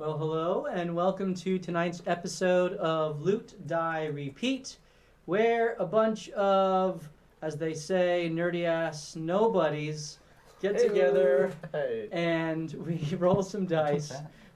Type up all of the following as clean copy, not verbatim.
Well, hello, and welcome to tonight's episode of Loot, Die, Repeat, where a bunch of, as they say, nerdy-ass nobodies get together and we roll some dice,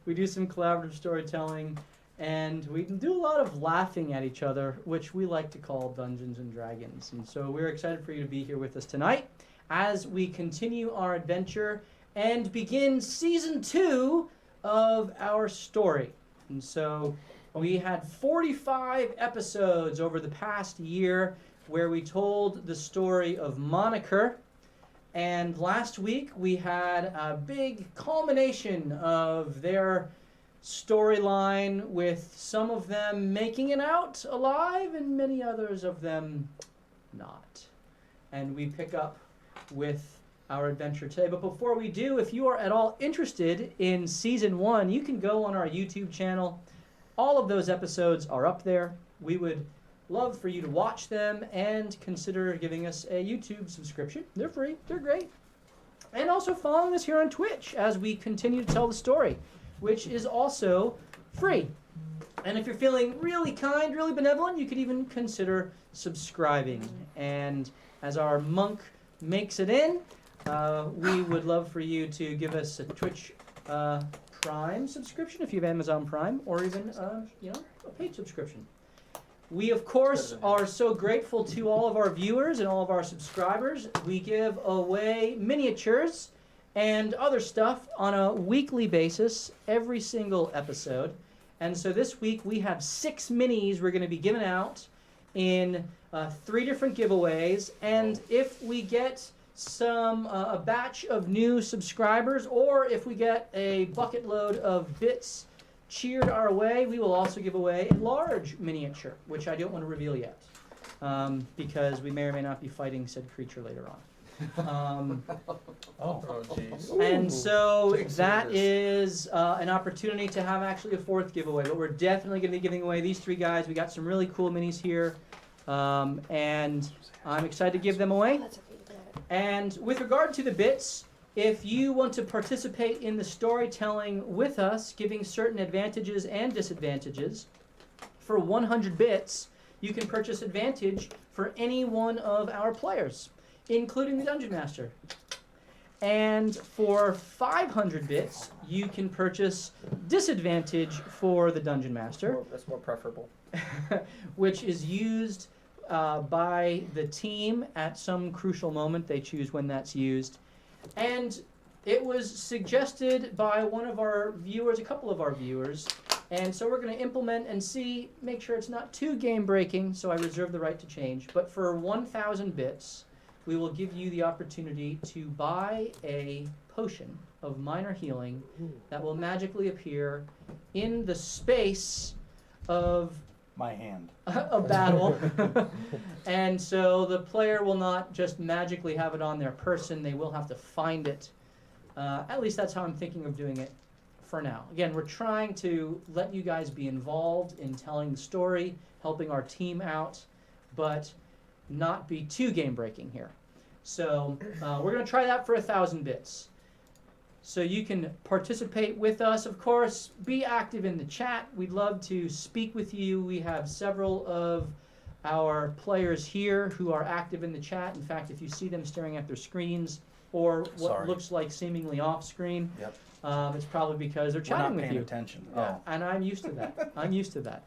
we do some collaborative storytelling, and we do a lot of laughing at each other, which we like to call Dungeons and Dragons. And so we're excited for you to be here with us tonight as we continue our adventure and begin Season 2 of our story. And so we had 45 episodes over the past year where we told the story of Moniker. And last week we had a big culmination of their storyline, with some of them making it out alive and many others of them not. And we pick up with our adventure today. But before we do, if you are at all interested in Season 1, you can go on our YouTube channel. All of those episodes are up there. We would love for you to watch them and consider giving us a YouTube subscription. They're free. They're great. And also following us here on Twitch as we continue to tell the story, which is also free. And if you're feeling really kind, really benevolent, you could even consider subscribing. And as our monk makes it in, we would love for you to give us a Twitch Prime subscription if you have Amazon Prime, or even a paid subscription. We, of course, are so grateful to all of our viewers and all of our subscribers. We give away miniatures and other stuff on a weekly basis, every single episode. And so this week we have 6 minis we're going to be giving out in 3 different giveaways. And if we get a batch of new subscribers, or if we get a bucket load of bits cheered our way, we will also give away a large miniature, which I don't want to reveal yet, because we may or may not be fighting said creature later on. And so that is an opportunity to have actually a 4th giveaway, but we're definitely going to be giving away these 3 guys. We got some really cool minis here, and I'm excited to give them away. And with regard to the bits, if you want to participate in the storytelling with us, giving certain advantages and disadvantages, for 100 bits, you can purchase advantage for any one of our players, including the Dungeon Master. And for 500 bits, you can purchase disadvantage for the Dungeon Master. That's more preferable. Which is used by the team at some crucial moment. They choose when that's used. And it was suggested by one of our viewers, a couple of our viewers, and so we're going to implement and make sure it's not too game-breaking, so I reserve the right to change. But for 1,000 bits, we will give you the opportunity to buy a potion of minor healing that will magically appear in the space of my hand. A battle. And so the player will not just magically have it on their person, they will have to find it. At least that's how I'm thinking of doing it for now. Again, we're trying to let you guys be involved in telling the story, helping our team out, but not be too game-breaking here. So we're going to try that for 1,000 bits. So you can participate with us, of course. Be active in the chat. We'd love to speak with you. We have several of our players here who are active in the chat. In fact, if you see them staring at their screens or what looks like seemingly off screen, it's probably because they're chatting with you. We're not paying attention. Yeah, and I'm used to that. I'm used to that.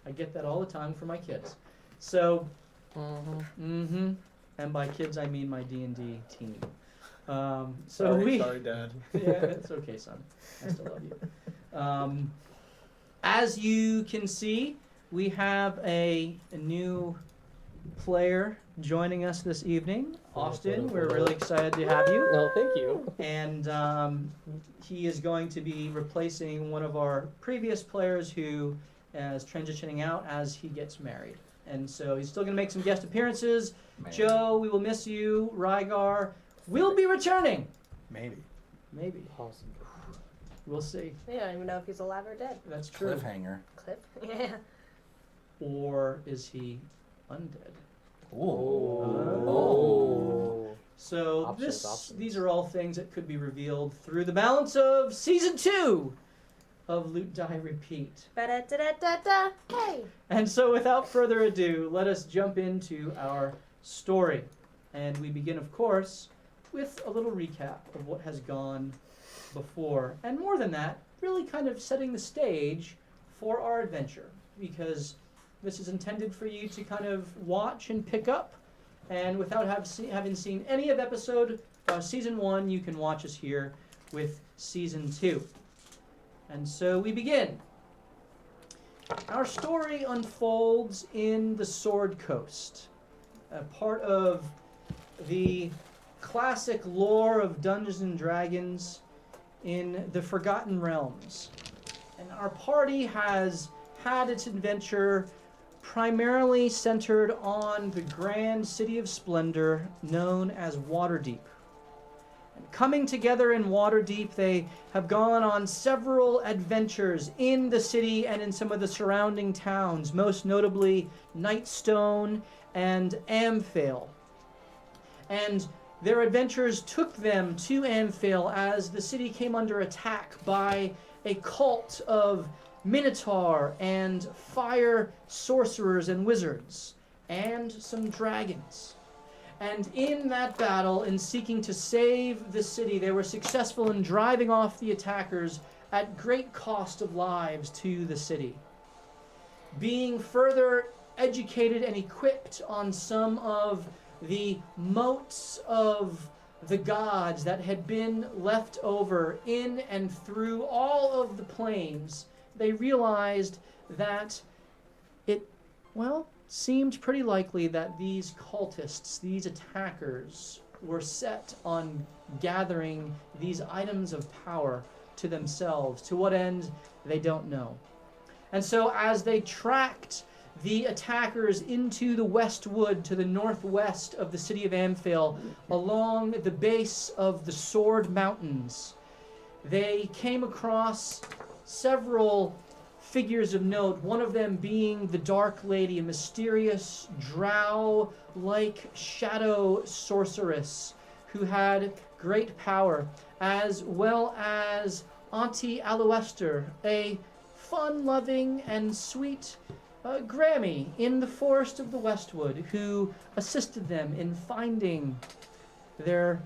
I get that all the time from my kids. So, and by kids I mean my D&D team. Sorry, Dad. Yeah, it's okay, son. I still love you. As you can see, we have a new player joining us this evening. Austin, we're really excited to have you. No, thank you. And he is going to be replacing one of our previous players who is transitioning out as he gets married. And so he's still going to make some guest appearances. Man. Joe, we will miss you. Rygar will be returning. Maybe. Awesome. We'll see. Yeah, I don't even know if he's alive or dead. That's true. Cliffhanger. Clip? Yeah. Or is he undead? Ooh. So Options. these are all things that could be revealed through the balance of Season 2 of Loot Die Repeat. Ba-da-da-da-da-da. Hey. And so without further ado, let us jump into our story. And we begin, of course, with a little recap of what has gone before. And more than that, really kind of setting the stage for our adventure. Because this is intended for you to kind of watch and pick up. And without having seen any of Season 1, you can watch us here with Season 2. And so we begin. Our story unfolds in the Sword Coast, a part of the classic lore of Dungeons and Dragons in the Forgotten Realms. And our party has had its adventure primarily centered on the grand city of splendor known as Waterdeep. And coming together in Waterdeep, they have gone on several adventures in the city and in some of the surrounding towns, most notably Nightstone and Amphale. And their adventures took them to Amphale as the city came under attack by a cult of Minotaur and fire sorcerers and wizards, and some dragons. And in that battle, in seeking to save the city, they were successful in driving off the attackers at great cost of lives to the city. Being further educated and equipped on some of the motes of the gods that had been left over in and through all of the planes, they realized that it, seemed pretty likely that these cultists, these attackers, were set on gathering these items of power to themselves. To what end, they don't know. And so as they tracked the attackers into the Westwood to the northwest of the city of Amphale, along the base of the Sword Mountains, they came across several figures of note, one of them being the Dark Lady, a mysterious drow-like shadow sorceress who had great power, as well as Auntie Aloester, a fun-loving and sweet Grammy in the forest of the Westwood, who assisted them in finding their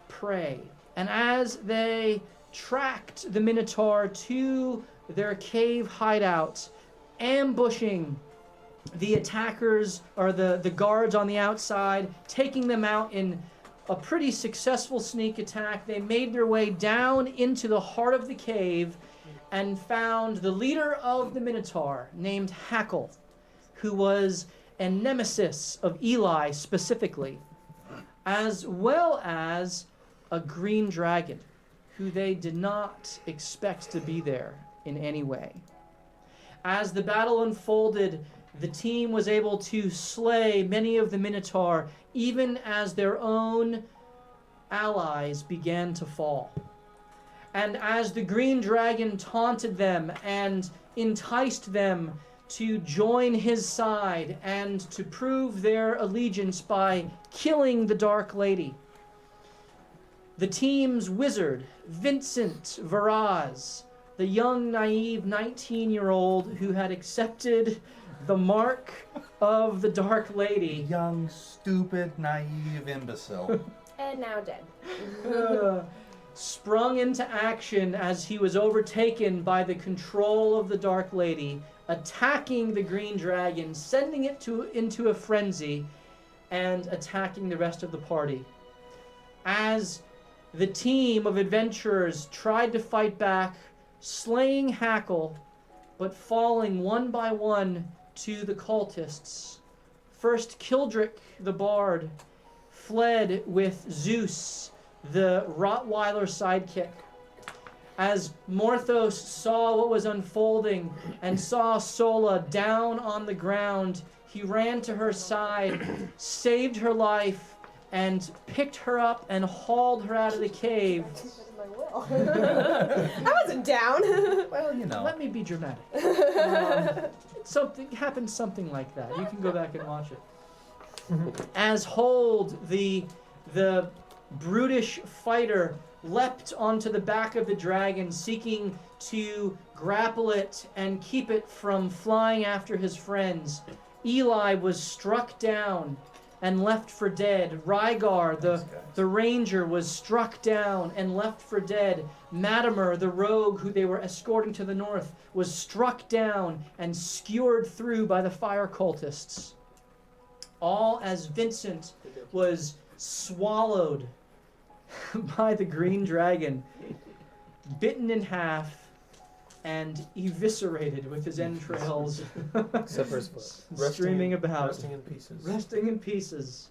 prey. And as they tracked the Minotaur to their cave hideout, ambushing the attackers or the guards on the outside, taking them out in a pretty successful sneak attack, they made their way down into the heart of the cave and found the leader of the Minotaur named Hackle, who was a nemesis of Eli specifically, as well as a green dragon who they did not expect to be there in any way. As the battle unfolded, the team was able to slay many of the Minotaur, even as their own allies began to fall. And as the green dragon taunted them and enticed them to join his side and to prove their allegiance by killing the Dark Lady, the team's wizard, Vincent Varaz, the young, naive 19-year-old who had accepted the mark of the Dark Lady. Young, stupid, naive imbecile. And now dead. Sprung into action as he was overtaken by the control of the Dark Lady, attacking the green dragon, sending it into a frenzy, and attacking the rest of the party. As the team of adventurers tried to fight back, slaying Hackle, but falling one by one to the cultists. First, Kildrick the Bard fled with Zeus, the Rottweiler sidekick. As Morthos saw what was unfolding and saw Sola down on the ground, he ran to her side, saved her life, and picked her up and hauled her out of the cave. I wasn't down. Well, you know. Let me be dramatic. It happened something like that. You can go back and watch it. As Hold, the brutish fighter, leapt onto the back of the dragon, seeking to grapple it and keep it from flying after his friends. Eli was struck down and left for dead. Rygar, the ranger, was struck down and left for dead. Matimer, the rogue who they were escorting to the north, was struck down and skewered through by the fire cultists. All as Vincent was swallowed by the green dragon, bitten in half, and eviscerated with his entrails Except for his foot. streaming about. Resting in pieces. Resting in pieces.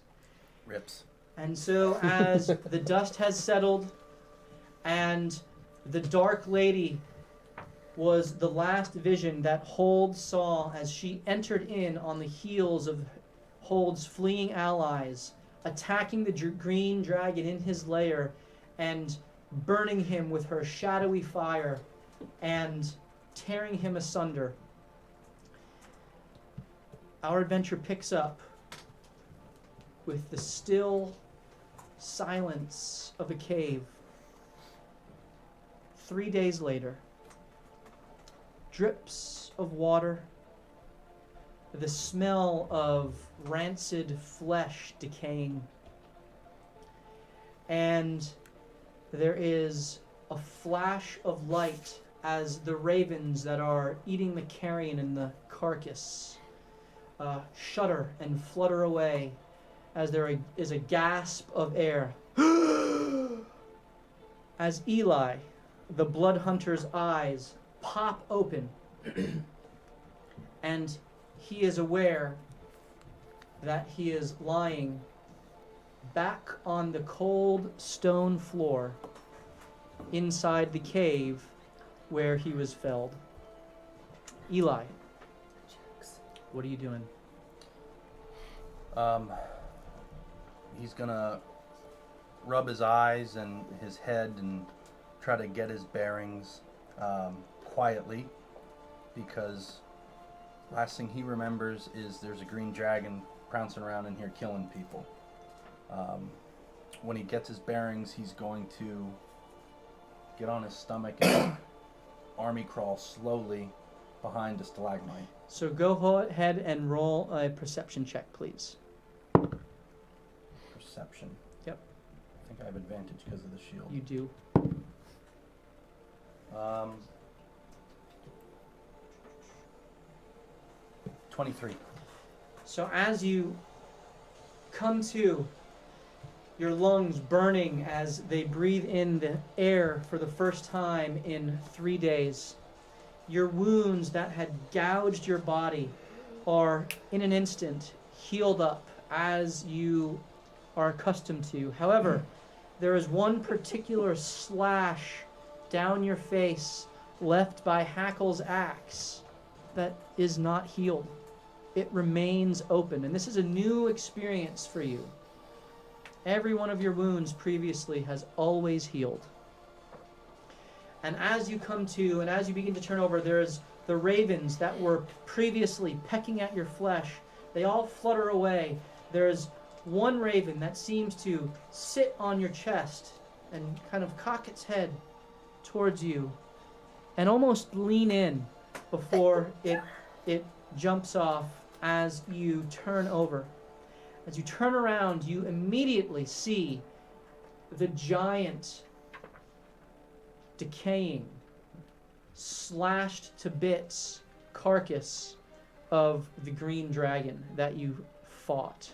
Rips. And so as the dust has settled and the Dark Lady was the last vision that Hold saw as she entered in on the heels of Hold's fleeing allies, attacking the green dragon in his lair and burning him with her shadowy fire and tearing him asunder. Our adventure picks up with the still silence of a cave. 3 days later, drips of water, the smell of rancid flesh decaying, and there is a flash of light as the ravens that are eating the carrion and the carcass shudder and flutter away as there is a gasp of air. As Eli, the blood hunter's eyes pop open and he is aware that he is lying back on the cold stone floor inside the cave where he was felled. Eli, what are you doing? He's gonna rub his eyes and his head and try to get his bearings quietly, because last thing he remembers is there's a green dragon prancing around in here killing people. When he gets his bearings, he's going to get on his stomach and army crawl slowly behind a stalagmite. So go ahead and roll a perception check, please. Perception. Yep. I think I have advantage because of the shield. You do. 23. So as you come to, your lungs burning as they breathe in the air for the first time in 3 days, your wounds that had gouged your body are in an instant healed up as you are accustomed to. However, there is one particular slash down your face left by Hackle's axe that is not healed. It remains open, and this is a new experience for you. Every one of your wounds previously has always healed. And as you come to, and as you begin to turn over, there's the ravens that were previously pecking at your flesh. They all flutter away. There's one raven that seems to sit on your chest and kind of cock its head towards you and almost lean in before it jumps off as you turn over. As you turn around, you immediately see the giant, decaying, slashed to bits carcass of the green dragon that you fought.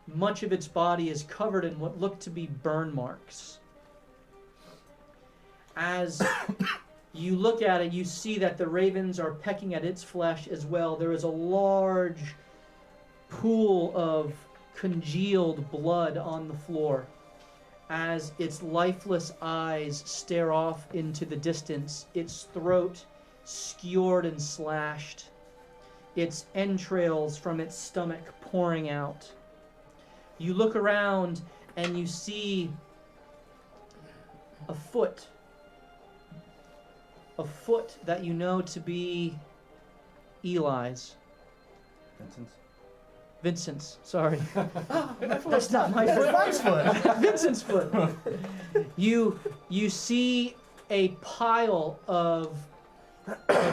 Much of its body is covered in what look to be burn marks. As you look at it, you see that the ravens are pecking at its flesh as well. There is a large pool of congealed blood on the floor as its lifeless eyes stare off into the distance, its throat skewered and slashed, its entrails from its stomach pouring out. You look around and you see a foot that you know to be Eli's. Vincent's. Sorry. That's not my foot. Mike's foot. Vincent's foot. You see a pile of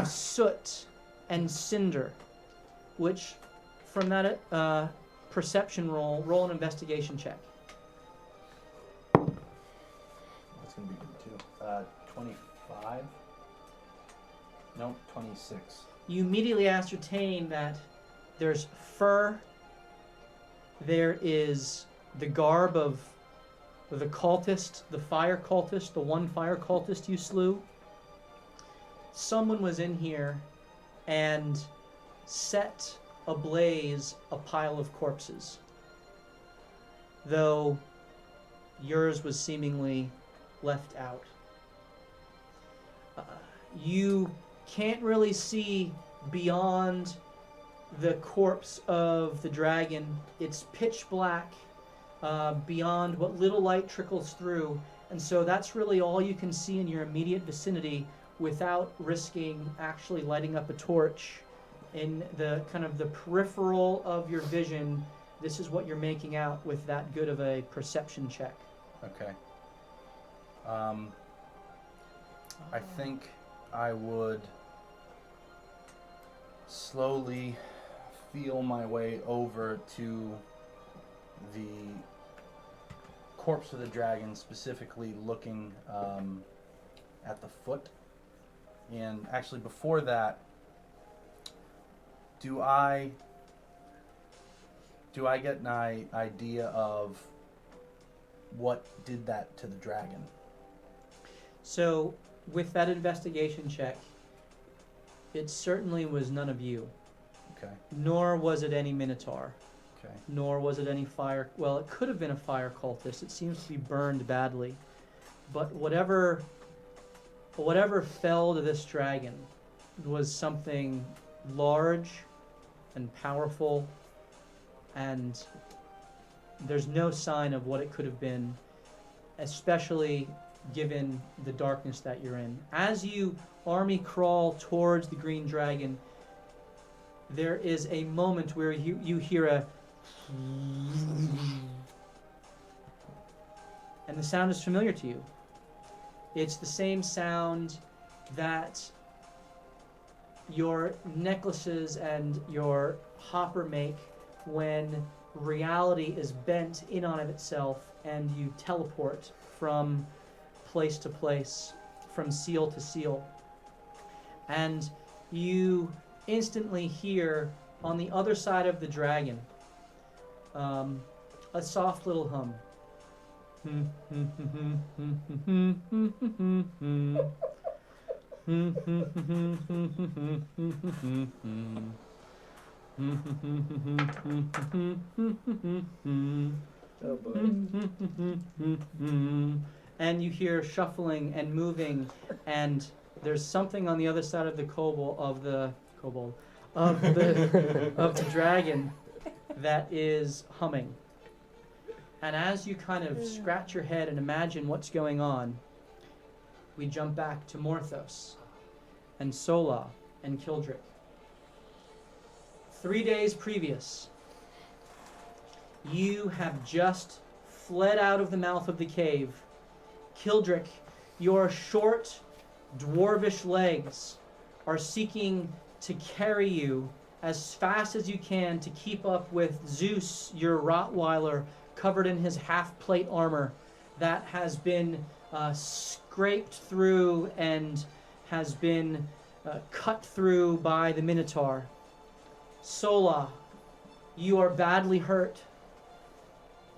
soot and cinder, which from that perception roll an investigation check. That's gonna be good too. 25. Nope, 26. You immediately ascertain that there's fur, there is the garb of the cultist, the fire cultist, the one fire cultist you slew. Someone was in here and set ablaze a pile of corpses, though yours was seemingly left out. You can't really see beyond the corpse of the dragon. It's pitch black beyond what little light trickles through, and so that's really all you can see in your immediate vicinity without risking actually lighting up a torch. In the kind of the peripheral of your vision, this is what you're making out with that good of a perception check. Okay. I think I would slowly feel my way over to the corpse of the dragon, specifically looking at the foot. And actually, before that, do I get an idea of what did that to the dragon? So, with that investigation check, it certainly was none of you. Okay. Nor was it any Minotaur. Okay. Nor was it any fire. Well, it could have been a fire cultist. It seems to be burned badly. But whatever fell to this dragon was something large and powerful, and there's no sign of what it could have been, especially given the darkness that you're in. As you army crawl towards the green dragon, there is a moment where you hear a and the sound is familiar to you. It's the same sound that your necklaces and your hopper make when reality is bent in on of itself and you teleport from place to place, from seal to seal. And you instantly hear on the other side of the dragon a soft little hum. Oh boy. And you hear shuffling and moving, and there's something on the other side of the of the dragon that is humming. And as you kind of scratch your head and imagine what's going on, we jump back to Morthos and Sola and Kildrick. 3 days previous, you have just fled out of the mouth of the cave. Kildrick, your short, dwarvish legs are seeking to carry you as fast as you can to keep up with Zeus, your Rottweiler, covered in his half-plate armor that has been scraped through and has been cut through by the Minotaur. Sola, you are badly hurt,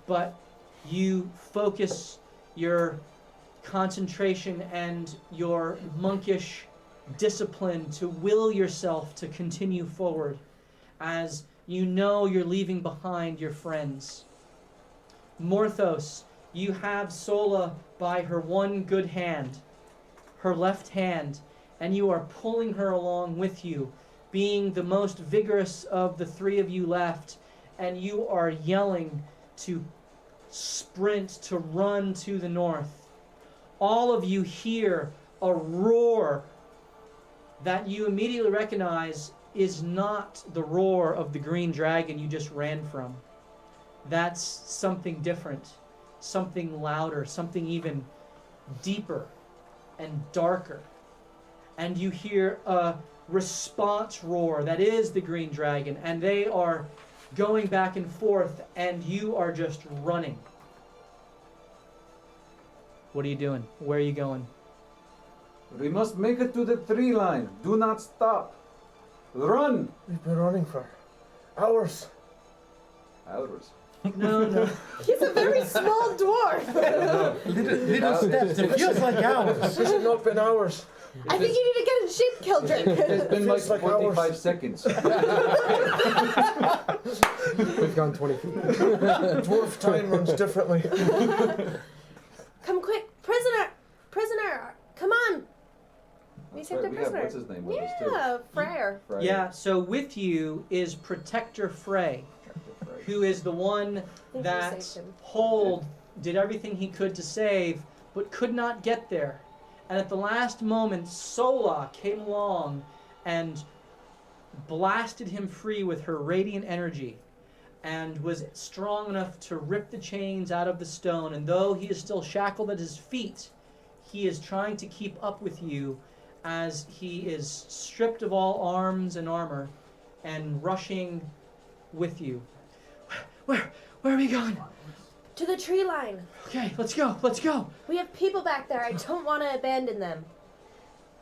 but you focus your concentration and your monkish discipline to will yourself to continue forward as you know you're leaving behind your friends. Morthos, you have Sola by her one good hand, her left hand, and you are pulling her along with you, being the most vigorous of the three of you left, and you are yelling to sprint, to run to the north. All of you hear a roar that you immediately recognize is not the roar of the green dragon you just ran from. That's something different, something louder, something even deeper and darker. And you hear a response roar that is the green dragon, and they are going back and forth, and you are just running. What are you doing? Where are you going? We must make it to the tree line. Do not stop. Run! We've been running for hours. Hours. No. He's a very small dwarf. Little steps. It feels like hours. Has it not been hours? I think you need to get a sheep killed. It's been like Feels like 45 hours. seconds. We've gone 20 feet. Dwarf time runs differently. Come quick, prisoner, come on. We That's saved right, a we have, prisoner. what's his name with us too? Yeah, Freyr. Friday. Yeah, so with you is Protector Frey, who is the one I think that we saved him. Hold did everything he could to save, but could not get there. And at the last moment, Sola came along and blasted him free with her radiant energy, and was strong enough to rip the chains out of the stone. And though he is still shackled at his feet, he is trying to keep up with you as he is stripped of all arms and armor and rushing with you. Where are we going? To the tree line. Okay, let's go. We have people back there. I don't want to abandon them.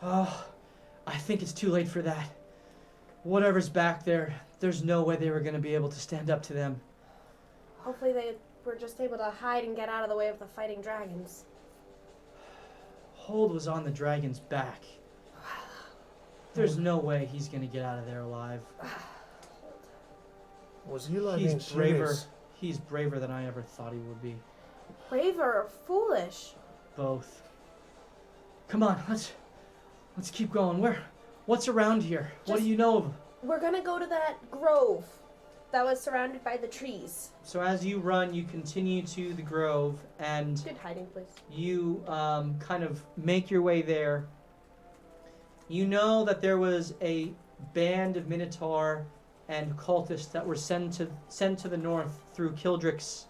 Oh, I think it's too late for that. Whatever's back there, there's no way they were going to be able to stand up to them. Hopefully they were just able to hide and get out of the way of the fighting dragons. Hold was on the dragon's back. There's no way he's going to get out of there alive. Was Eli being He's braver. serious? He's braver than I ever thought he would be. Braver or foolish? Both. Come on, let's keep going. What's around here? What do you know of? We're gonna go to that grove that was surrounded by the trees. So as you run, you continue to the grove, and Good hiding place. you kind of make your way there. You know that there was a band of Minotaur and cultists that were sent to the north through Kildrick's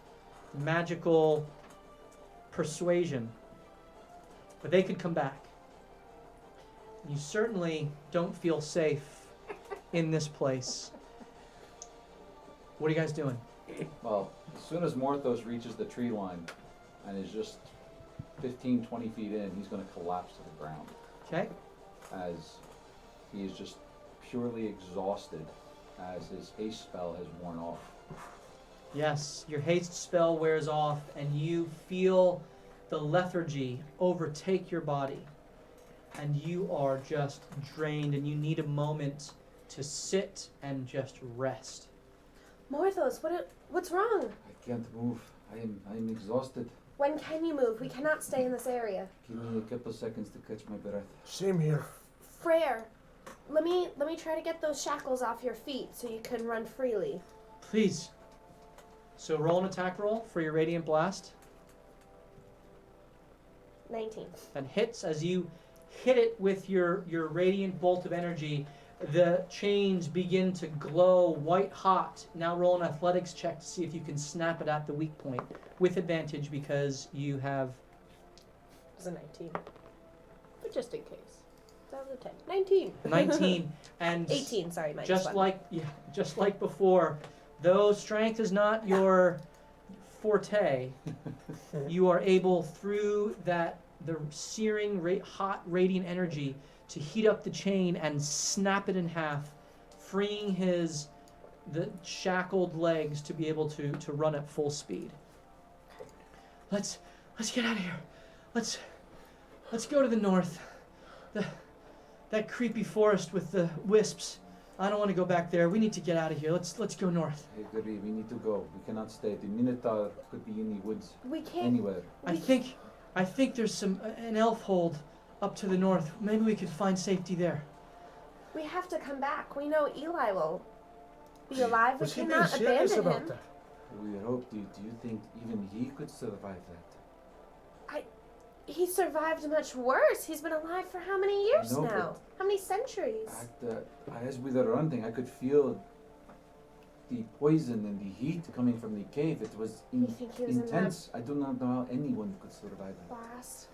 magical persuasion, but they could come back. You certainly don't feel safe in this place. What are you guys doing? Well, as soon as Morthos reaches the tree line and is just 15, 20 feet in, he's going to collapse to the ground Okay. as he is just purely exhausted as his haste spell has worn off. Yes, your haste spell wears off, and you feel the lethargy overtake your body, and you are just drained, and you need a moment to sit and just rest. Morthos, what's wrong? I can't move. I am exhausted. When can you move? We cannot stay in this area. Give me a couple seconds to catch my breath. Same here. Freyr, let me try to get those shackles off your feet so you can run freely. Please. So roll an attack roll for your Radiant Blast. 19. That hits. As you hit it with your Radiant Bolt of Energy, the chains begin to glow white hot. Now roll an athletics check to see if you can snap it at the weak point. With advantage because you have... It was a 19. But just in case. That was a 10. 19. 19 and 18, sorry, minus just one. just like before, though strength is not your forte, you are able through the searing hot radiant energy to heat up the chain and snap it in half, freeing the shackled legs to be able to run at full speed. Let's get out of here. Let's go to the north. That creepy forest with the wisps. I don't want to go back there. We need to get out of here. Let's go north. I agree. We need to go. We cannot stay. The Minotaur could be in the woods. We can't. Anywhere. I think there's an elf hold up to the north. Maybe we could find safety there. We have to come back. We know Eli will be alive. We Was he being cannot serious abandon about him. that? We hope. Do you think even he could survive that? He survived much worse. He's been alive for how many years No, now? How many centuries? As we were running, I could feel the poison and the heat coming from the cave. It was You think he was intense. I do not know how anyone could survive in it. that blast?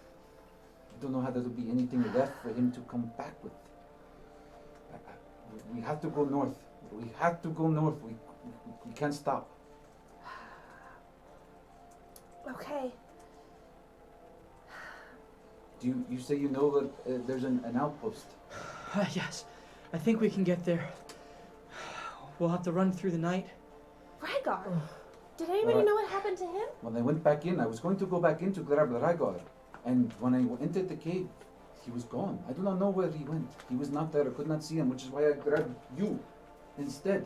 I don't know how there would be anything left for him to come back with. We have to go north. We have to go north. We can't stop. Okay. You say you know that there's an outpost? Yes, I think we can get there. We'll have to run through the night. Rhaegar? Did anybody know what happened to him? When I went back in, I was going to go back in to grab Rhaegar. And when I entered the cave, he was gone. I do not know where he went. He was not there. I could not see him, which is why I grabbed you instead.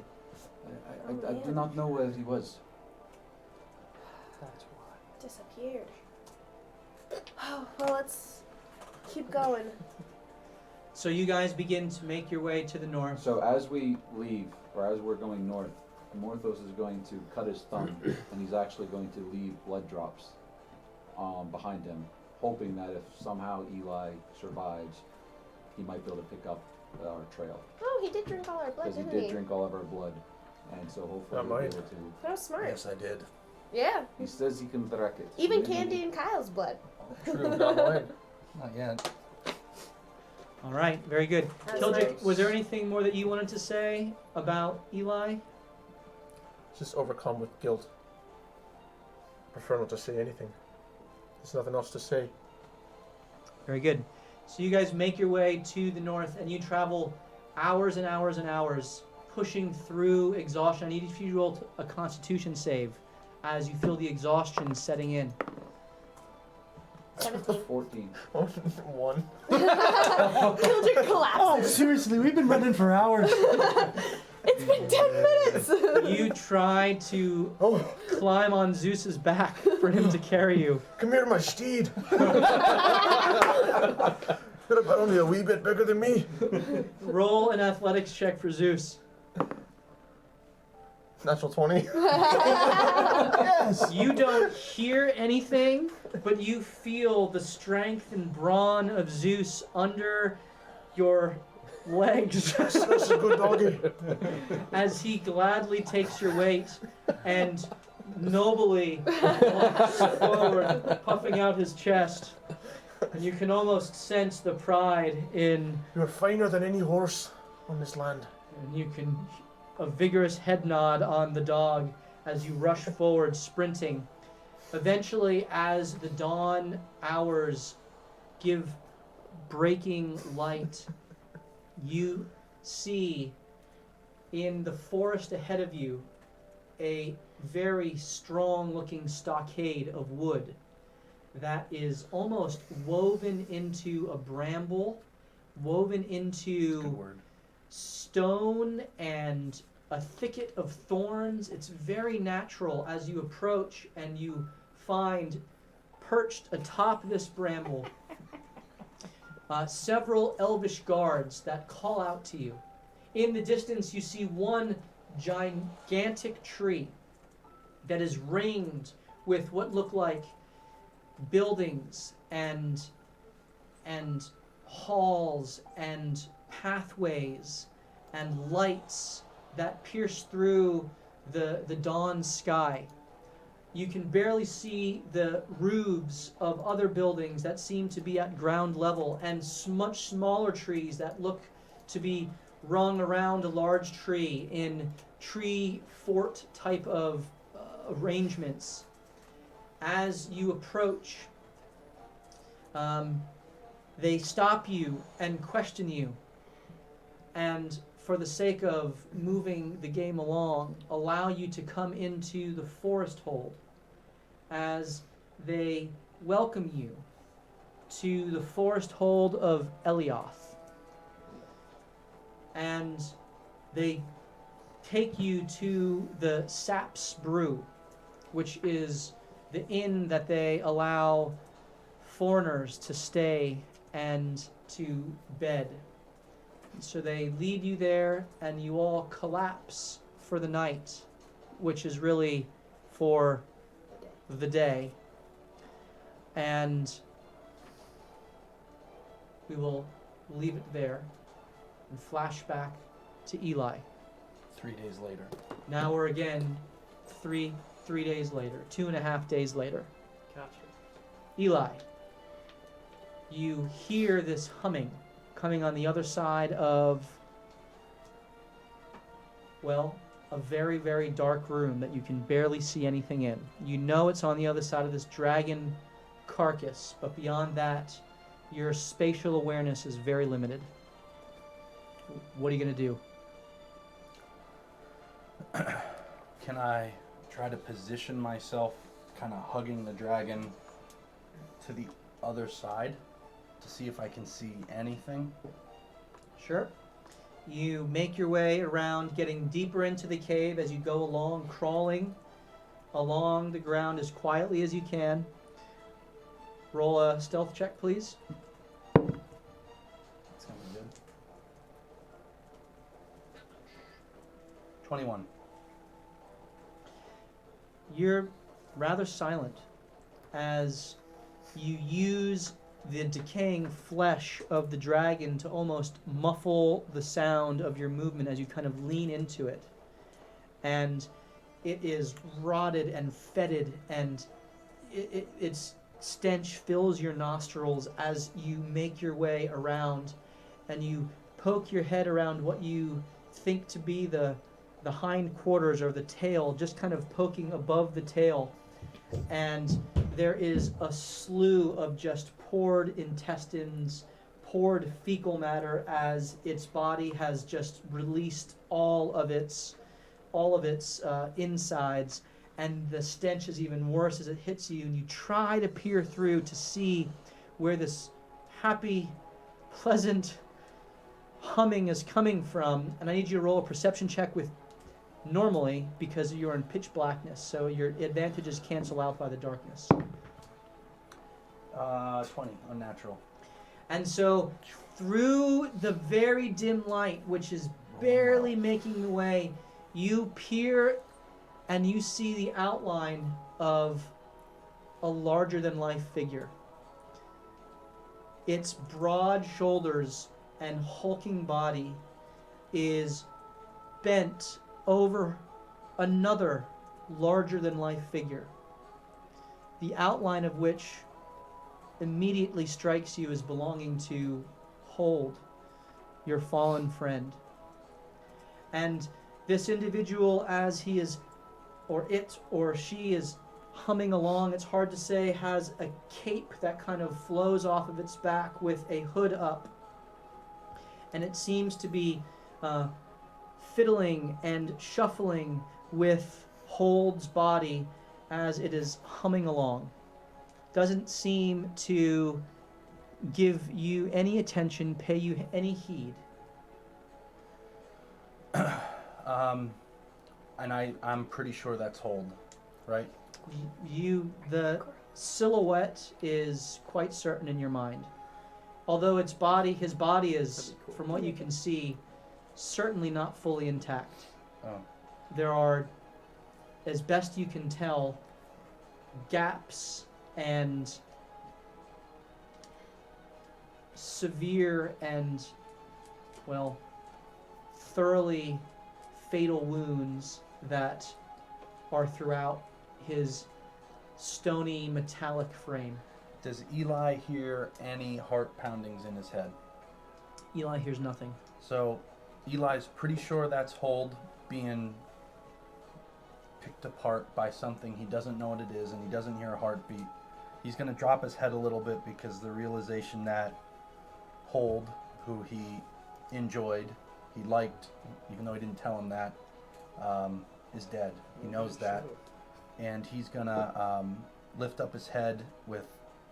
I do not know where he was. That's why. Disappeared. Oh, well, let's keep going. So you guys begin to make your way to the north. So as we leave, or as we're going north, Morthos is going to cut his thumb, and he's actually going to leave blood drops behind him, hoping that if somehow Eli survives, he might be able to pick up our trail. Oh, he did drink all our blood, Because he didn't did drink all of our blood, and so hopefully Not he'll be mine. able to. That was smart. Yes, I did. Yeah. He says he can track it. Even Maybe- Candy and Kyle's blood. True, not mine. Not yet. All right, very good. That's Kildrick, nice. was there anything more that you wanted to say about Eli? Just overcome with guilt. Prefer not to say anything. There's nothing else to say. Very good. So you guys make your way to the north, and you travel hours and hours and hours, pushing through exhaustion. I need if you roll a Constitution save, as you feel the exhaustion setting in. 17. 14. One. Kildrick Oh, collapses. seriously, we've been running for hours. It's been 10 minutes. You try to Oh, climb on Zeus's back for him to carry you. come here, my steed. You're about only a wee bit bigger than me. Roll an athletics check for Zeus. Natural 20. Yes. You don't hear anything, but you feel the strength and brawn of Zeus under your legs That's a good doggy. as he gladly takes your weight and nobly walks forward, puffing out his chest. And you can almost sense the pride in, You're finer than any horse on this land. and you can a vigorous head nod on the dog as you rush forward, sprinting. Eventually, as the dawn hours give breaking light, you see in the forest ahead of you a very strong-looking stockade of wood that is almost woven into a bramble, woven into Good word. stone and a thicket of thorns. It's very natural as you approach and you find perched atop this bramble several elvish guards that call out to you. In the distance you see one gigantic tree that is ringed with what look like buildings and halls and pathways and lights that pierce through the dawn sky. You can barely see the roofs of other buildings that seem to be at ground level, and much smaller trees that look to be rung around a large tree in tree fort type of arrangements. As you approach, they stop you and question you, and for the sake of moving the game along, allow you to come into the forest hold as they welcome you to the forest hold of Elioth. And they take you to the Sap's Brew, which is the inn that they allow foreigners to stay and to bed. So they lead you there, and you all collapse for the night, which is really for the day. And we will leave it there and flash back to Eli. 3 days later. Now we're again 3 days later, 2.5 days later. Gotcha. Eli, you hear this humming coming on the other side of, well, a very, very dark room that you can barely see anything in. You know it's on the other side of this dragon carcass, but beyond that, your spatial awareness is very limited. What are you going to do? Can I try to position myself kind of hugging the dragon to the other side to see if I can see anything? Sure. You make your way around, getting deeper into the cave as you go along, crawling along the ground as quietly as you can. Roll a stealth check, please. That's gonna be good. 21. You're rather silent as you use the decaying flesh of the dragon to almost muffle the sound of your movement as you kind of lean into it. And it is rotted and fetid, and its stench fills your nostrils as you make your way around, and you poke your head around what you think to be the hind quarters or the tail, just kind of poking above the tail. And there is a slew of just poured intestines, poured fecal matter as its body has just released all of its insides, and the stench is even worse as it hits you, and you try to peer through to see where this happy, pleasant humming is coming from. And I need you to roll a perception check with normally, because you're in pitch blackness, so your advantages cancel out by the darkness. 20, unnatural. And so through the very dim light, which is barely making the way, you peer and you see the outline of a larger than life figure. Its broad shoulders and hulking body is bent over another larger than life figure, the outline of which immediately strikes you as belonging to Hold, your fallen friend. And this individual, as he is, or it or she is humming along, it's hard to say, has a cape that kind of flows off of its back with a hood up, and it seems to be fiddling and shuffling with Hold's body as it is humming along. Doesn't seem to give you any attention, pay you any heed. And I'm pretty sure that's Hold, right? The silhouette is quite certain in your mind. Although his body is, from what you can see, certainly not fully intact. Oh. There are, as best you can tell, gaps and severe and, well, thoroughly fatal wounds that are throughout his stony metallic frame. Does Eli hear any heart poundings in his head? Eli hears nothing. So Eli's pretty sure that's Hold being picked apart by something. He doesn't know what it is, and he doesn't hear a heartbeat. He's going to drop his head a little bit because the realization that Hold, who he enjoyed, he liked, even though he didn't tell him that, is dead. He knows that. And he's going to lift up his head with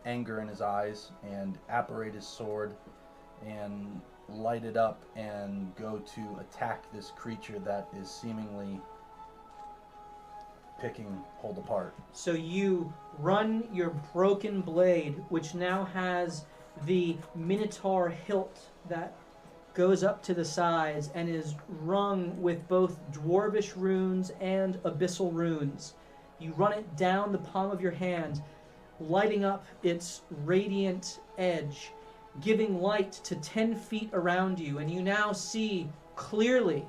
anger in his eyes and apparate his sword and light it up and go to attack this creature that is seemingly picking Hold apart. So you run your broken blade, which now has the minotaur hilt that goes up to the sides and is rung with both dwarvish runes and abyssal runes. You run it down the palm of your hand, lighting up its radiant edge, giving light to 10 feet around you, and you now see clearly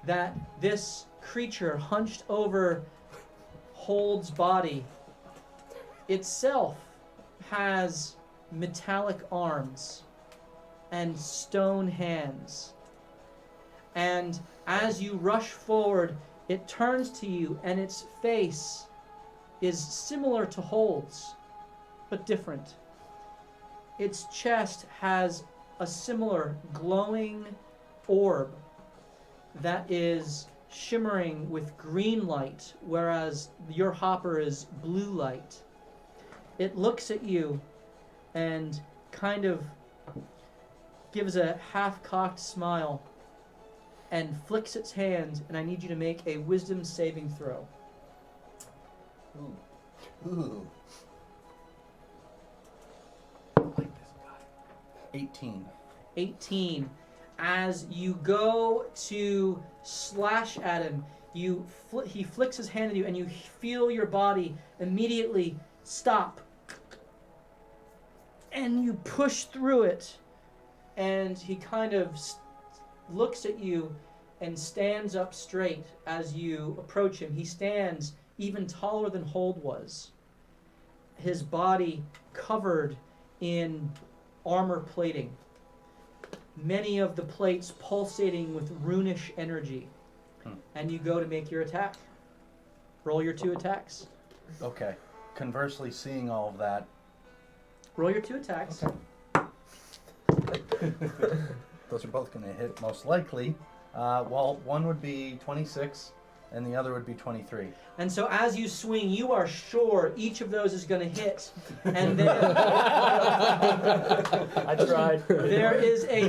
that this creature hunched over Hold's body itself has metallic arms and stone hands. And as you rush forward, it turns to you, and its face is similar to Hold's, but different. Its chest has a similar glowing orb that is shimmering with green light, whereas your hopper is blue light. It looks at you and kind of gives a half-cocked smile and flicks its hand, and I need you to make a wisdom saving throw. Ooh. I like this guy. 18. 18. As you go to slash at him, he flicks his hand at you, and you feel your body immediately stop. And you push through it, and he kind of looks at you and stands up straight as you approach him. He stands even taller than Hold was, his body covered in armor plating, many of the plates pulsating with runish energy. And you go to make your attack. Roll your 2 attacks. Okay. Conversely, seeing all of that, Roll your 2 attacks. those are both going to hit most likely. Well, one would be 26, and the other would be 23. And so as you swing, you are sure each of those is going to hit. And then I tried. there is a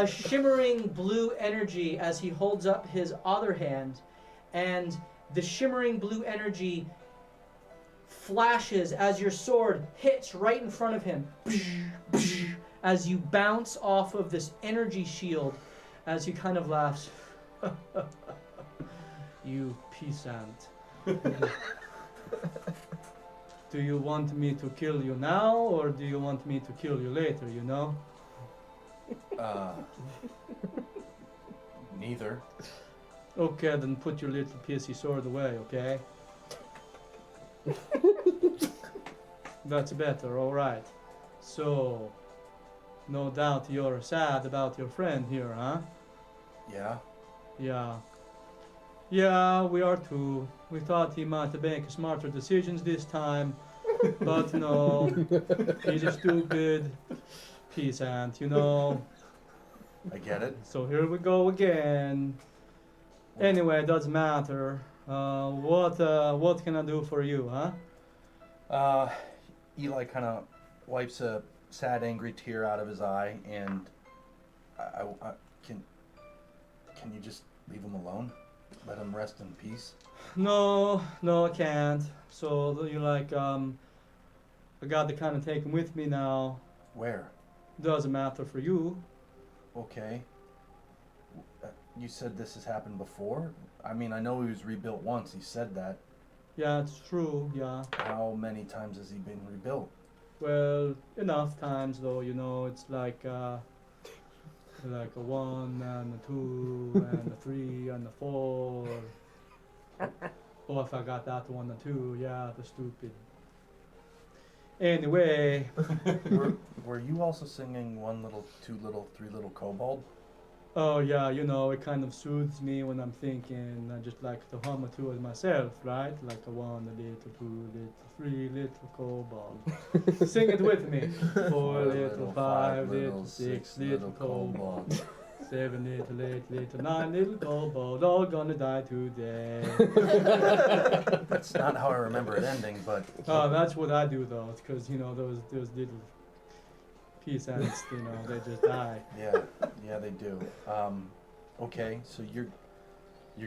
shimmering blue energy as he holds up his other hand. And the shimmering blue energy flashes as your sword hits right in front of him. As you bounce off of this energy shield, as he kind of laughs. You peasant. Do you want me to kill you now, or do you want me to kill you later, you know? Neither. Okay, then put your little pissy sword away, okay? That's better, alright. So, no doubt you're sad about your friend here, huh? Yeah. Yeah, we are too. We thought he might make smarter decisions this time, but no, he's a stupid peasant, you know. I get it. So here we go again. Anyway, it doesn't matter. What can I do for you, huh? Eli kind of wipes a sad, angry tear out of his eye, and I can you just leave him alone? Let him rest in peace? No, I can't. So you like, I got to kind of take him with me now. Where? Doesn't matter for you. Okay. You said this has happened before? I mean, I know he was rebuilt once. He said that. Yeah, it's true. Yeah. How many times has he been rebuilt? Well, enough times though. You know, it's like a 1 and a 2 and a 3 and a 4. Oh, I forgot that 1 and 2. Yeah, the stupid. Anyway. Were you also singing 1 little, 2 little, 3 little kobold? Oh yeah, you know, it kind of soothes me when I'm thinking. I just like to hum a tune myself, right? Like a 1, a little, 2, little, 3 little kobold. Sing it with me. 4 little, 5 little, 6 little kobold. 7 little, 8 little, 9 little kobold. All gonna die today. That's not how I remember it ending, but... Oh, that's what I do though, because you know those little peasants, you know, they just die. Yeah, they do. Okay, so you're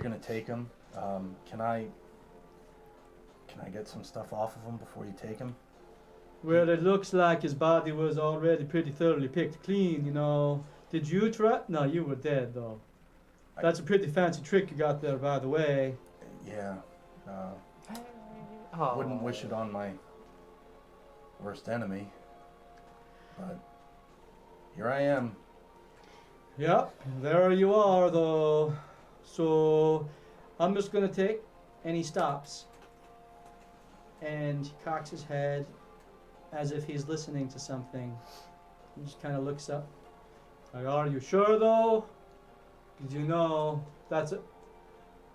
gonna take him. Can I get some stuff off of him before you take him? Well, it looks like his body was already pretty thoroughly picked clean, you know. Did you try? No, you were dead though. That's a pretty fancy trick you got there, by the way. Yeah. Oh. Wouldn't wish it on my worst enemy. But here I am. Yep, there you are, though. So I'm just gonna take, and he stops, and he cocks his head as if he's listening to something. He just kind of looks up. Like, are you sure, though? 'Cause you know that's it.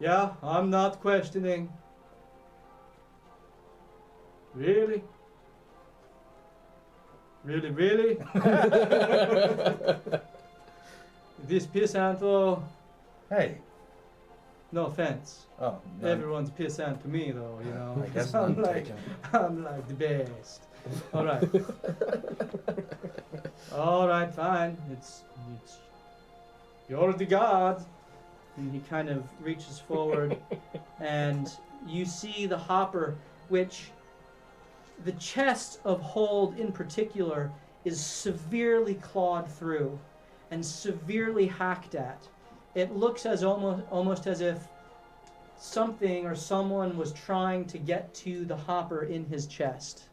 Yeah, I'm not questioning. Really? Really, really? This pissant, though. Hey. No offense. Oh, no, Everyone's pissant to me, though. You know. I guess I'm none like, taken. I'm like the best. All right. All right, fine. It's you're the god. And he kind of reaches forward, and you see the hopper, which the chest of Hold in particular is severely clawed through and severely hacked at. It looks as almost as if something or someone was trying to get to the hopper in his chest.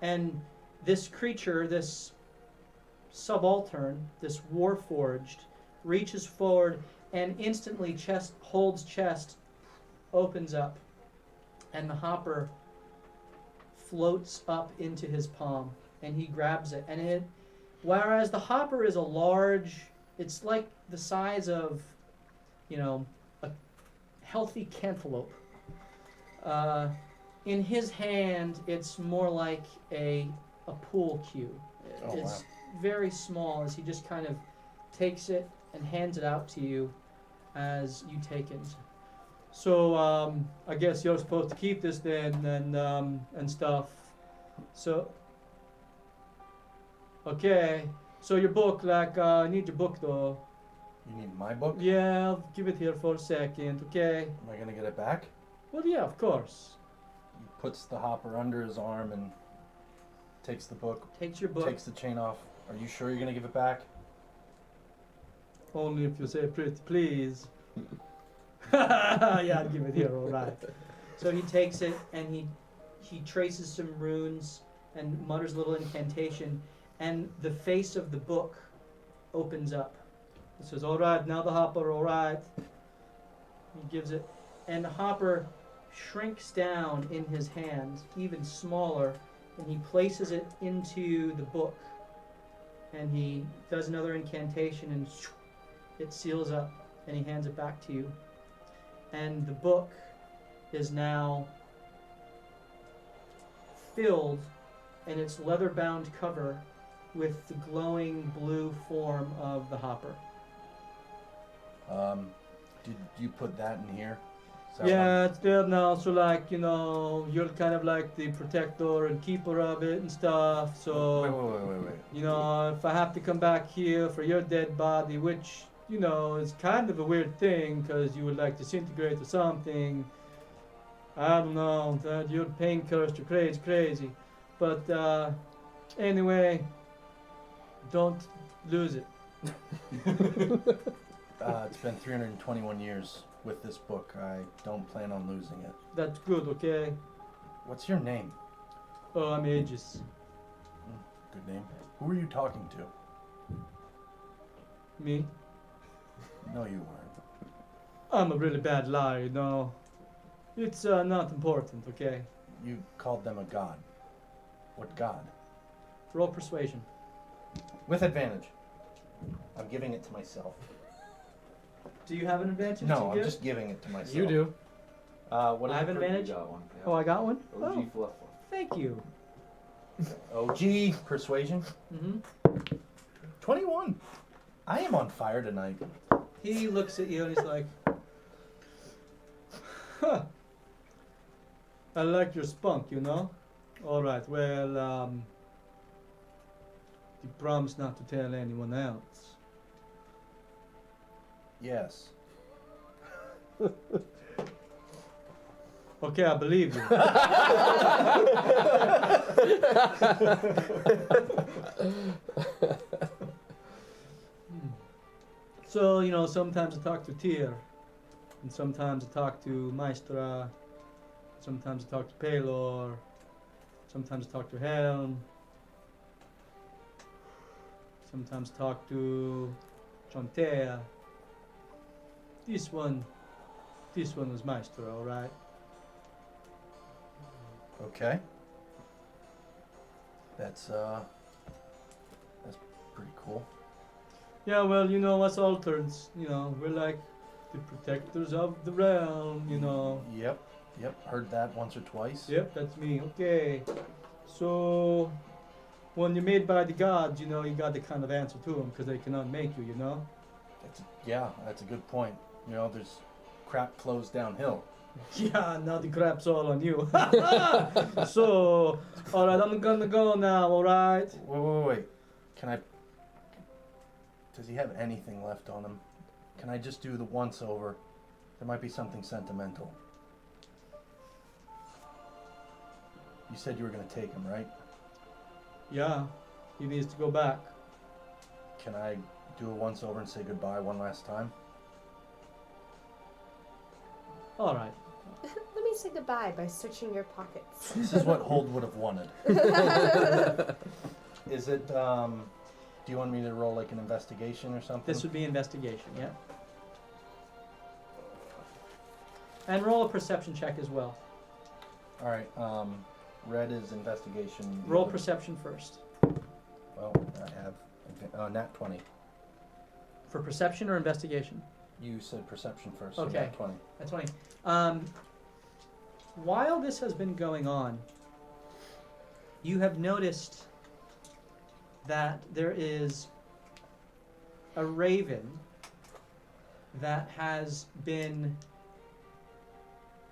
And this creature, this subaltern, this warforged, reaches forward and instantly Hold's chest opens up, and the hopper floats up into his palm, and he grabs it. And whereas the hopper is it's like the size of, a healthy cantaloupe. In his hand, it's more like a pool cue. Oh, It's wow. very small as he just kind of takes it and hands it out to you as you take it. So I guess you're supposed to keep this then, and stuff. So okay. So your book, I need your book though. You need my book? Yeah, I'll give it here for a second, okay? Am I gonna get it back? Well, yeah, of course. He puts the hopper under his arm and takes the book, Takes your book. takes the chain off. Are you sure you're gonna give it back? Only if you say pretty please. Yeah, I'll give it here, all right. So he takes it and he traces some runes and mutters a little incantation, and the face of the book opens up. It says, all right, now the hopper, all right. He gives it, and the hopper shrinks down in his hand, even smaller, and he places it into the book. And he does another incantation, and it seals up, and he hands it back to you. And the book is now filled in its leather-bound cover with the glowing blue form of the hopper. Did you put that in here? Is that Yeah, it's there now, so you're kind of like the protector and keeper of it and stuff, so... Wait. If I have to come back here for your dead body, which, is kind of a weird thing, because you would like disintegrate or something. I don't know, that you're pain cursed, you're crazy. But, anyway, don't lose it. It's been 321 years with this book. I don't plan on losing it. That's good, okay? What's your name? Oh, I'm Aegis. Good name. Who are you talking to? Me? No, you weren't. I'm a really bad liar, It's not important, okay? You called them a god. What god? Roll persuasion. With advantage. I'm giving it to myself. Do you have an advantage? No, I'm just giving it to myself. You do. What I have an You advantage? got one. Yeah. Oh, I got one? OG Oh, fluff. thank you. OG persuasion. Mm-hmm. 21. I am on fire tonight. He looks at you and he's like, huh. I like your spunk, All right, well, you promise not to tell anyone else. Yes. Okay, I believe you. So, sometimes I talk to Tyr, and sometimes I talk to Maestra, sometimes I talk to Pelor, sometimes I talk to Helm. Sometimes talk to Chantea. This one was Maestro, all right? Okay. That's pretty cool. Yeah, well, you know, us altereds, you know, we're like the protectors of the realm, you know. Yep. Heard that once or twice. Yep, that's me. Okay. So, when you're made by the gods, you know, you got to kind of answer to them because they cannot make you, you know? That's a good point. You know, there's crap flows downhill. Yeah, now the crap's all on you. So, alright, I'm gonna go now, alright? Wait. Can I... Does he have anything left on him? Can I just do the once over? There might be something sentimental. You said you were going to take him, right? Yeah, he needs to go back. Can I do a once over and say goodbye one last time? Alright. Let me say goodbye by searching your pockets. This is what Hold would have wanted. Is it, do you want me to roll like an investigation or something? This would be investigation, yeah. And roll a perception check as well. Alright, red is investigation. Roll perception first. Well, I have nat 20. For perception or investigation? You said perception first, so Okay. nat 20. That's funny. While this has been going on, you have noticed that there is a raven that has been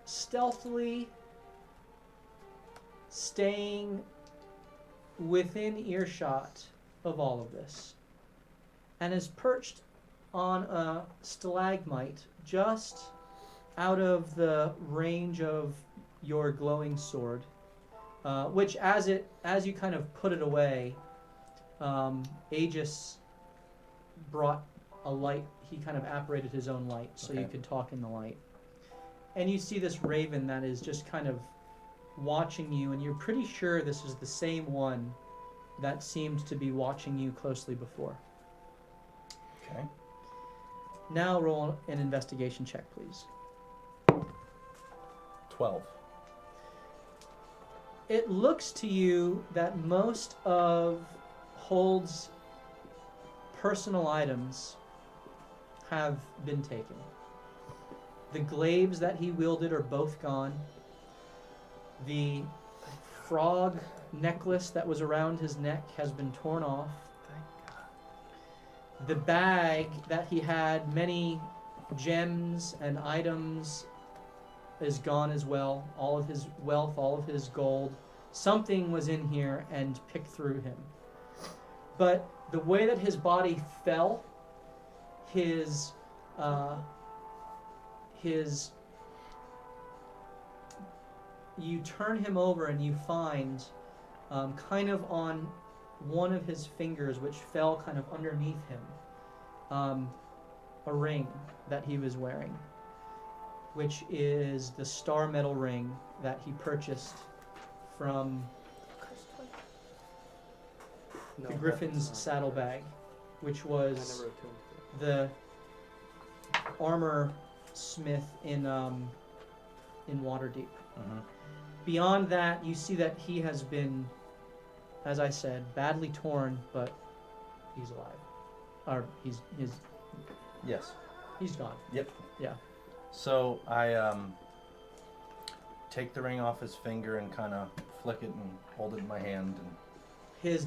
stealthily staying within earshot of all of this and is perched on a stalagmite just out of the range of your glowing sword, which as you kind of put it away, Aegis brought a light. He kind of apparated his own light so you Okay. could talk in the light. And you see this raven that is just kind of watching you, and you're pretty sure this is the same one that seemed to be watching you closely before. Okay. Now roll an investigation check, please. 12. It looks to you that most of Hold's personal items have been taken. The glaives that he wielded are both gone. The frog necklace that was around his neck has been torn off. The bag that he had many gems and items is gone as well. All of his wealth, all of his gold. Something was in here and picked through him. But the way that his body fell, you turn him over and you find kind of on one of his fingers, which fell kind of underneath him, a ring that he was wearing, which is the star metal ring that he purchased from the Griffin's saddlebag, which was the armor smith in Waterdeep. Mm-hmm. Beyond that, you see that he has been, as I said, badly torn, but he's alive. Or Yes. he's gone. Yep. Yeah. So I take the ring off his finger and kind of flick it and hold it in my hand. And His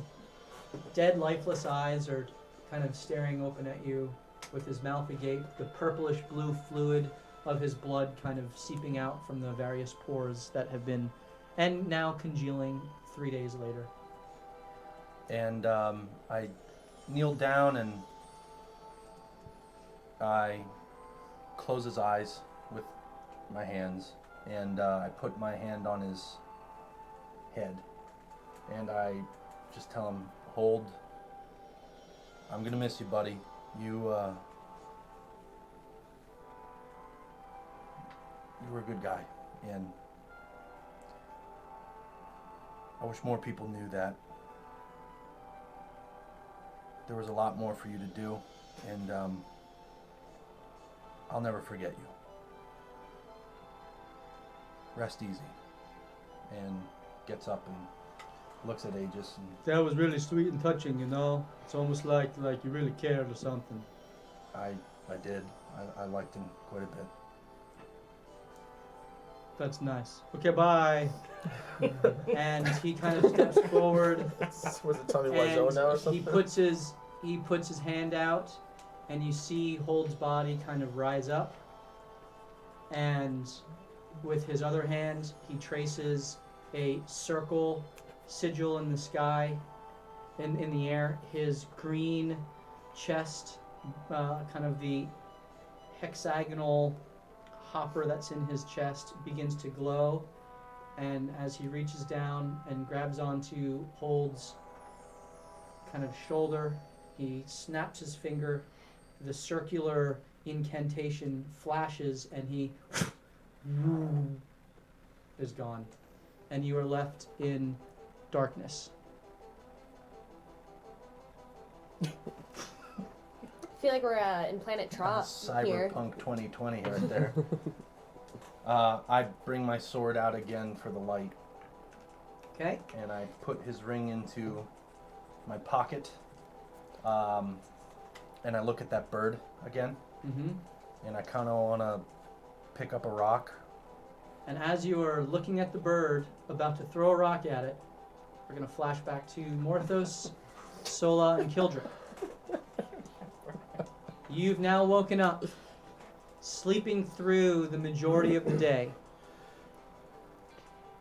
dead, lifeless eyes are kind of staring open at you with his mouth agape, the purplish blue fluid of his blood kind of seeping out from the various pores that have been, and now congealing 3 days later. And I kneel down and I close his eyes with my hands, and I put my hand on his head, and I just tell him, Hold, I'm gonna miss you, buddy. You were a good guy, and I wish more people knew that. there was a lot more for you to do, and I'll never forget you. Rest easy. And gets up and looks at Aegis and That was really sweet and touching, you know. It's almost like you really cared or something. I did. I liked him quite a bit. That's nice. Okay, bye. And he kind of steps forward, Was it Tommy Wiseau now or and something? he puts his hand out, and you see Hold's body kind of rise up, and with his other hand he traces a circle sigil in the sky, in the air. His green chest, kind of the hexagonal hopper that's in his chest, begins to glow, and as he reaches down and grabs onto Hold's kind of shoulder, he snaps his finger, the circular incantation flashes, and he is gone, and you are left in darkness. I feel like we're in Planet Trot here. Cyberpunk 2020 right there. I bring my sword out again for the light, Okay? and I put his ring into my pocket, and I look at that bird again, Mm-hmm. and I kind of want to pick up a rock. And as you are looking at the bird, about to throw a rock at it, we're going to flash back to Morthos, Sola, and Kildrick. You've now woken up, sleeping through the majority of the day.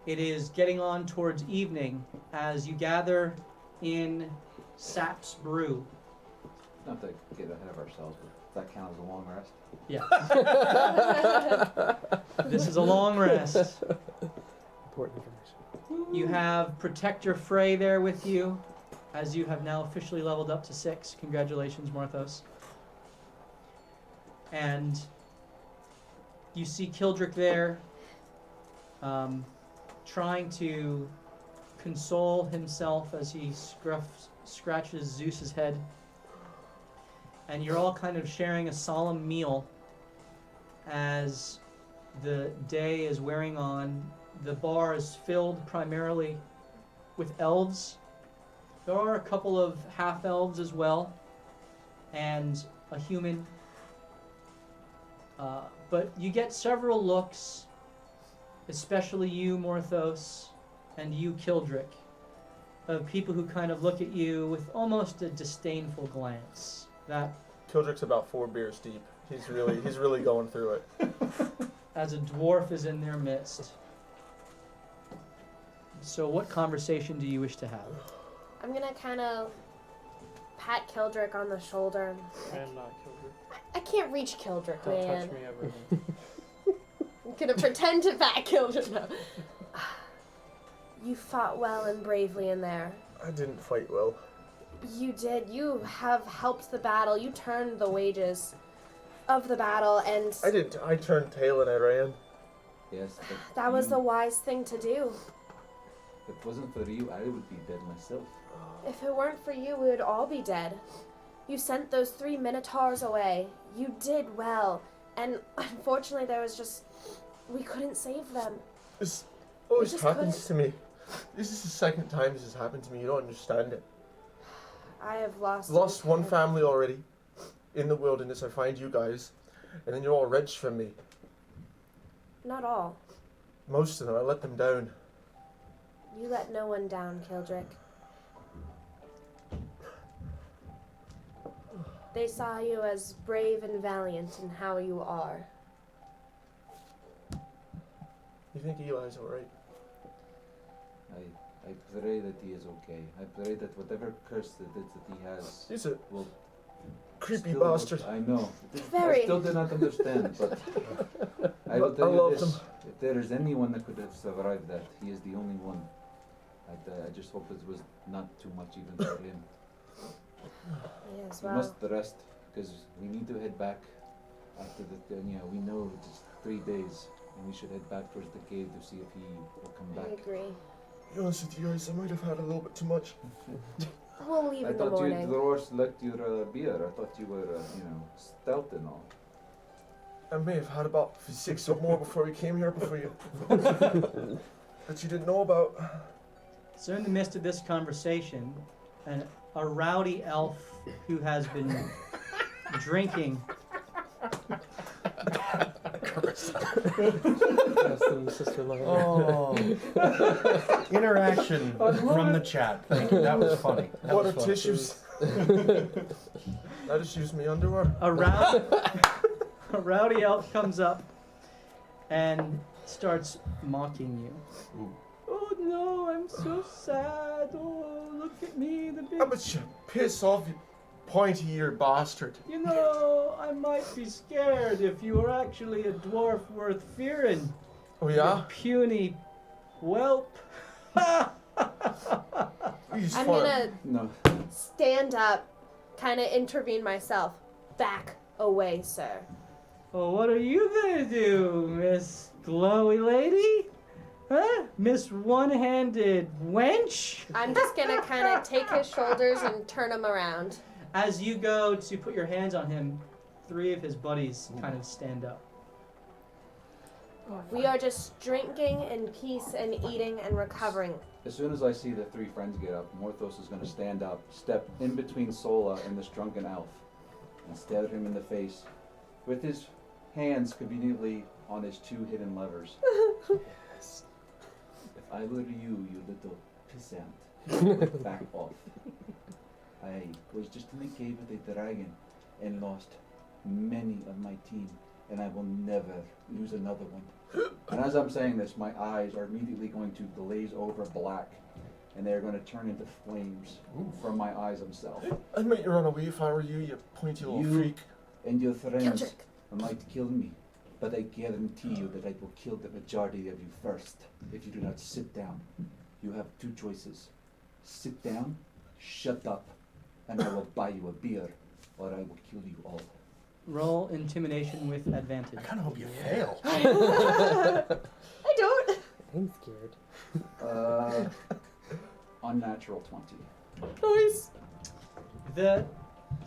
It is getting on towards evening as you gather in Sap's Brew. Not to get ahead of ourselves, but does that count as a long rest? Yeah. This is a long rest. Important information. You have Protector Frey there with you, as you have now officially leveled up to 6. Congratulations, Morthos. And you see Kildrick there, trying to console himself as he scratches Zeus's head. And you're all kind of sharing a solemn meal as the day is wearing on. The bar is filled primarily with elves. There are a couple of half-elves as well, and a human. But you get several looks, especially you, Morthos, and you, Kildrick, of people who kind of look at you with almost a disdainful glance. That, Kildrick's about 4 beers deep. He's really going through it. as a dwarf is in their midst. So what conversation do you wish to have? I'm gonna kind of pat Kildrick on the shoulder. And not Kildrick. I can't reach Kildrick, Don't man. touch me ever again. I'm gonna pretend to pat Kildrick now. You fought well and bravely in there. I didn't fight well. You did. You have helped the battle. You turned the wages of the battle, and I didn't. I turned tail and I ran. Yes. But that was you- the wise thing to do. If it wasn't for you, I would be dead myself. If it weren't for you, we would all be dead. You sent those 3 minotaurs away. You did well. And unfortunately, we couldn't save them. This always just happens to me. This is the second time this has happened to me. You don't understand it. I have lost. Lost one family already. In the wilderness, I find you guys. And then you're all wrenched from me. Not all. Most of them, I let them down. You let no one down, Kildrick. They saw you as brave and valiant in how you are. You think Eli's alright? I pray that he is okay. I pray that whatever curse that he has He's a will creepy still bastard. I know. Very. I still do not understand, but I will I tell you loved this. him. If there is anyone that could have survived that, he is the only one. I just hope it was not too much even for him. Yes, We well, must rest because we need to head back after we know it's 3 days and we should head back towards the cave to see if he will come I back. agree. To be honest with you guys, I might have had a little bit too much. We'll leave I in the thought you morning. dwarves liked your beer. I thought you were, stout and all. I may have had about 6 or more before we came here, before you. That you didn't know about. So in the midst of this conversation, a rowdy elf who has been drinking Oh, interaction from the chat. Thank you. That was funny. That What was are funny. tissues? I just used my underwear. a rowdy elf comes up and starts mocking you. Ooh. Oh no, I'm so sad. Oh, look at me, the big. How about you piss off, you pointy-eared bastard? You know, I might be scared if you were actually a dwarf worth fearing. Oh You yeah? puny whelp. He's I'm fun. gonna No. stand up, kind of intervene myself. Back away, sir. Well, what are you gonna do, Miss Glowy Lady? Huh? Miss One-Handed Wench? I'm just gonna kind of take his shoulders and turn him around. As you go to put your hands on him, 3 of his buddies kind of stand up. We are just drinking in peace and eating and recovering. As soon as I see the 3 friends get up, Morthos is going to stand up, step in between Sola and this drunken elf, and stare him in the face with his hands conveniently on his 2 hidden levers. Yes. If I were you, you little pissant, back off. I was just in the cave with a dragon and lost many of my team, and I will never lose another one. And as I'm saying this, my eyes are immediately going to glaze over black, and they're going to turn into flames from my eyes themselves. I'd make you run away if I were you, you pointy little You- freak. And your friends Gildrick. might kill me, but I guarantee you that I will kill the majority of you first if you do not sit down. You have 2 choices. Sit down, shut up, and I will buy you a beer, or I will kill you all. Roll intimidation with advantage. I kind of hope you fail. I don't. I'm scared. Unnatural 20. Nice. The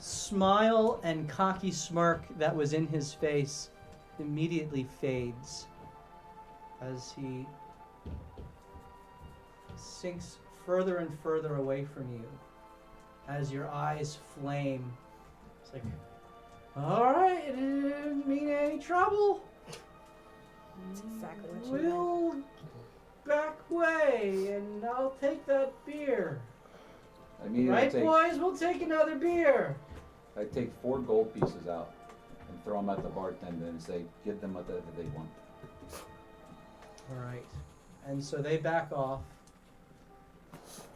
smile and cocky smirk that was in his face immediately fades as he sinks further and further away from you. As your eyes flame, it's like, all right, it didn't mean any trouble. That's exactly what you meant. We'll back way, and I'll take that beer. I mean, Right, boys? We'll take another beer. I take 4 gold pieces out and throw them at the bartender and say, give them whatever they want. All right. And so they back off,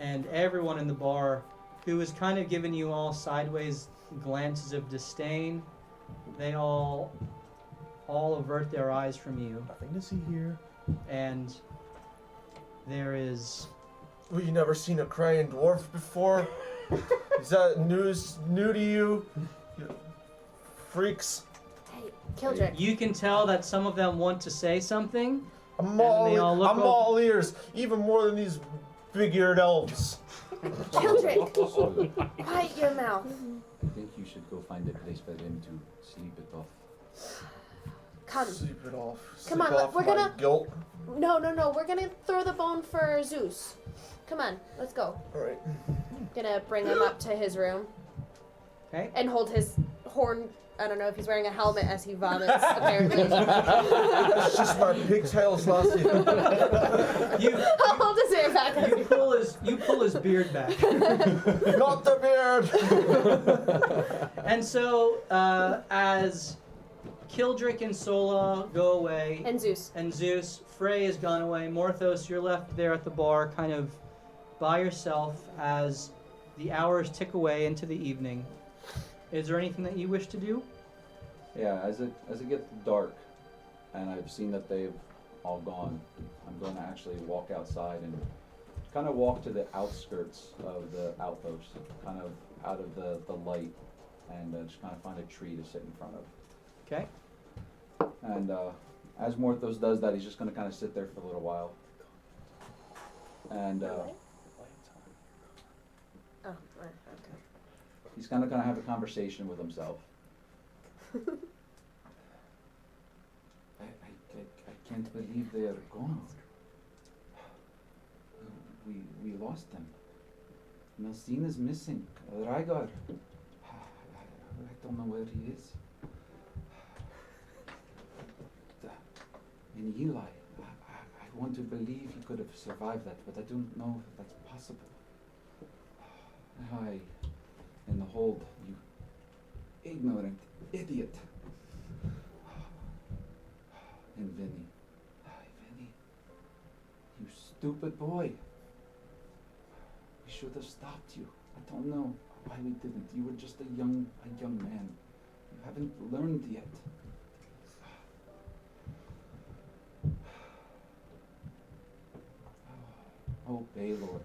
and everyone in the bar, who was kind of giving you all sideways glances of disdain, they all avert their eyes from you, Nothing to see here. and there is Well, you never seen a crying dwarf before? Is that new to you? You freaks. Hey, Kildrick. you can tell that some of them want to say something. I'm And they all look I'm over- all ears, even more than these big-eared elves. Kildrick, So, quiet your mouth. I think you should go find a place for him to sleep it off. Come. Sleep it off. Come Sleep on, off we're my gonna- guilt. No. We're gonna throw the bone for Zeus. Come on, let's go. All right. Gonna bring him up to his room Okay. and hold his horn. I don't know if he's wearing a helmet as he vomits. Apparently, That's just my pigtails last year. You I'll hold his hair back. As you pull his beard back. Not the beard. And so as Kildrick and Sola go away, and Zeus. and Zeus, Frey has gone away. Morthos, you're left there at the bar, kind of by yourself as the hours tick away into the evening. Is there anything that you wish to do? Yeah, as it gets dark, and I've seen that they've all gone, I'm going to actually walk outside and kind of walk to the outskirts of the outpost, kind of out of the light, and just kind of find a tree to sit in front of. Okay. And as Morthos does that, he's just going to kind of sit there for a little while. And Oh, right, okay. He's kind of gonna have a conversation with himself. I can't believe they are gone. We lost them. Melcine is missing. Rygar. I don't know where he is. And Eli. I want to believe he could have survived that, but I don't know if that's possible. I, in the hold, you ignorant idiot. And Vinny. Vinny. You stupid boy. We should have stopped you. I don't know why we didn't. You were just a young man. You haven't learned yet. Oh, Baylor.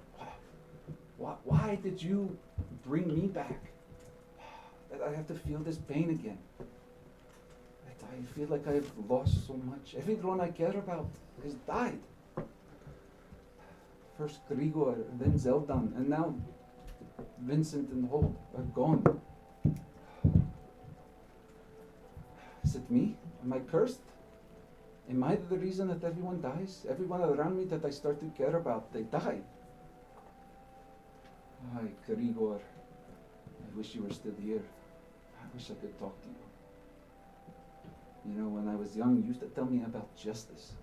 Why did you bring me back? That I have to feel this pain again. I feel like I've lost so much. Everyone I care about has died. First Grigor, then Zeldan, and now Vincent and Holt are gone. Is it me? Am I cursed? Am I the reason that everyone dies? Everyone around me that I start to care about, they die. Ay, Grigor, I wish you were still here. I wish I could talk to you. You know, when I was young, you used to tell me about justice.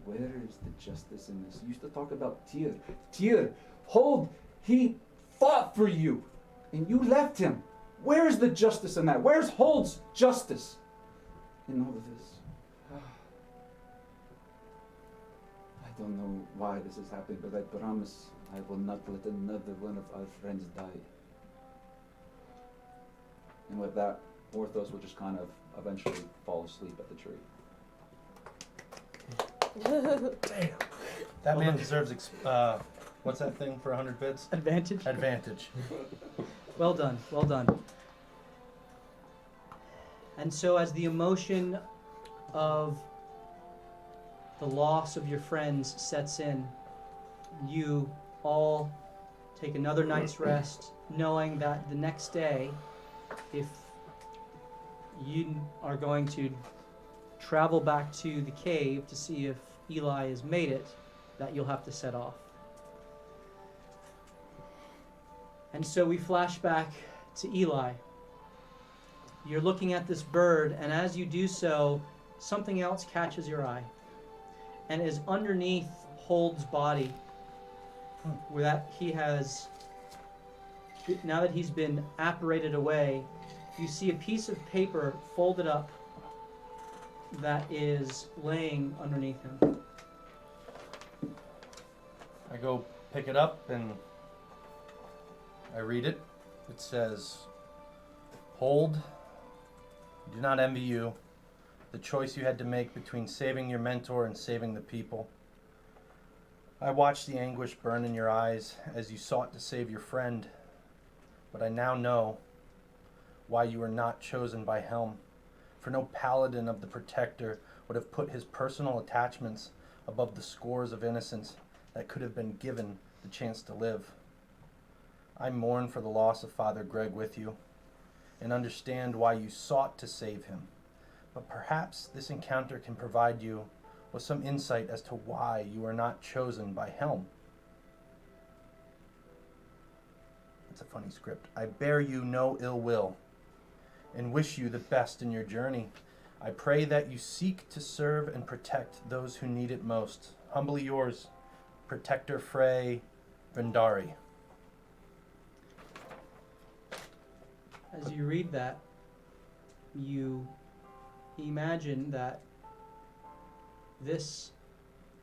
Where is the justice in this? You used to talk about Tyr. Tyr, hold, he fought for you, and you left him. Where is the justice in that? Where's Hold's justice in all of this? I don't know why this is happening, but I promise I will not let another one of our friends die. And with that, Orthos will just kind of eventually fall asleep at the tree. Damn. That man deserves, what's that thing for 100 bits? Advantage. Advantage. Well done, well done. And so as the emotion of the loss of your friends sets in, you all take another night's rest, knowing that the next day, if you are going to travel back to the cave to see if Eli has made it, that you'll have to set off. And so we flash back to Eli. You're looking at this bird, and as you do so, something else catches your eye. And is underneath Hold's body, where that he has, now that he's been apparated away, you see a piece of paper folded up that is laying underneath him. I go pick it up and I read it. It says, Hold, I do not envy you. The choice you had to make between saving your mentor and saving the people. I watched the anguish burn in your eyes as you sought to save your friend, but I now know why you were not chosen by Helm. For no paladin of the Protector would have put his personal attachments above the scores of innocents that could have been given the chance to live. I mourn for the loss of Father Greg with you, and understand why you sought to save him. But perhaps this encounter can provide you with some insight as to why you are not chosen by Helm. It's a funny script. I bear you no ill will, and wish you the best in your journey. I pray that you seek to serve and protect those who need it most. Humbly yours, Protector Frey Vendari. As you read that, you imagine that this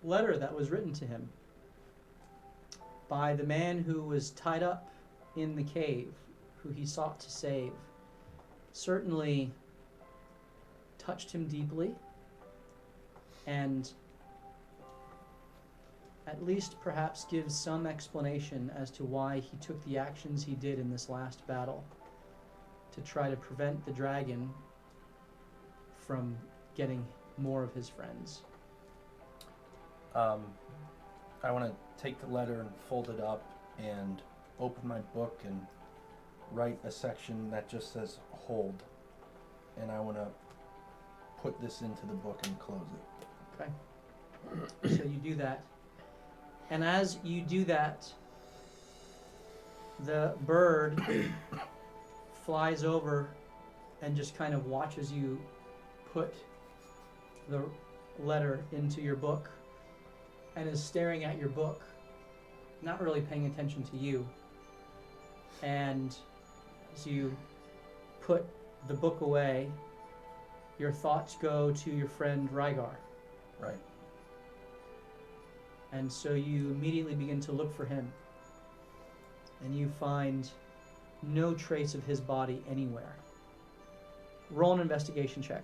letter that was written to him by the man who was tied up in the cave, who he sought to save, certainly touched him deeply, and at least perhaps gives some explanation as to why he took the actions he did in this last battle to try to prevent the dragon from getting more of his friends. I want to take the letter and fold it up and open my book and write a section that just says hold. And I want to put this into the book and close it. Okay. So you do that. And as you do that, the bird flies over and just kind of watches you put the letter into your book and is staring at your book, not really paying attention to you. And as you put the book away, your thoughts go to your friend Rygar. Right. And so you immediately begin to look for him. And you find no trace of his body anywhere. Roll an investigation check.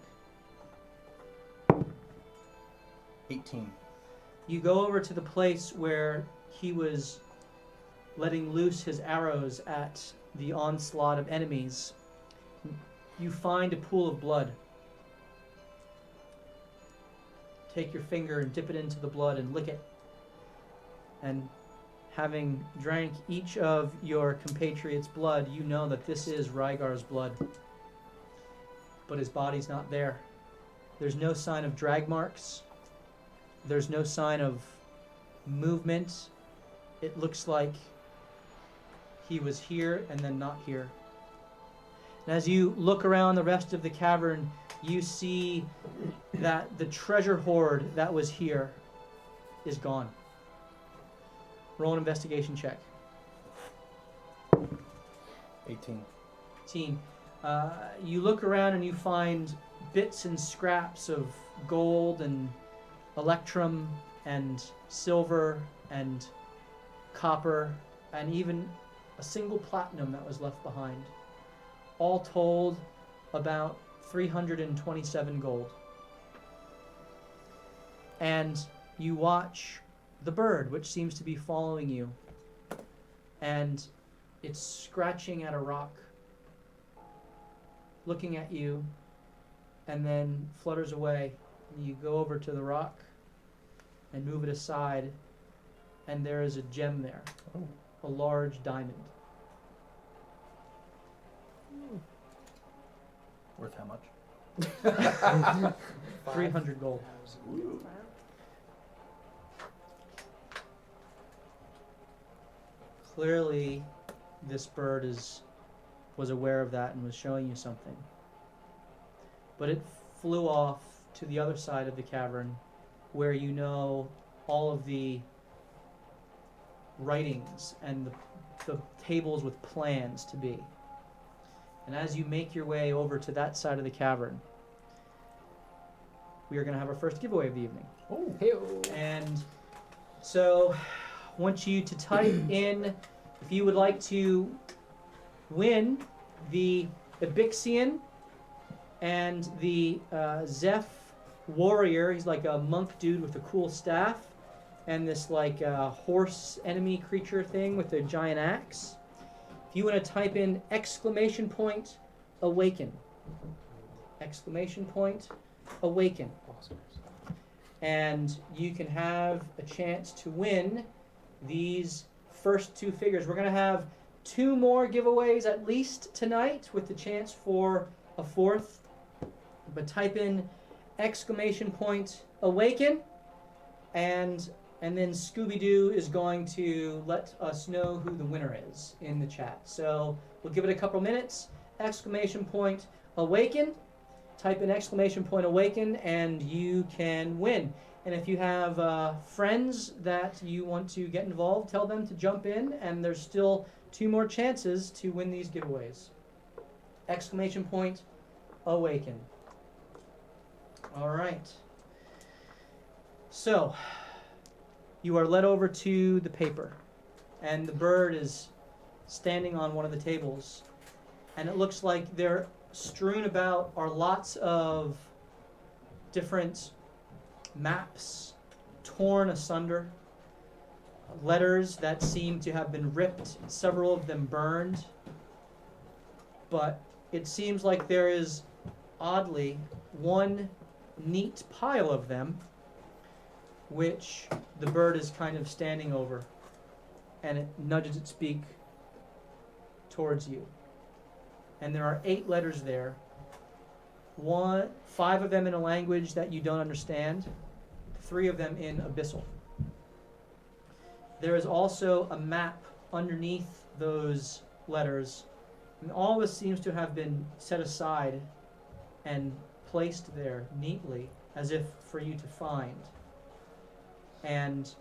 18. You go over to the place where he was letting loose his arrows at the onslaught of enemies. You find a pool of blood. Take your finger and dip it into the blood and lick it. And having drank each of your compatriots' blood, you know that this is Rygar's blood. But his body's not there. There's no sign of drag marks. There's no sign of movement. It looks like he was here and then not here. And as you look around the rest of the cavern, you see that the treasure hoard that was here is gone. Roll an investigation check. 18. 18. You look around and you find bits and scraps of gold and electrum and silver and copper and even a single platinum that was left behind. All told, about 327 gold. And you watch the bird, which seems to be following you, and it's scratching at a rock, looking at you, and then flutters away. And you go over to the rock and move it aside, and there is a gem there, a large diamond. Worth how much? 300 gold. Clearly, this bird was aware of that and was showing you something. But it flew off to the other side of the cavern, where you know all of the writings and the tables with plans to be. And as you make your way over to that side of the cavern, we are going to have our first giveaway of the evening. Oh, hey-o. And so I want you to type in if you would like to win the Ibixian and the Zeph warrior. He's like a monk dude with a cool staff and this like horse enemy creature thing with a giant axe. If you want to type in !Awaken. !Awaken. And you can have a chance to win these first two figures. We're going to have 2 more giveaways at least tonight with the chance for a 4th. But type in !Awaken and then Scooby-Doo is going to let us know who the winner is in the chat. So we'll give it a couple minutes. !Awaken. Type in !Awaken and you can win. And if you have friends that you want to get involved, tell them to jump in, and there's still 2 more chances to win these giveaways. !Awaken. All right. So, you are led over to the paper, and the bird is standing on one of the tables, and it looks like there strewn about are lots of different maps torn asunder, letters that seem to have been ripped, several of them burned, but it seems like there is oddly one neat pile of them which the bird is kind of standing over, and it nudges its beak towards you. And there are 8 letters there. 5 of them in a language that you don't understand, 3 of them in Abyssal. There is also a map underneath those letters, and all of this seems to have been set aside and placed there neatly, as if for you to find. And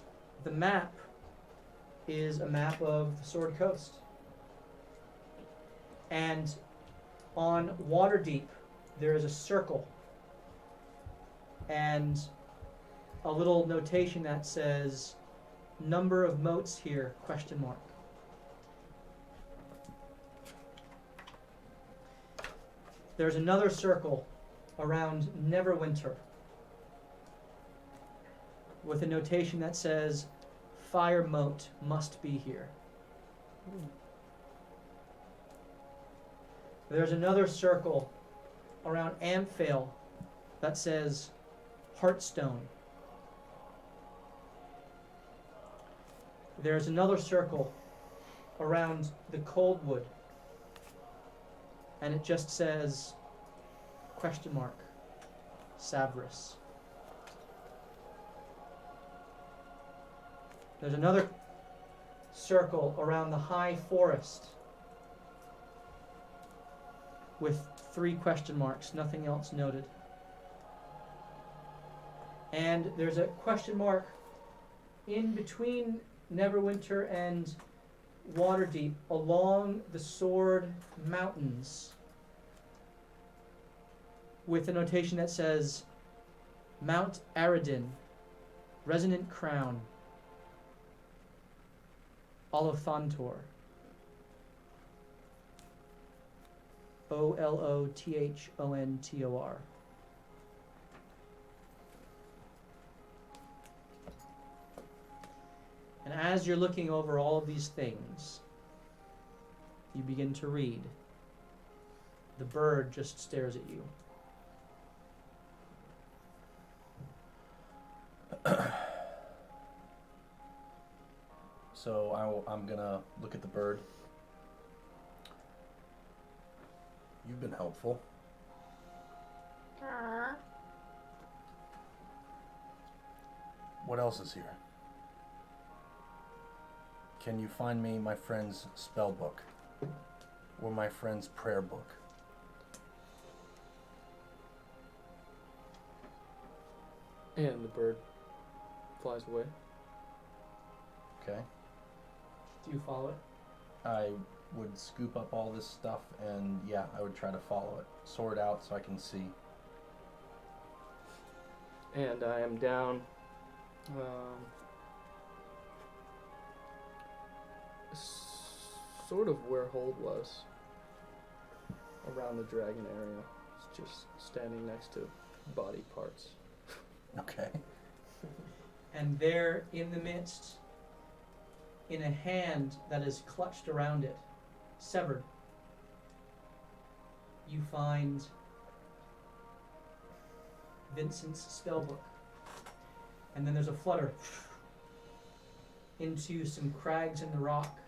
the map is a map of the Sword Coast. And on Waterdeep, there is a circle and a little notation that says, number of moats here, ? There's another circle around Neverwinter with a notation that says, fire moat must be here. There's another circle around Amphail that says Heartstone. There's another circle around the Coldwood, and it just says ? Savris. There's another circle around the High Forest with 3 ? Nothing else noted. And there's a question mark in between Neverwinter and Waterdeep along the Sword Mountains with a notation that says Mount Aradin, Resonant Crown, Olothantor. Olothoontor. And as you're looking over all of these things, you begin to read. The bird just stares at you. So I'm gonna look at the bird. You've been helpful. What else is here? Can you find me my friend's spell book? Or my friend's prayer book? And the bird flies away. Okay. Do you follow it? I would scoop up all this stuff and yeah, I would try to follow it. Sword out so I can see. And I am down sort of where Hold was. Around the dragon area. It's just standing next to body parts. Okay. And there in the midst, in a hand that is clutched around it, severed, you find Vincent's spellbook. And then there's a flutter into some crags in the rock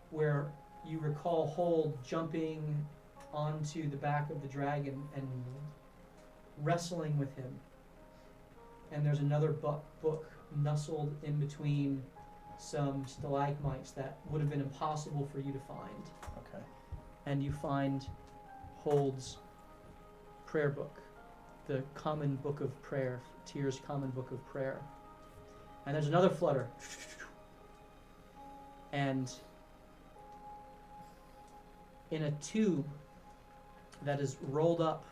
where you recall Hold jumping onto the back of the dragon and wrestling with him. And there's another book nestled in between some stalagmites that would have been impossible for you to find. Okay. And you find Hold's prayer book, the common book of prayer, Tyr's common book of prayer. And there's another flutter. And in a tube that is rolled up,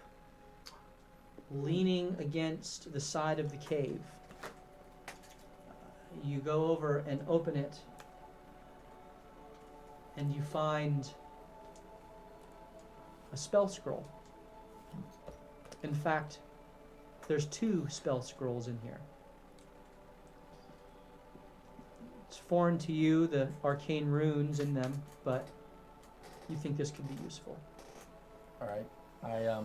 leaning against the side of the cave, you go over and open it, and you find a spell scroll. In fact, there's 2 spell scrolls in here. It's foreign to you, the arcane runes in them, but you think this could be useful. All right. I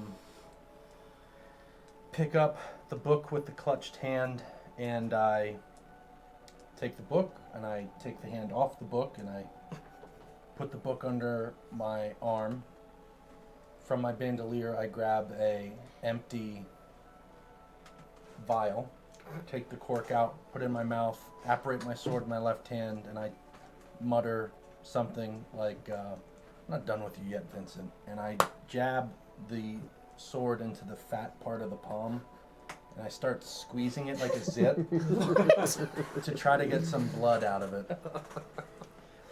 pick up the book with the clutched hand, and I take the book, and I take the hand off the book, and I put the book under my arm. From my bandolier, I grab a empty vial, take the cork out, put it in my mouth, apparate my sword in my left hand, and I mutter something like, I'm not done with you yet, Vincent. And I jab the sword into the fat part of the palm, and I start squeezing it like a zip to try to get some blood out of it.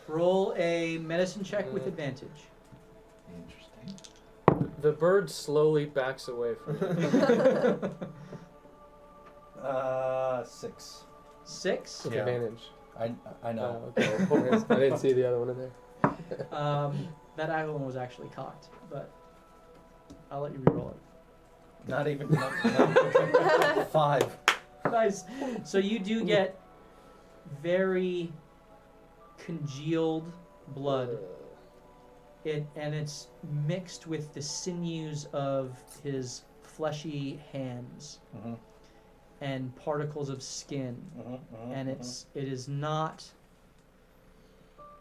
Roll a medicine check with advantage. Interesting. The bird slowly backs away from you. 6. 6. With Yeah. advantage. I know. Oh, okay. I didn't see the other one in there. That other one was actually cocked, but I'll let you reroll it. Not even 5. Nice. So you do get very congealed blood. And it's mixed with the sinews of his fleshy hands Mm-hmm. and particles of skin. And it is not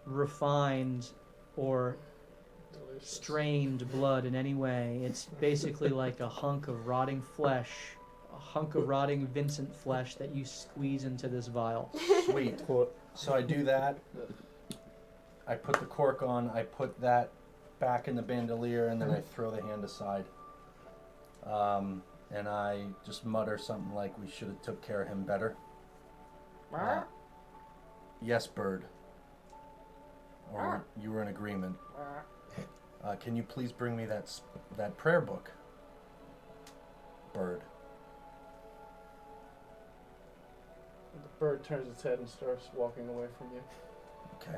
refined or Delicious. strained blood in any way. It's basically like a hunk of rotting flesh, a hunk of rotting Vincent flesh that you squeeze into this vial. Sweet. So I do that. I put the cork on, I put that back in the bandolier, and then I throw the hand aside. And I just mutter something like, we should have took care of him better. Yes, bird. Or you were in agreement. Can you please bring me that prayer book? Bird. The bird turns its head and starts walking away from you. Okay.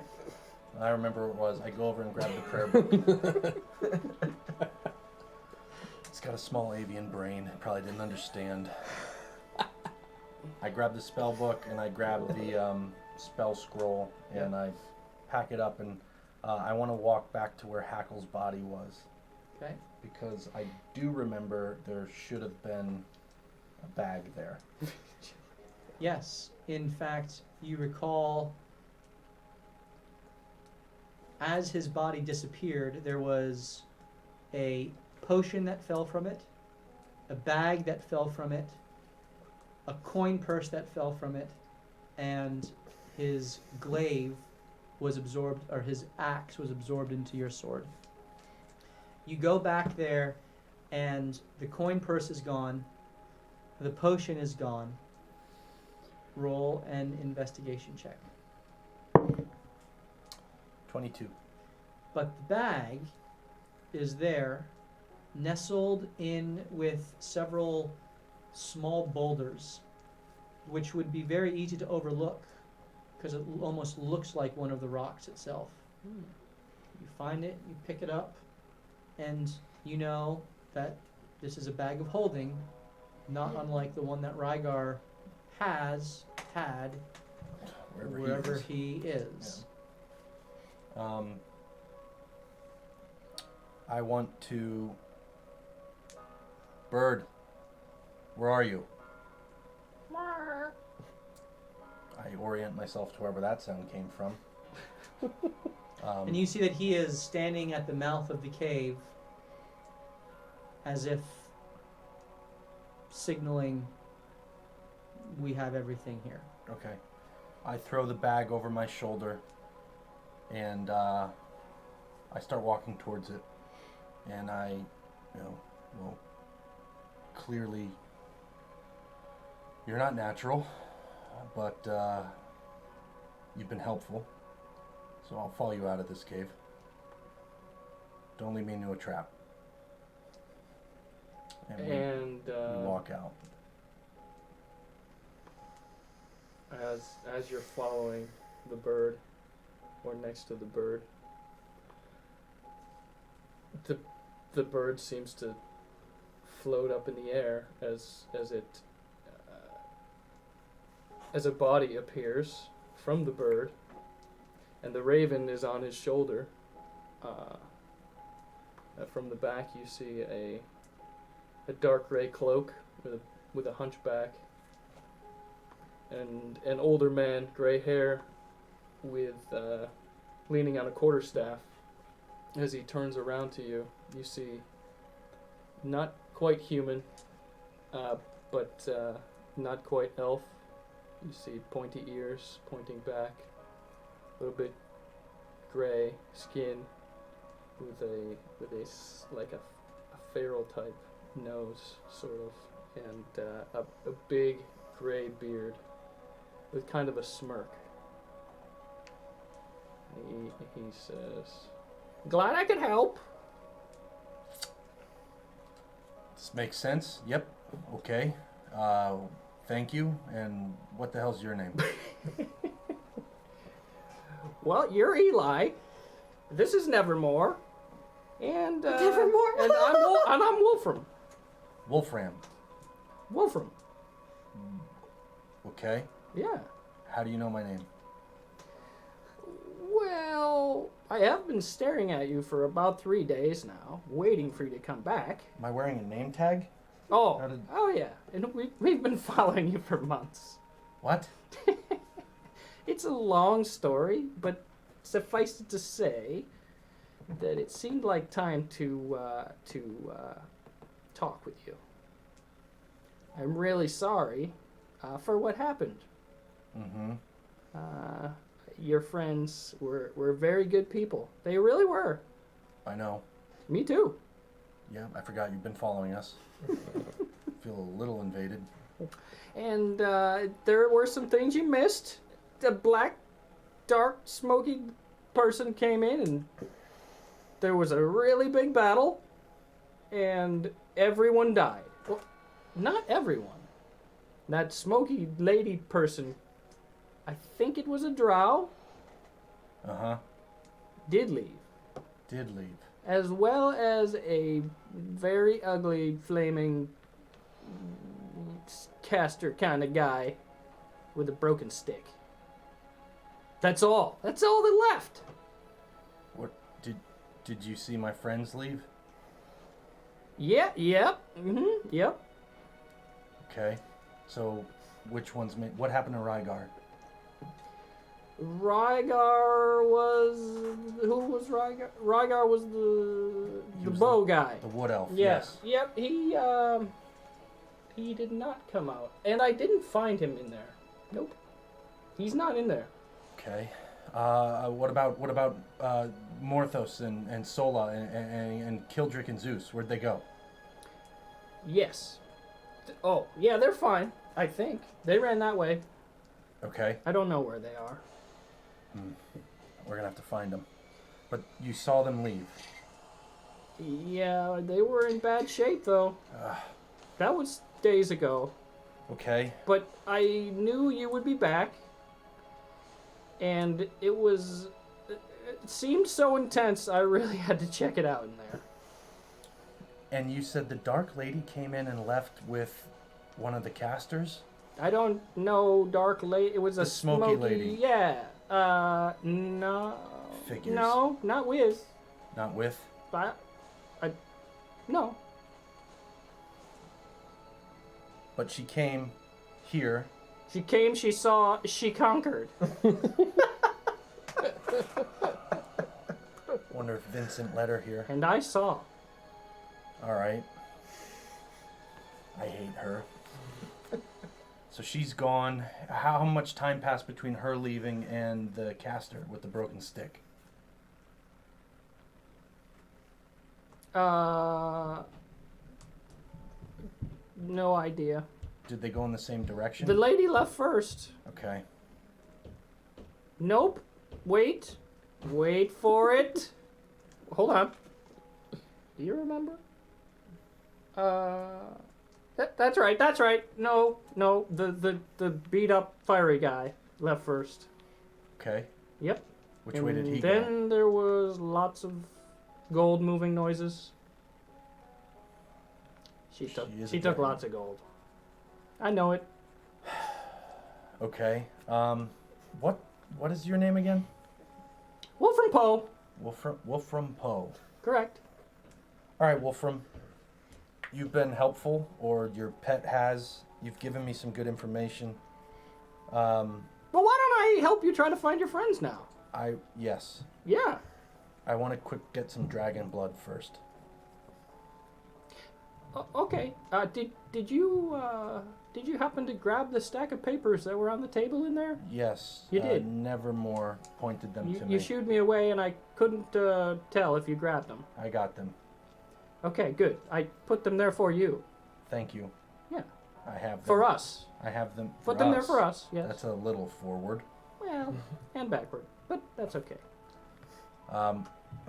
I remember what it was. I go over and grab the prayer book. It's got a small avian brain. It probably didn't understand. I grab the spell book and I grab the spell scroll and I pack it up and I want to walk back to where Hackle's body was. Okay. Because I do remember there should have been a bag there. Yes. In fact, you recall as his body disappeared, there was a potion that fell from it, a bag that fell from it, a coin purse that fell from it, and his glaive was absorbed, or his axe was absorbed into your sword. You go back there, and the coin purse is gone, the potion is gone. Roll an investigation check. 22. But the bag is there, nestled in with several small boulders, which would be very easy to overlook because it almost looks like one of the rocks itself. You find it, you pick it up, and you know that this is a bag of holding, not unlike the one that Rygar had wherever he is. Yeah. I want to... Bird, where are you? I orient myself to wherever that sound came from. And you see that he is standing at the mouth of the cave as if signaling, we have everything here. Okay. I throw the bag over my shoulder and I start walking towards it. And I, well, clearly you're not natural, but you've been helpful. So I'll follow you out of this cave. Don't lead me into a trap. And we walk out. As you're following the bird, or next to the bird, the bird seems to float up in the air as a body appears from the bird, and the raven is on his shoulder. From the back, you see a dark gray cloak with a hunchback, and an older man, gray hair, with leaning on a quarterstaff. As he turns around to you, you see not quite human, but not quite elf. You see pointy ears pointing back, a little bit gray skin, with a feral type nose, sort of, and a big gray beard with kind of a smirk. He says, "Glad I could help." This makes sense. Yep. Okay. Thank you. And what the hell's your name? Well, you're Eli. This is Nevermore. And Nevermore? and I'm Wolfram. Wolfram. Wolfram. Okay. Yeah. How do you know my name? Well, I have been staring at you for about 3 days now, waiting for you to come back. Am I wearing a name tag? Oh, How did- oh yeah. And we've been following you for months. What? It's a long story, but suffice it to say that it seemed like time to talk with you. I'm really sorry for what happened. Mm-hmm. Your friends were very good people. They really were. I know. Me too. Yeah, I forgot you've been following us. Feel a little invaded. And there were some things you missed. The black, dark, smoky person came in, and there was a really big battle, and everyone died. Well, not everyone. That smoky lady person, I think it was a drow, Uh-huh. did leave. Did leave. As well as a very ugly, flaming caster kind of guy with a broken stick. That's all. That's all that left. What did you see my friends leave? Yeah, yep, yep. Okay. So which one's what happened to Rygar? Rygar was... Who was Rygar? Rygar was the was bow guy. The wood elf. Yes. Yes. Yep, he did not come out. And I didn't find him in there. Nope. He's not in there. Okay. What about Morthos and Sola and Kildrick and Zeus? Where'd they go? Yes. Oh, yeah, they're fine, I think. They ran that way. Okay. I don't know where they are. We're gonna have to find them. But you saw them leave. Yeah, they were in bad shape, though. That was days ago. Okay. But I knew you would be back. And it seemed so intense, I really had to check it out in there. And you said the Dark Lady came in and left with one of the casters? I don't know, Dark Lady. It was The a smoky lady. Yeah. No. Figures. No, not with. Not with? No. But she came here. She came, she saw, she conquered. Wonder if Vincent let her here. And I saw. Alright. I hate her. So she's gone. How much time passed between her leaving and the caster with the broken stick? No idea. Did they go in the same direction? The lady left first. Okay. Nope. Wait. Wait for it. Hold on. Do you remember? That's right. That's right. No. The beat up fiery guy left first. Okay. Yep. Which way did he go? Then there was lots of gold moving noises. She took lots of gold. I know it. Okay. What is your name again? Wolfram Poe. Wolfram Poe. Correct. All right, Wolfram. You've been helpful, or your pet has. You've given me some good information. Well, why don't I help you try to find your friends now? Yes. Yeah. I want to get some dragon blood first. Okay. Did you happen to grab the stack of papers that were on the table in there? Yes. You did? Nevermore pointed them to me. You shooed me away, and I couldn't tell if you grabbed them. I got them. Okay, good. I put them there for you. Thank you. Yeah. I have them. For us. I have them. Put them there for us. Yes. That's a little forward. Well, and backward, but that's okay.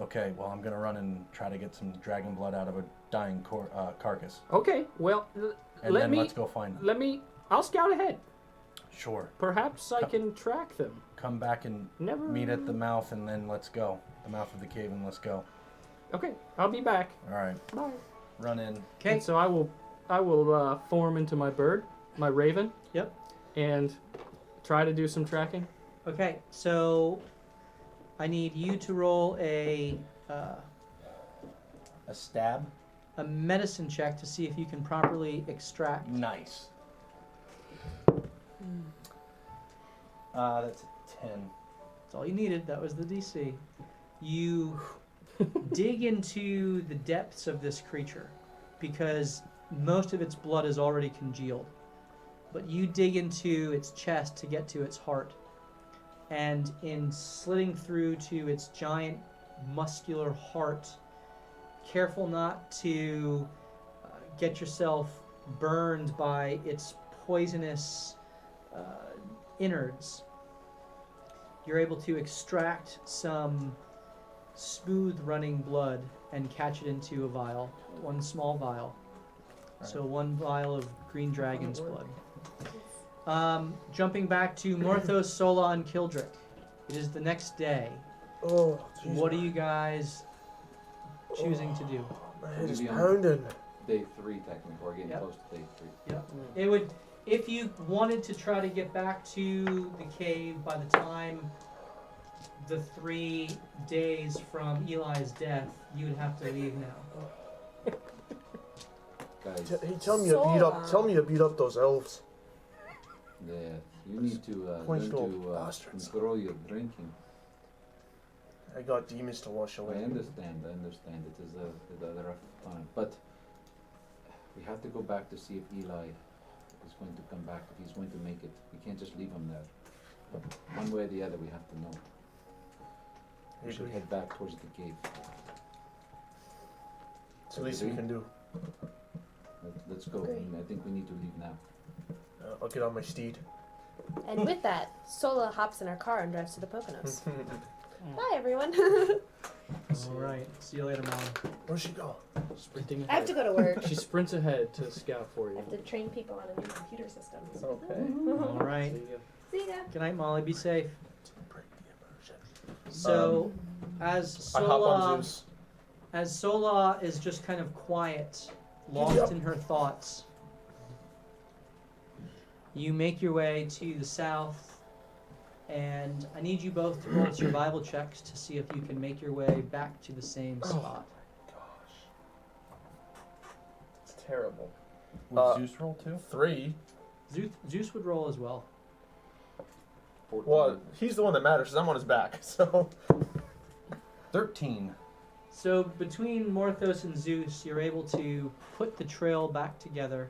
Okay, well, I'm gonna run and try to get some dragon blood out of a dying carcass. Okay. Well, And then let's go find them. I'll scout ahead. Sure. Perhaps I can track them. Come back and meet at the mouth, and then let's go. The mouth of the cave, and let's go. Okay, I'll be back. All right. Bye. Run in. Okay. And so I will form into my bird, my raven. Yep. And try to do some tracking. Okay, so I need you to roll a stab. a medicine check to see if you can properly extract. Nice. That's a 10. That's all you needed. That was the DC. You dig into the depths of this creature because most of its blood is already congealed. But you dig into its chest to get to its heart. And in slitting through to its giant muscular heart, careful not to get yourself burned by its poisonous innards, you're able to extract some smooth running blood and catch it into a vial, one small vial. Right. So one vial of green dragon's blood. Jumping back to Morthos, Sola, and Kildrick. It is the next day. Oh, jeez. What are you guys choosing to do? My head is Maybe on pounding. Day 3, technically. We're getting Yep. close to day 3. Yep. It would, if you wanted to try to get back to the cave by the time the 3 days from Eli's death, you would have to leave now. Guys, Hey, tell me you beat up those elves. yeah, you need to Quench learn those to bastards. control your drinking. I got demons to wash I away. understand. It is a rough time. But we have to go back to see if Eli is going to come back, if he's going to make it. We can't just leave him there. One way or the other, we have to know. We should head back towards the cave. It's the least we can do. Let's go. I think we need to leave now. I'll get on my steed. And with that, Sola hops in our car and drives to the Poconos. Bye, everyone. Alright, see you later, Mom. Where'd she go? Sprinting ahead. I have to go to work. She sprints ahead to scout for I you. have to train people on a new computer system. Okay. Alright. See ya. See ya. Good night, Molly. Be safe. Break the immersion. So, as I hop on Sola, Zeus. as Sola is just kind of quiet, lost in her thoughts, you make your way to the south, and I need you both to roll survival checks to see if you can make your way back to the same spot. Gosh. It's terrible. Would Zeus roll too? 3. Zeus would roll as well. 14. Well, he's the one that matters, 'cause I'm on his back. So 13. So between Morthos and Zeus, you're able to put the trail back together.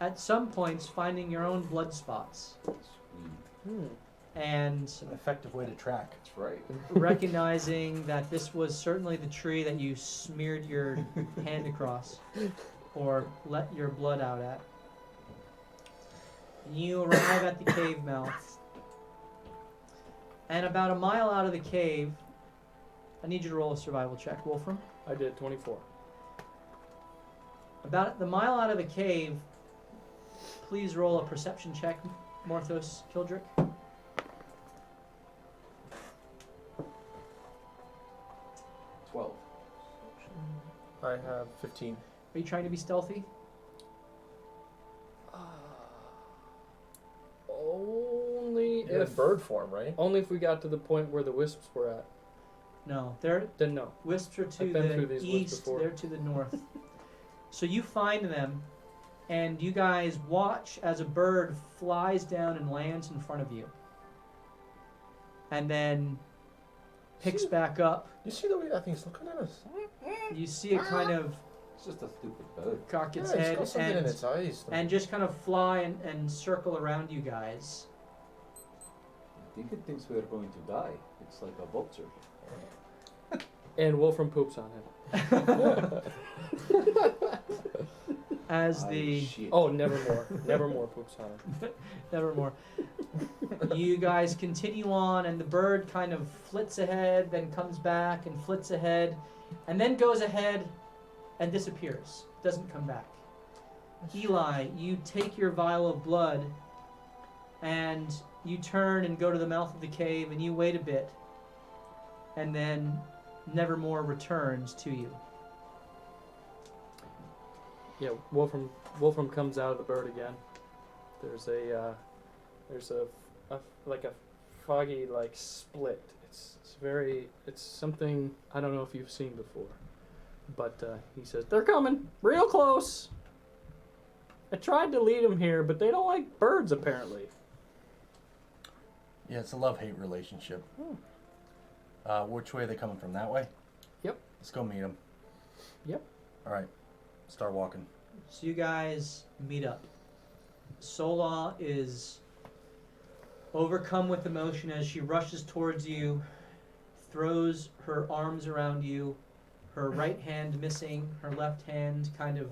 At some points, finding your own blood spots, Sweet. and It's an effective way to track. That's right. recognizing that this was certainly the tree that you smeared your hand across, or let your blood out at. And you arrive at the cave mouth, and about a mile out of the cave, I need you to roll a survival check, Wolfram. I did 24. About the mile out of the cave, please roll a perception check, Morthos Kildrick. 12. I have 15. Are you trying to be stealthy? Only You're in if bird form, right? only if we got to the point where the wisps were at. No, Then no. wisps are to I've been through the these ones east, before. they're to the north. So you find them, and you guys watch as a bird flies down and lands in front of you. and then picks back up. You see the way that thing's looking at us? You see it kind of It's just a stupid bird. cock its Yeah, it's head got something in its eyes. and just kind of fly and circle around you guys. I think it thinks we're going to die. It's like a vulture. And Wolfram poops on him. As the Shit. Oh, nevermore. Nevermore poops on him. nevermore. You guys continue on, and the bird kind of flits ahead, then comes back and flits ahead, and then goes ahead and disappears. Doesn't come back. Eli, you take your vial of blood, and you turn and go to the mouth of the cave, and you wait a bit, and then Nevermore returns to you. Yeah, Wolfram comes out of the bird again. There's a like a foggy like split. It's something I don't know if you've seen before, but he says they're coming real close. I tried to lead them here, but they don't like birds apparently. Yeah, it's a love-hate relationship. Which way are they coming from? That way? Yep. Let's go meet them. Yep. All right. Start walking. So you guys meet up. Sola is overcome with emotion as she rushes towards you, throws her arms around you, her right hand missing, her left hand kind of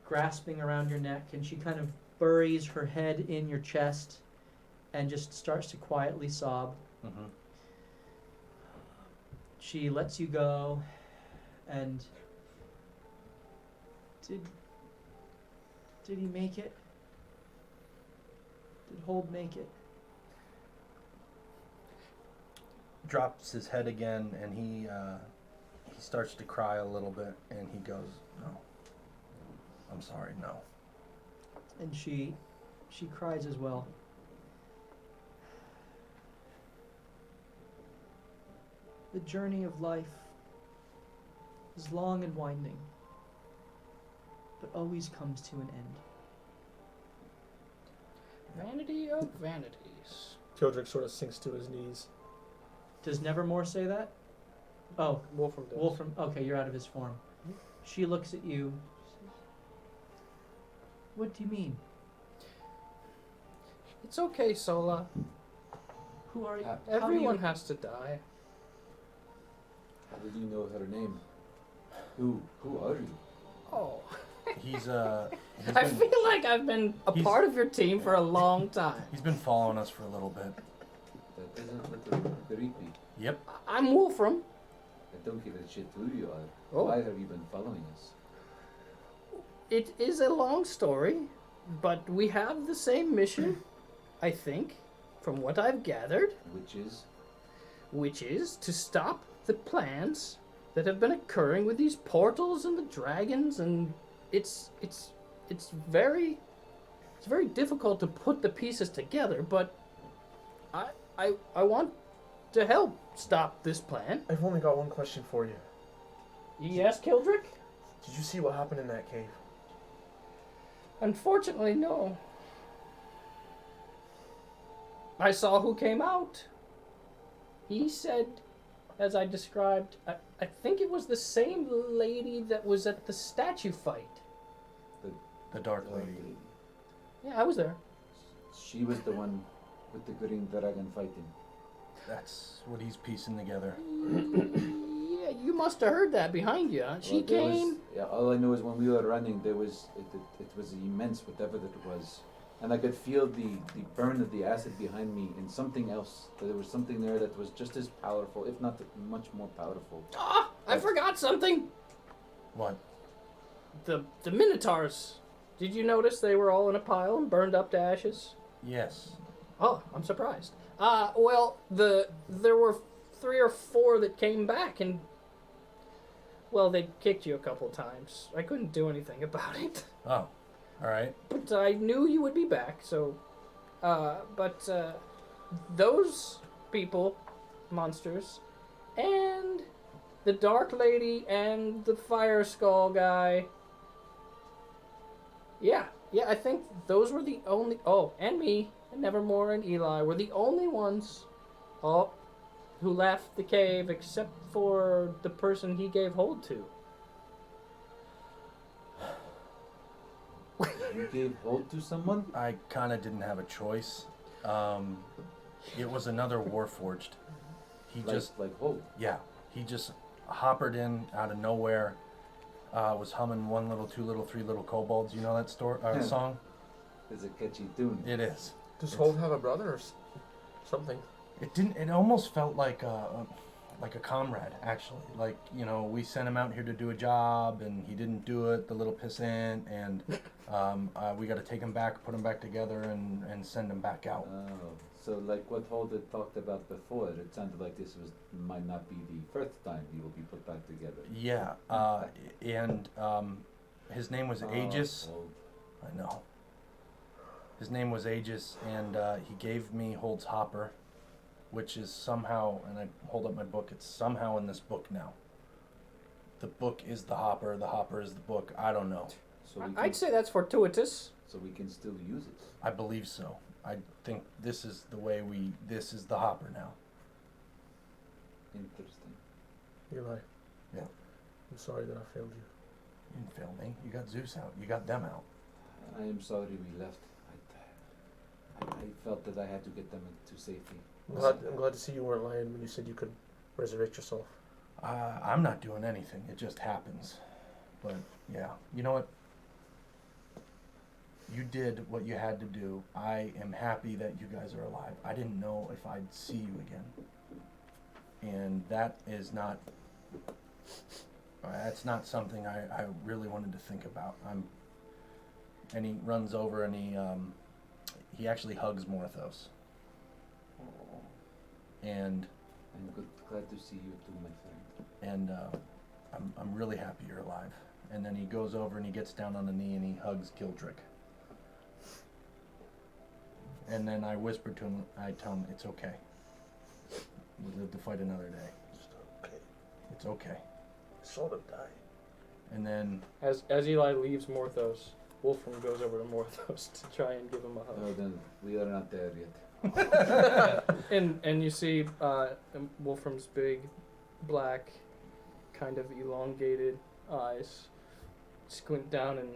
grasping around your neck, and she kind of buries her head in your chest and just starts to quietly sob. Mm-hmm. She lets you go, and did he make it? Did Hold make it? Drops his head again, and he starts to cry a little bit, and he goes, "No, I'm sorry, no." And she cries as well. The journey of life is long and winding, but always comes to an end. Vanity of vanities. Kildrick sort of sinks to his knees. Does Nevermore say that? Oh, Wolfram does. Wolfram. Okay, you're out of his form. She looks at you. What do you mean? It's okay, Sola. Who are you? How do Everyone you- has to die. How did you know her name? Who are you? Oh. He's I been, feel like I've been a He's- part of your team for a long time. he's been following us for a little bit. That isn't little creepy. Yep. I'm Wolfram. I don't give a shit who you are. Oh. Why have you been following us? It is a long story, but we have the same mission, I think, from what I've gathered, which is to stop the plans that have been occurring with these portals and the dragons, and it's very difficult to put the pieces together, but I want to help stop this plan. I've only got one question for you. Yes, Kildrick? Did you see what happened in that cave? Unfortunately, no. I saw who came out. He said, as I described, I think it was the same lady that was at the statue fight. The Dark Lady. Yeah, I was there. She was the one with the green dragon fighting. That's what he's piecing together. Yeah, you must have heard that behind you. Huh? She Well, there was- came. yeah, all I know is when we were running, it was immense, whatever that was, and I could feel the burn of the acid behind me, and something else. There was something there that was just as powerful, if not much more powerful. Ah, I forgot something. What? The Minotaurs. Did you notice they were all in a pile and burned up to ashes? Yes. Oh, I'm surprised. Well, there were 3 or 4 that came back, and well, they kicked you a couple times. I couldn't do anything about it, Oh, all right. but I knew you would be back. So, those people, monsters, and the Dark Lady and the Fire Skull guy. Yeah, I think those were the only. Oh, and me, and Nevermore, and Eli were the only ones all who left the cave except for the person he gave hold to. You gave hold to someone? I kind of didn't have a choice. It was another Warforged. He just hold. Yeah, he just hoppered in out of nowhere. Was humming one little, two little, three little kobolds. You know that song? It's a catchy tune. It is. Does Holt have a brother or something? It didn't. It almost felt like a comrade, actually. Like, you know, we sent him out here to do a job, and he didn't do it. The little pissant, and we got to take him back, put him back together, and send him back out. Oh, so like what Holt had talked about before, it sounded like this might not be the first time he will be put back together. Yeah, and his name was Aegis. Holt. I know. His name was Aegis, and he gave me Holt's Hopper, which is somehow, and I hold up my book, it's somehow in this book now. The book is the Hopper is the book, I don't know. So I'd say that's fortuitous. So we can still use it. I believe so. I think this is the way this is the Hopper now. Interesting. Eli. Yeah. I'm sorry that I failed you. You didn't fail me. You got Zeus out. You got them out. I am sorry we left. I felt that I had to get them into safety. I'm glad to see you weren't lying when you said you could resurrect yourself. I'm not doing anything. It just happens. But, yeah. You know what? You did what you had to do. I am happy that you guys are alive. I didn't know if I'd see you again. And that is not... That's not something I really wanted to think about. And he runs over and he actually hugs Morthos. And I'm glad to see you too, my friend. and I'm really happy you're alive. And then he goes over and he gets down on the knee and he hugs Gildrick. And then I whisper to him, I tell him, it's okay. We live to fight another day. It's okay. It's okay. I saw them die. And then As Eli leaves Morthos, Wolfram goes over to Morthos to try and give him a hug. Oh, then we are not there yet. And you see Wolfram's big, black, kind of elongated eyes squint down and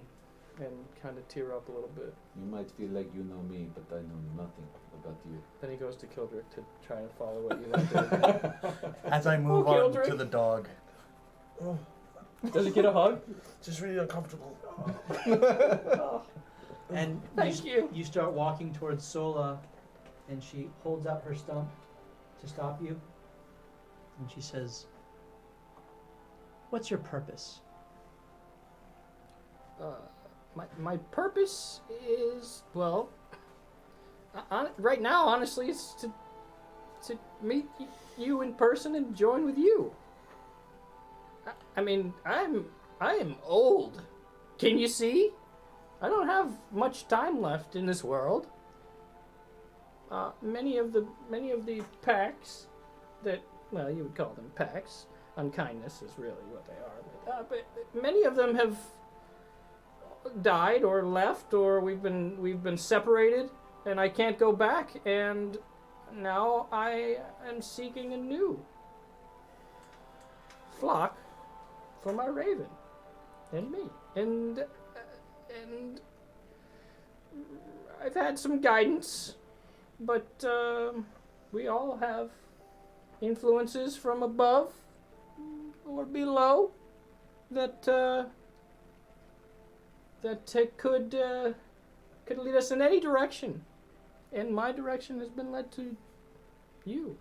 kind of tear up a little bit. You might feel like you know me, but I know nothing about you. Then he goes to Kildrick to try and follow what Eli did. as I move on Gildrick. to the dog, Oh, Does he get a hug? just really uncomfortable. And Thank you. You start walking towards Sola, and she holds up her stump to stop you. And she says, "What's your purpose?" My purpose is, well, right now, honestly, it's to meet you in person and join with you. I mean, I am old. Can you see? I don't have much time left in this world. Many of the packs that, well, you would call them packs. Unkindness is really what they are. But many of them have died or left, or we've been separated, and I can't go back. And now I am seeking a new flock for my raven and me. And I've had some guidance, but we all have influences from above or below that could lead us in any direction. And my direction has been led to you.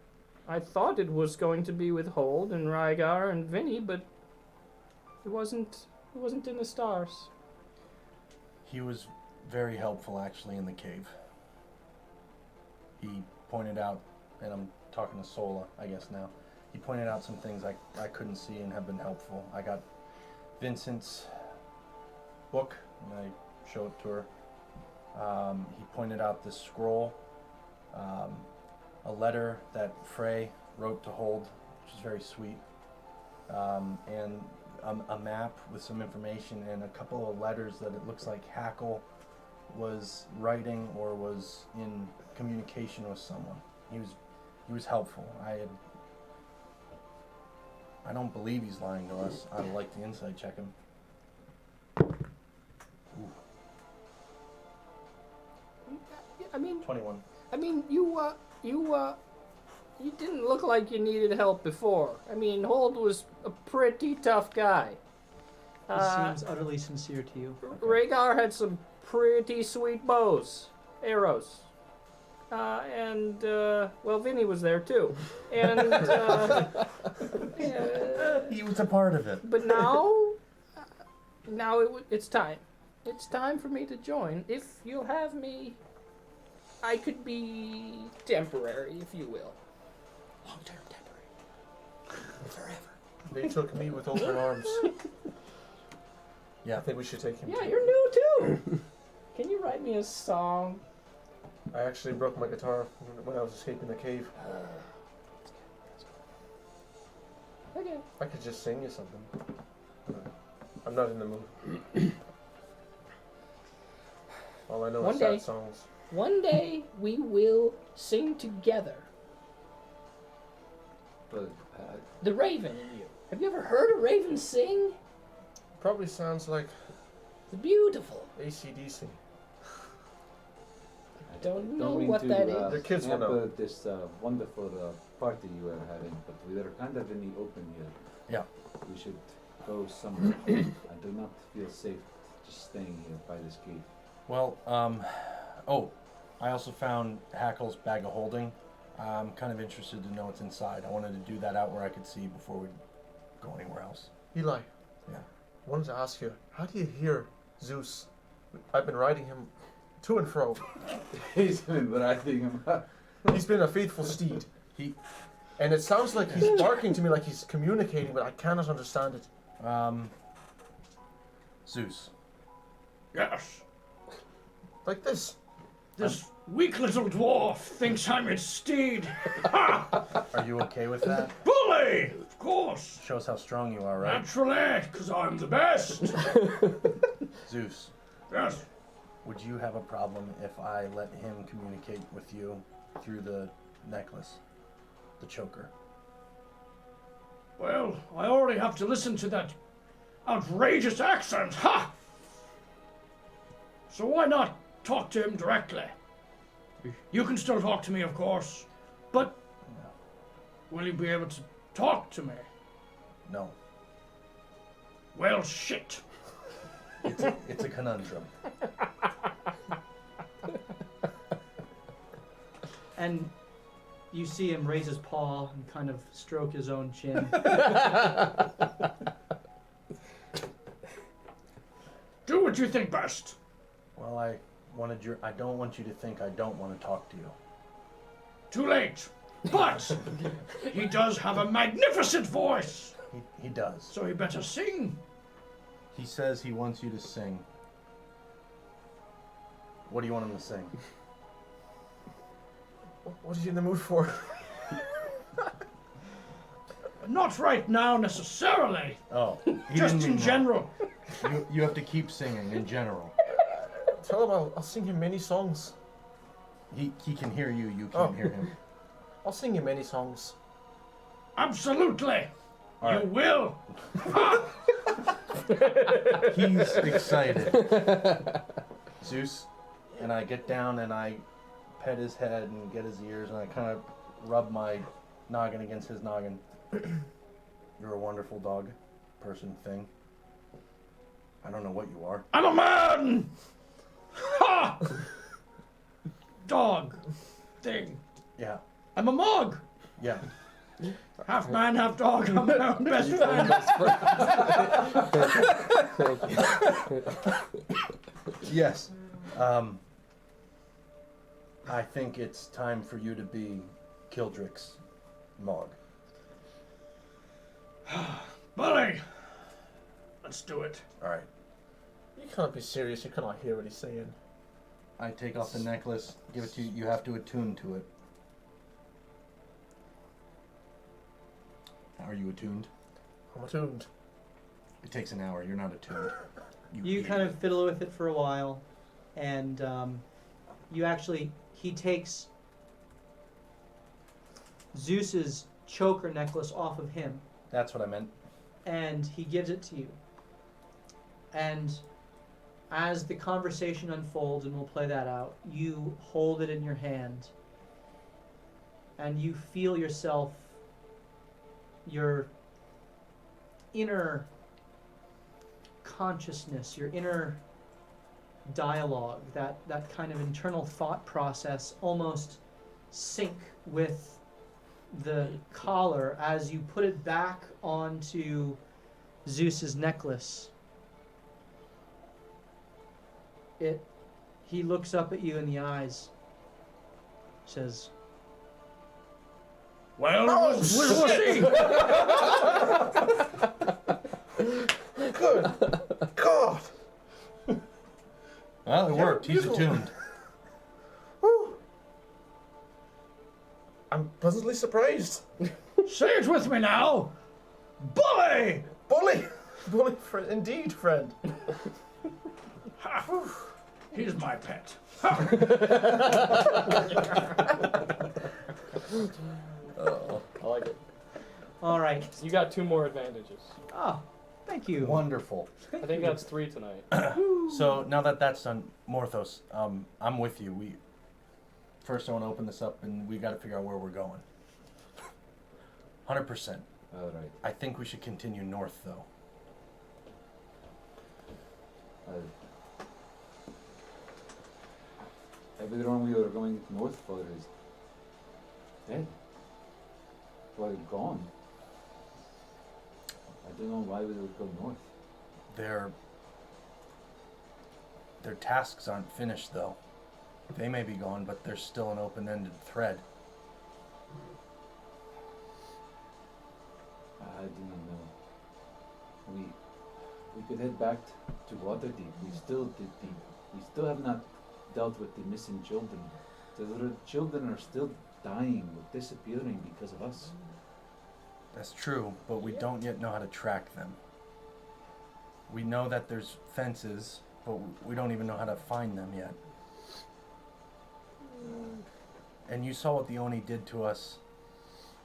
I thought it was going to be with Hold and Rygar and Vinny, but it wasn't in the stars. he was very helpful actually in the cave. He pointed out, and I'm talking to Sola, I guess now. He pointed out some things I couldn't see and have been helpful. I got Vincent's book, and I showed it to her. He pointed out this scroll, a letter that Frey wrote to Hold, which is very sweet, and a map with some information and a couple of letters that it looks like Hackle was writing or was in communication with someone. He was He was helpful. I don't believe he's lying to us. I'd like to insight check him. Ooh, I mean, 21. You didn't look like you needed help before. I mean, Hold was a pretty tough guy. He seems utterly sincere to you. Rhaegar had some pretty sweet bows, arrows. Well, Vinny was there too. And, He was a part of it. but now it's time. It's time for me to join. If you'll have me, I could be temporary, if you will. Long-term temporary. Forever. They took me with open arms. Yeah. I think we should take him. Yeah, too. you're new too. Can you write me a song? I actually broke my guitar when I was escaping the cave. Okay. I could just sing you something. I'm not in the mood. All I know One is sad day. songs. One day we will sing together. But The Raven in you. Have you ever heard a raven sing? Probably sounds like It's beautiful. AC/DC. I don't know mean what to, that is. The kids will know. hamper this wonderful party you are having, but we are kind of in the open here. Yeah. We should go somewhere. I do not feel safe just staying here by this cave. Well, I also found Hackle's bag of holding. I'm kind of interested to know what's inside. I wanted to do that out where I could see before we go anywhere else. Eli. Yeah. I wanted to ask you, how do you hear Zeus? I've been riding him to and fro. He's been riding him. He's been a faithful steed. He, And it sounds like he's barking to me like he's communicating, but I cannot understand it. Zeus. Yes, Like this. this weak little dwarf thinks I'm its steed. Ha! Are you okay with that? Bully! Of course. Shows how strong you are, right? Naturally, because I'm the best. Zeus, Yes. would you have a problem if I let him communicate with you through the necklace? The choker. Well, I already have to listen to that outrageous accent. Ha! So why not talk to him directly? You can still talk to me, of course, but will you be able to talk to me? No. Well, shit. It's a conundrum. And you see him raise his paw and kind of stroke his own chin. Do what you think best. Well, I don't want you to think I don't want to talk to you. Too late. But he does have a magnificent voice, He does. so he better sing. He says he wants you to sing. What do you want him to sing? What are you in the mood for? Not right now necessarily, Oh, he just didn't in mean that. general. You have to keep singing in general. Tell him I'll sing him many songs. He can hear you. You Oh. can't hear him. I'll sing you many songs. Absolutely. All You right. will. He's excited. Zeus, and I get down and I pet his head and get his ears and I kind of rub my noggin against his noggin. You're a wonderful dog, person, thing. I don't know what you are. I'm a man. Ha! Dog. Thing. Yeah, I'm a mog. yeah. Half man, half dog. I'm my own best friend. Yes. I think it's time for you to be Kildrick's Mog. Bully. Let's do it. All right. You can't be serious. You cannot hear what he's saying. I take off the necklace, give it to you. You have to attune to it. Are you attuned? I'm attuned. It takes an hour. You're not attuned. You kind of fiddle with it for a while, and he takes Zeus's choker necklace off of him, That's what I meant. and he gives it to you. And as the conversation unfolds, and we'll play that out, you hold it in your hand, and you feel yourself, your inner consciousness, your inner dialogue, that kind of internal thought process almost sync with the collar as you put it back onto Zeus's necklace. He looks up at you in the eyes, says, Well, Oh, we'll see. Good God. Well, it worked. He's beautiful. attuned. Whew. I'm pleasantly surprised. Say it with me now. Bully! Bully! Bully, indeed, friend. Ha. He's my pet. Oh. I like it. all right. You got 2 more advantages. Oh, thank you. Wonderful. I think that's 3 tonight. So now that that's done, Morthos, I'm with you. First I want to open this up, and we got to figure out where we're going. 100%. All right. I think we should continue north, though. Everyone we were going north for is dead. Well, gone. I don't know why we would go north. Their tasks aren't finished, though. They may be gone, but there's still an open-ended thread. I do not know. We could head back to Waterdeep. We still did deep. We still have not dealt with the missing children. The little children are still dying or disappearing because of us. That's true, but we don't yet know how to track them. We know that there's fences, but we don't even know how to find them yet. And you saw what the Oni did to us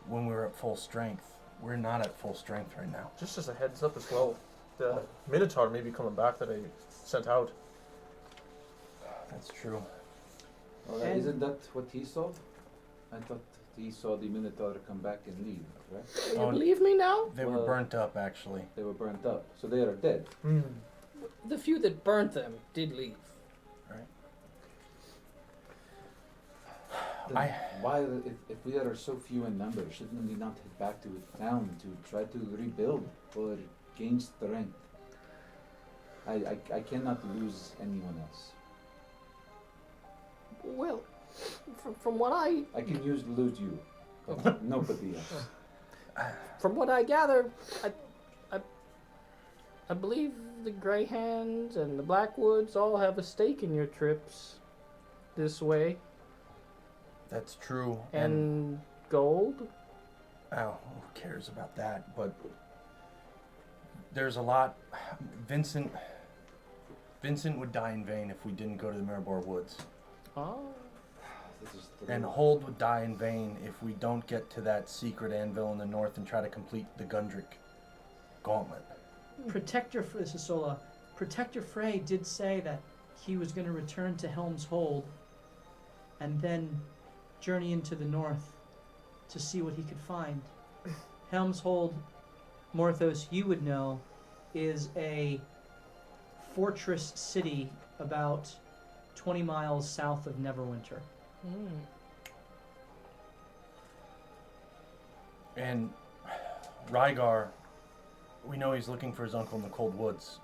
when we were at full strength. We're not at full strength right now. Just as a heads up as well, the Minotaur may be coming back that I sent out. That's true. Well, And- isn't that what he saw? I thought he saw the Minotaur come back and leave, right? You Oh, believe me now? They were Well- burnt up, actually. They were burnt up, so they are dead. Hmm. The few that burnt them did leave. Then why, if we are so few in number, shouldn't we not head back to town to try to rebuild or gain strength? I cannot lose anyone else. Well, from what I I can lose you, but nobody else. from what I gather, I believe the Greyhands and the Blackwoods all have a stake in your trips this way. That's true. And gold? Oh, who cares about that? But there's a lot. Vincent would die in vain if we didn't go to the Maribor Woods. Oh. This is And Hold would die in vain if we don't get to that secret anvil in the north and try to complete the Gundrick gauntlet. Protector Sola, Protector Frey did say that he was going to return to Helm's Hold and then journey into the north to see what he could find. Helm's Hold, Morthos, you would know, is a fortress city about 20 miles south of Neverwinter. And Rygar, we know he's looking for his uncle in the Cold Woods.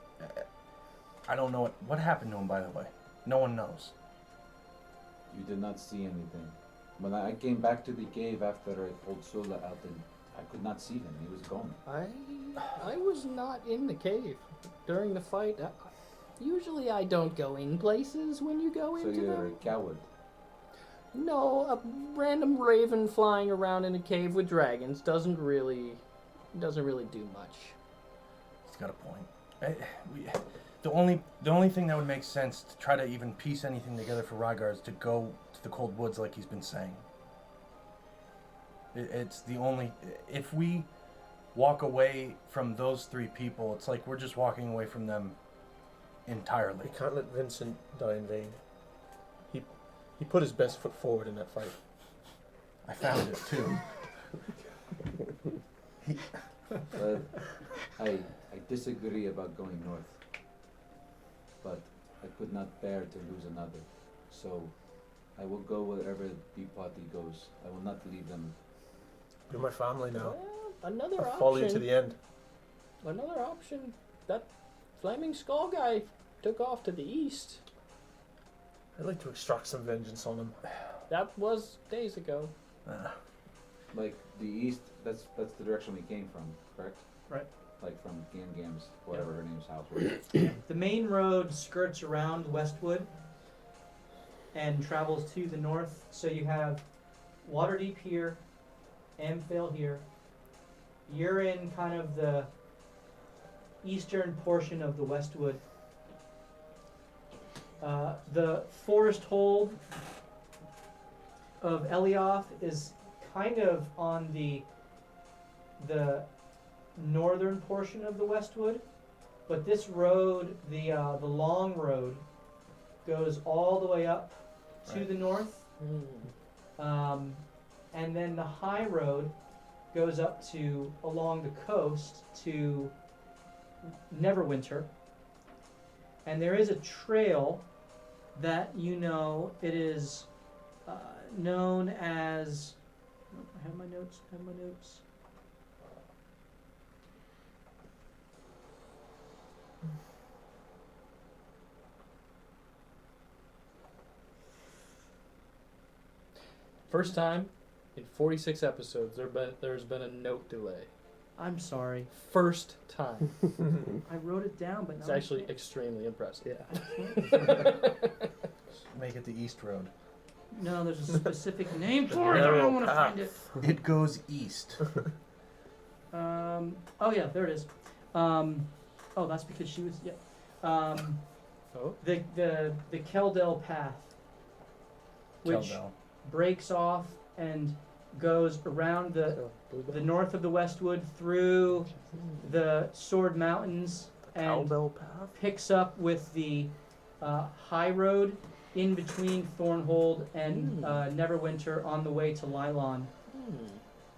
I don't know what happened to him, by the way. No one knows. You did not see anything. When I came back to the cave after I pulled Sola out, and I could not see him. He was gone. I was not in the cave during the fight. Usually I don't go in places when you go So into you're them. a coward. No, a random raven flying around in a cave with dragons doesn't really do much. He's got a point. The only thing that would make sense to try to even piece anything together for Rygar is to go to the Cold Woods like he's been saying. It's the only. If we walk away from those three people, it's like we're just walking away from them entirely. We can't let Vincent die in vain. He put his best foot forward in that fight. I found it too. But I disagree about going north. But I could not bear to lose another. So I will go wherever the party goes. I will not leave them. You're my family now. Well, another I'll option. follow you to the end. Another option. That flaming skull guy took off to the east. I'd like to extract some vengeance on him. That was days ago. Like the east, that's the direction we came from, correct? Right. Like from Gam's, whatever her name's house was. The main road skirts around Westwood and travels to the north. So you have Waterdeep here, Amphale here. You're in kind of the eastern portion of the Westwood. The forest hold of Elioth is kind of on the northern portion of the Westwood, but this road, the long road, goes all the way up to the north, and then the high road goes up to along the coast to Neverwinter, and there is a trail that you know it is known as. I have my notes. First time in 46 episodes there's been a note delay. I'm sorry. First time. I wrote it down, but It's now I actually can't. extremely impressive. Make it the East Road. No, there's a specific name for it. I don't want to find it. It goes east. Oh yeah, there it is. Oh, that's because she was. Yeah. Oh. The Keldell path, which Keldell. breaks off and goes around the north of the Westwood through the Sword Mountains and Cowbell path? picks up with the high road in between Thornhold and Neverwinter on the way to Lylon.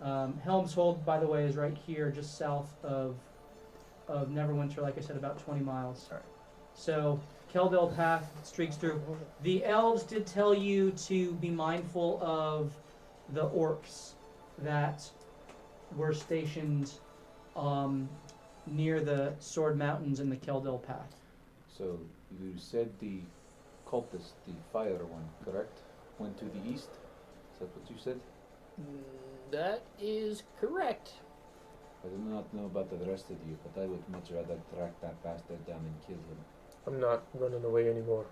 Helmshold, by the way, is right here, just south of Neverwinter. Like I said, about 20 miles. Alright. So Keldell Path streaks through. The elves did tell you to be mindful of the orcs that were stationed near the Sword Mountains and the Keldell Path. So you said the cultist, the fire one, correct? Went to the east? Is that what you said? That is correct. I do not know about the rest of you, but I would much rather track that bastard down and kill him. I'm not running away anymore.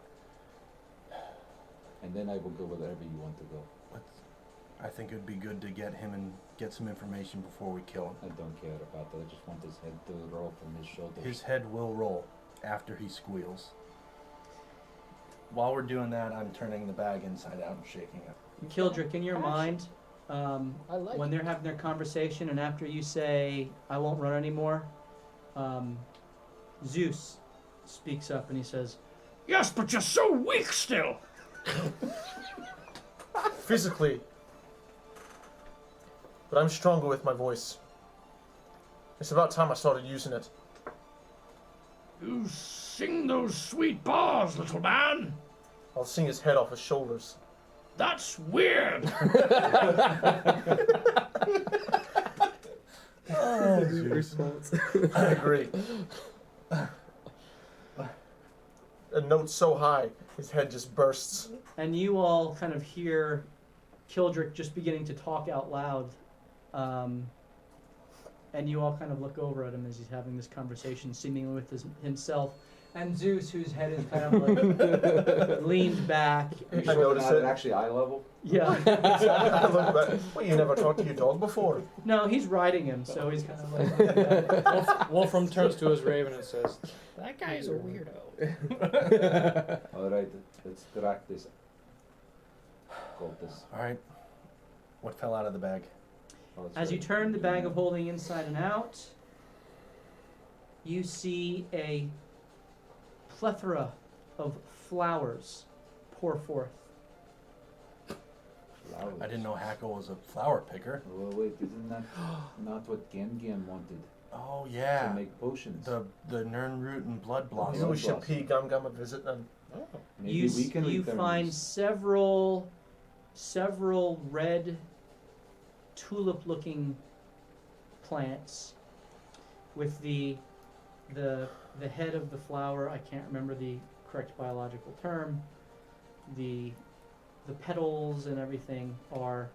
And then I will go wherever you want to go. I think it would be good to get him and get some information before we kill him. I don't care about that. I just want his head to roll from his shoulders. His head will roll after he squeals. While we're doing that, I'm turning the bag inside out and shaking it. Kildrick, in your mind, I like when they're having their conversation and after you say, I won't run anymore, Zeus speaks up and he says, Yes, but you're so weak still. Physically. But I'm stronger with my voice. It's about time I started using it. You sing those sweet bars, little man. I'll sing his head off his shoulders. That's weird. I agree. A note so high, his head just bursts. and you all kind of hear Kildrick just beginning to talk out loud. And you all kind of look over at him as he's having this conversation, seemingly with himself. And Zeus, whose head is kind of like leaned back. Are you I sure noticed not it. actually eye level? Yeah. I look back. Well, you never talked to your dog before. No, he's riding him, so he's kind of like. Wolfram turns to his raven and says, That guy's a weirdo. Alright, let's track this cultist. Alright. What fell out of the bag? Oh, that's As you right. turn the bag of holding inside and out, you see a plethora of flowers pour forth. Flowers. I didn't know Hackle was a flower picker. Well, wait, isn't that not what Gam wanted? Oh To yeah, make potions. the Nernroot and Blood Maybe Blossom. we should pay Gum Gum a visit then. Maybe You, we can you read their find names. several red tulip-looking plants with the head of the flower. I can't remember the correct biological term. The petals and everything are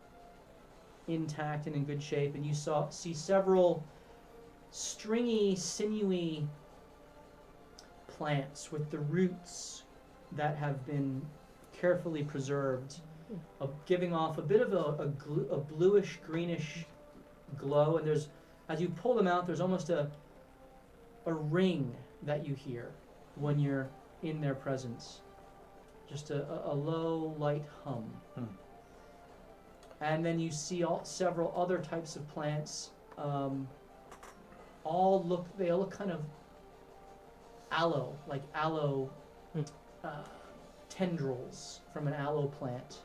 intact and in good shape, and you see several stringy, sinewy plants with the roots that have been carefully preserved, giving off a bit of a bluish greenish glow. And there's, as you pull them out, there's almost a ring that you hear when you're in their presence. Just a low, light hum. And then you see several other types of plants. They all look kind of aloe, like aloe tendrils from an aloe plant,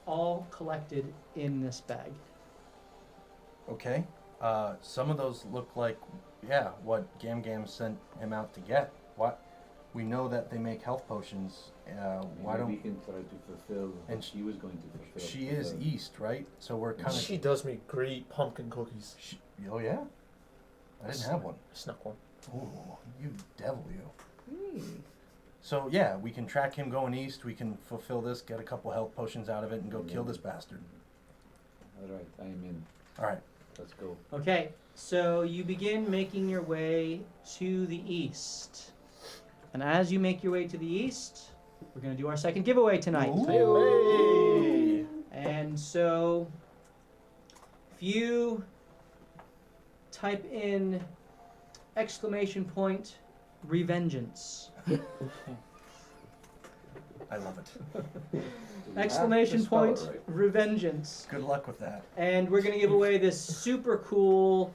all collected in this bag. Okay. Some of those look like, what Gam sent him out to get. What? We know that they make health potions. Why Maybe we don't? can try to fulfill what And she was going to fulfill. She is east, right? So we're kind of. She does make great pumpkin cookies. Oh yeah. I didn't have one. I snuck one. Oh, you devil, you. So yeah, we can track him going east. We can fulfill this, get a couple health potions out of it, and go kill this bastard. All right, I am in. All right. Let's go. Okay, so you begin making your way to the east. And as you make your way to the east, we're going to do our second giveaway tonight. Hey! And so, if you type in !Revengeance. I love it. !Revengeance. Good luck with that. And we're going to give away this super cool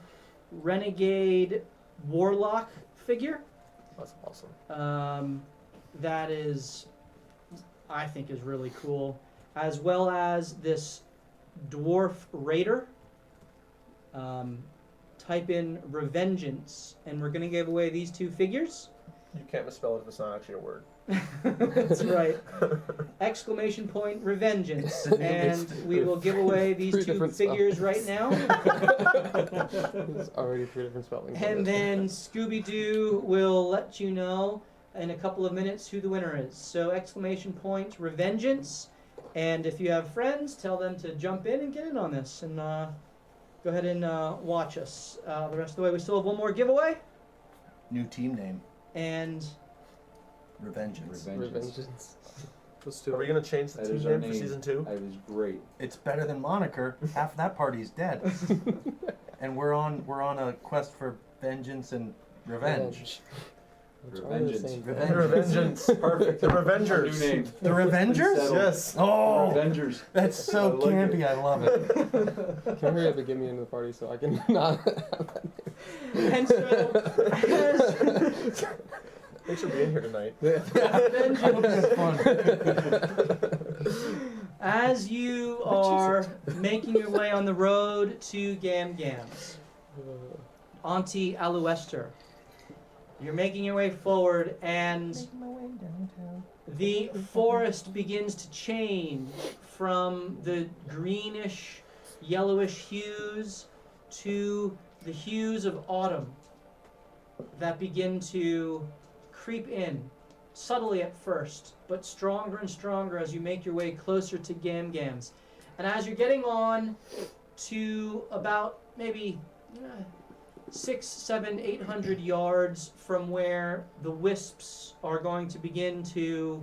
renegade warlock figure. That's awesome. That is, I think, is really cool. As well as this dwarf raider. Type in Revengeance, and we're going to give away these two figures. You can't misspell it if it's not actually a word. That's right. !Revengeance. And we will give away these Three two different figures right now. There's already 3 different spellings. And then Scooby-Doo will let you know in a couple of minutes who the winner is. So !Revengeance. And if you have friends, tell them to jump in and get in on this. And go ahead and watch us the rest of the way. We still have one more giveaway. New team name. And Revengeance. Revengeance. Let's do Are we it. going to change the That team is our name for name. season 2? That is great. It's better than Moniker. Half that party's dead. And we're on a quest for vengeance and revenge. Which are the Revengeance. same The thing. Revengeance. Perfect. The Our Revengers. new name. The Revengers? Settled. Yes. Oh, Avengers. that's so I like campy. it. I love it. Can you hurry up and get me into the party so I can not have that name? And so, Thanks for being here tonight. as you are making your way on the road to Gam's, Auntie Aluester, you're making your way forward, and the forest begins to change from the greenish, yellowish hues to the hues of autumn that begin to creep in, subtly at first, but stronger and stronger as you make your way closer to Gam's. And as you're getting on to about maybe 600, 700, 800 yards from where the wisps are going to begin to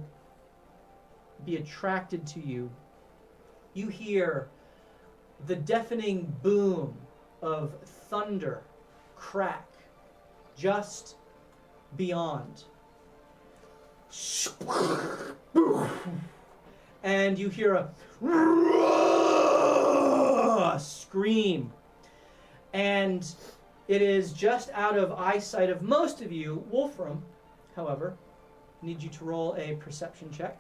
be attracted to you, you hear the deafening boom of thunder crack just beyond. And you hear a scream And it is just out of eyesight of most of you. Wolfram, however, need you to roll a perception check.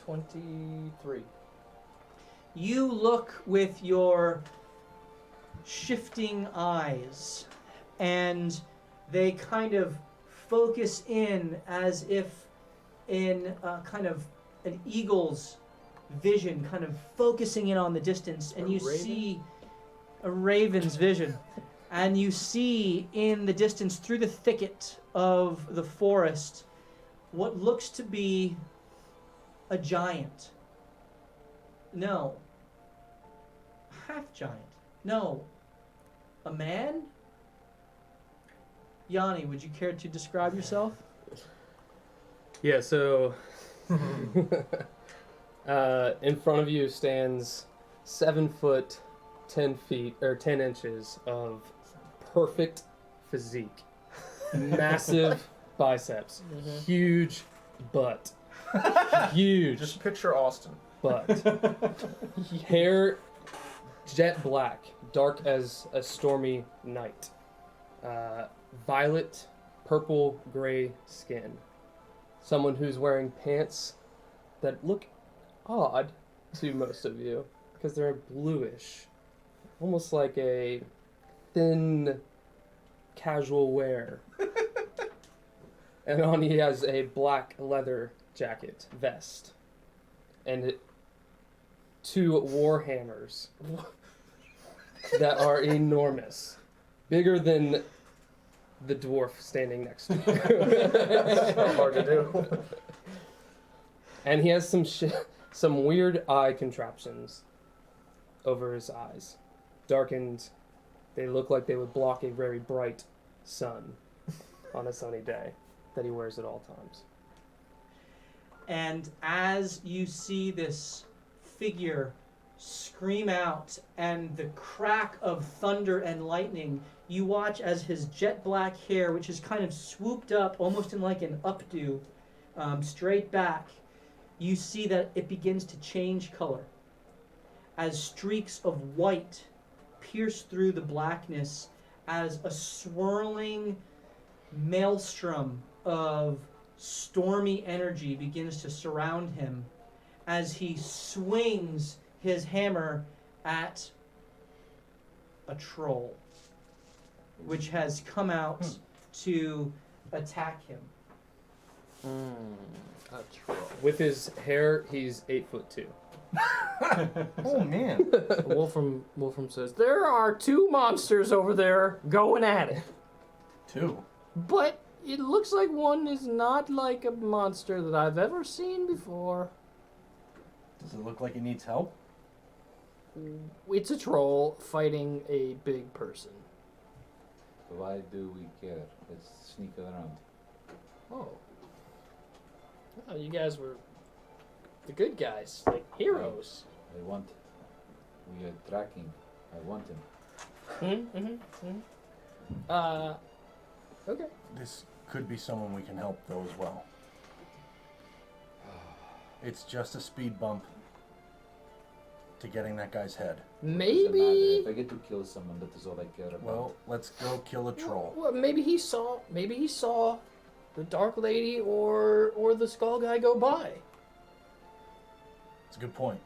23. You look with your shifting eyes, and they kind of focus in as if in kind of an eagle's vision, kind of focusing in on the distance, and you see a raven's vision, and you see in the distance through the thicket of the forest what looks to be a giant. No. Half giant. No. A man? Yanni, would you care to describe yourself? Yeah, so in front of you stands 7 foot 10 feet or 10 inches of perfect physique, massive biceps, huge butt, huge Just picture Austin. butt, hair jet black, dark as a stormy night, violet, purple, gray skin. Someone who's wearing pants that look odd to most of you because they're bluish, almost like a thin casual wear. And on he has a black leather jacket, vest, and 2 war hammers that are enormous, bigger than the dwarf standing next to you. It's not hard to do. And he has some weird eye contraptions over his eyes, darkened. They look like they would block a very bright sun on a sunny day that he wears at all times. And as you see this figure scream out and the crack of thunder and lightning, you watch as his jet black hair, which is kind of swooped up almost in like an updo, straight back, you see that it begins to change color as streaks of white pierce through the blackness, as a swirling maelstrom of stormy energy begins to surround him as he swings his hammer at a troll, which has come out to attack him. A troll. With his hair, he's 8'2". Oh man. Wolfram says, "There are 2 monsters over there going at it. 2. But it looks like one is not like a monster that I've ever seen before. Does it look like it needs help? It's a troll fighting a big person." Why do we care? Let's sneak around. Oh. Oh, you guys were the good guys, like heroes. We are tracking. I want him. Okay. This could be someone we can help though as well. It's just a speed bump to getting that guy's head. Doesn't matter. Maybe. If I get to kill someone, that is all I care about. Well, let's go kill a troll. Well, maybe he saw the Dark Lady or the Skull Guy go by. It's a good point.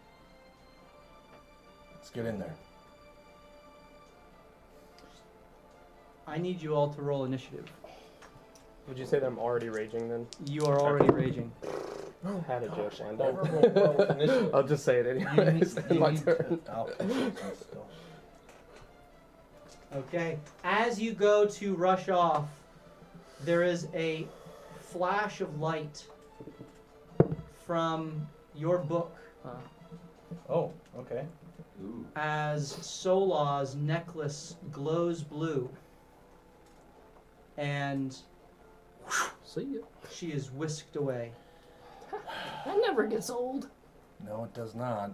Let's get in there. I need you all to roll initiative. Would you say that I'm already raging then? You are already raging. Had a joke lined Never roll well with initiative. I'll just say it anyways. Then my turn. Okay. As you go to rush off, there is a flash of light from your book Oh, okay. Ooh. as Solah's necklace glows blue, and See ya. she is whisked away. That never gets old. No, it does not.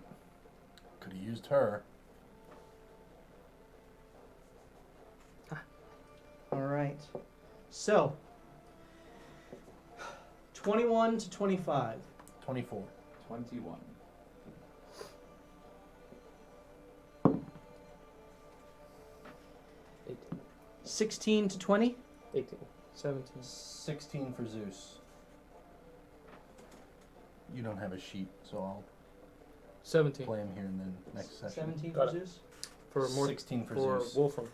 Could have used her. All right. So, 21 to 25. 24. 21. 16 to 20. 18. 17. 16 for Zeus. You don't have a sheet, so I'll 17. play him here in the next session. 17 Got for it. Zeus. For more 16 for for Zeus. Wolfram.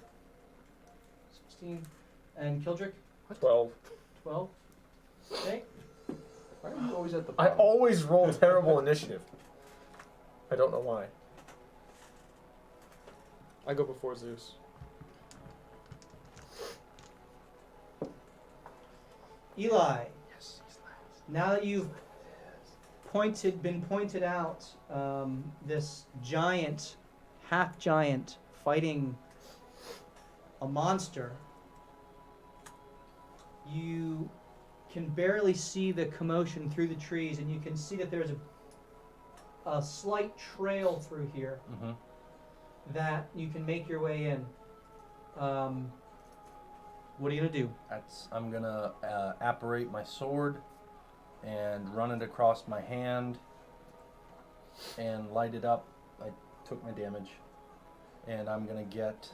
16. And Kildrick, 12. 12. Okay. Why are you always at the I bottom? always roll terrible initiative. I don't know why. I go before Zeus. Eli, Yes, he's last. now that you've been pointed out, this giant, half giant, fighting a monster, you can barely see the commotion through the trees, and you can see that there's a slight trail through here Mm-hmm. that you can make your way in. What are you gonna do? I'm gonna apparate my sword and run it across my hand and light it up. I took my damage, and I'm gonna get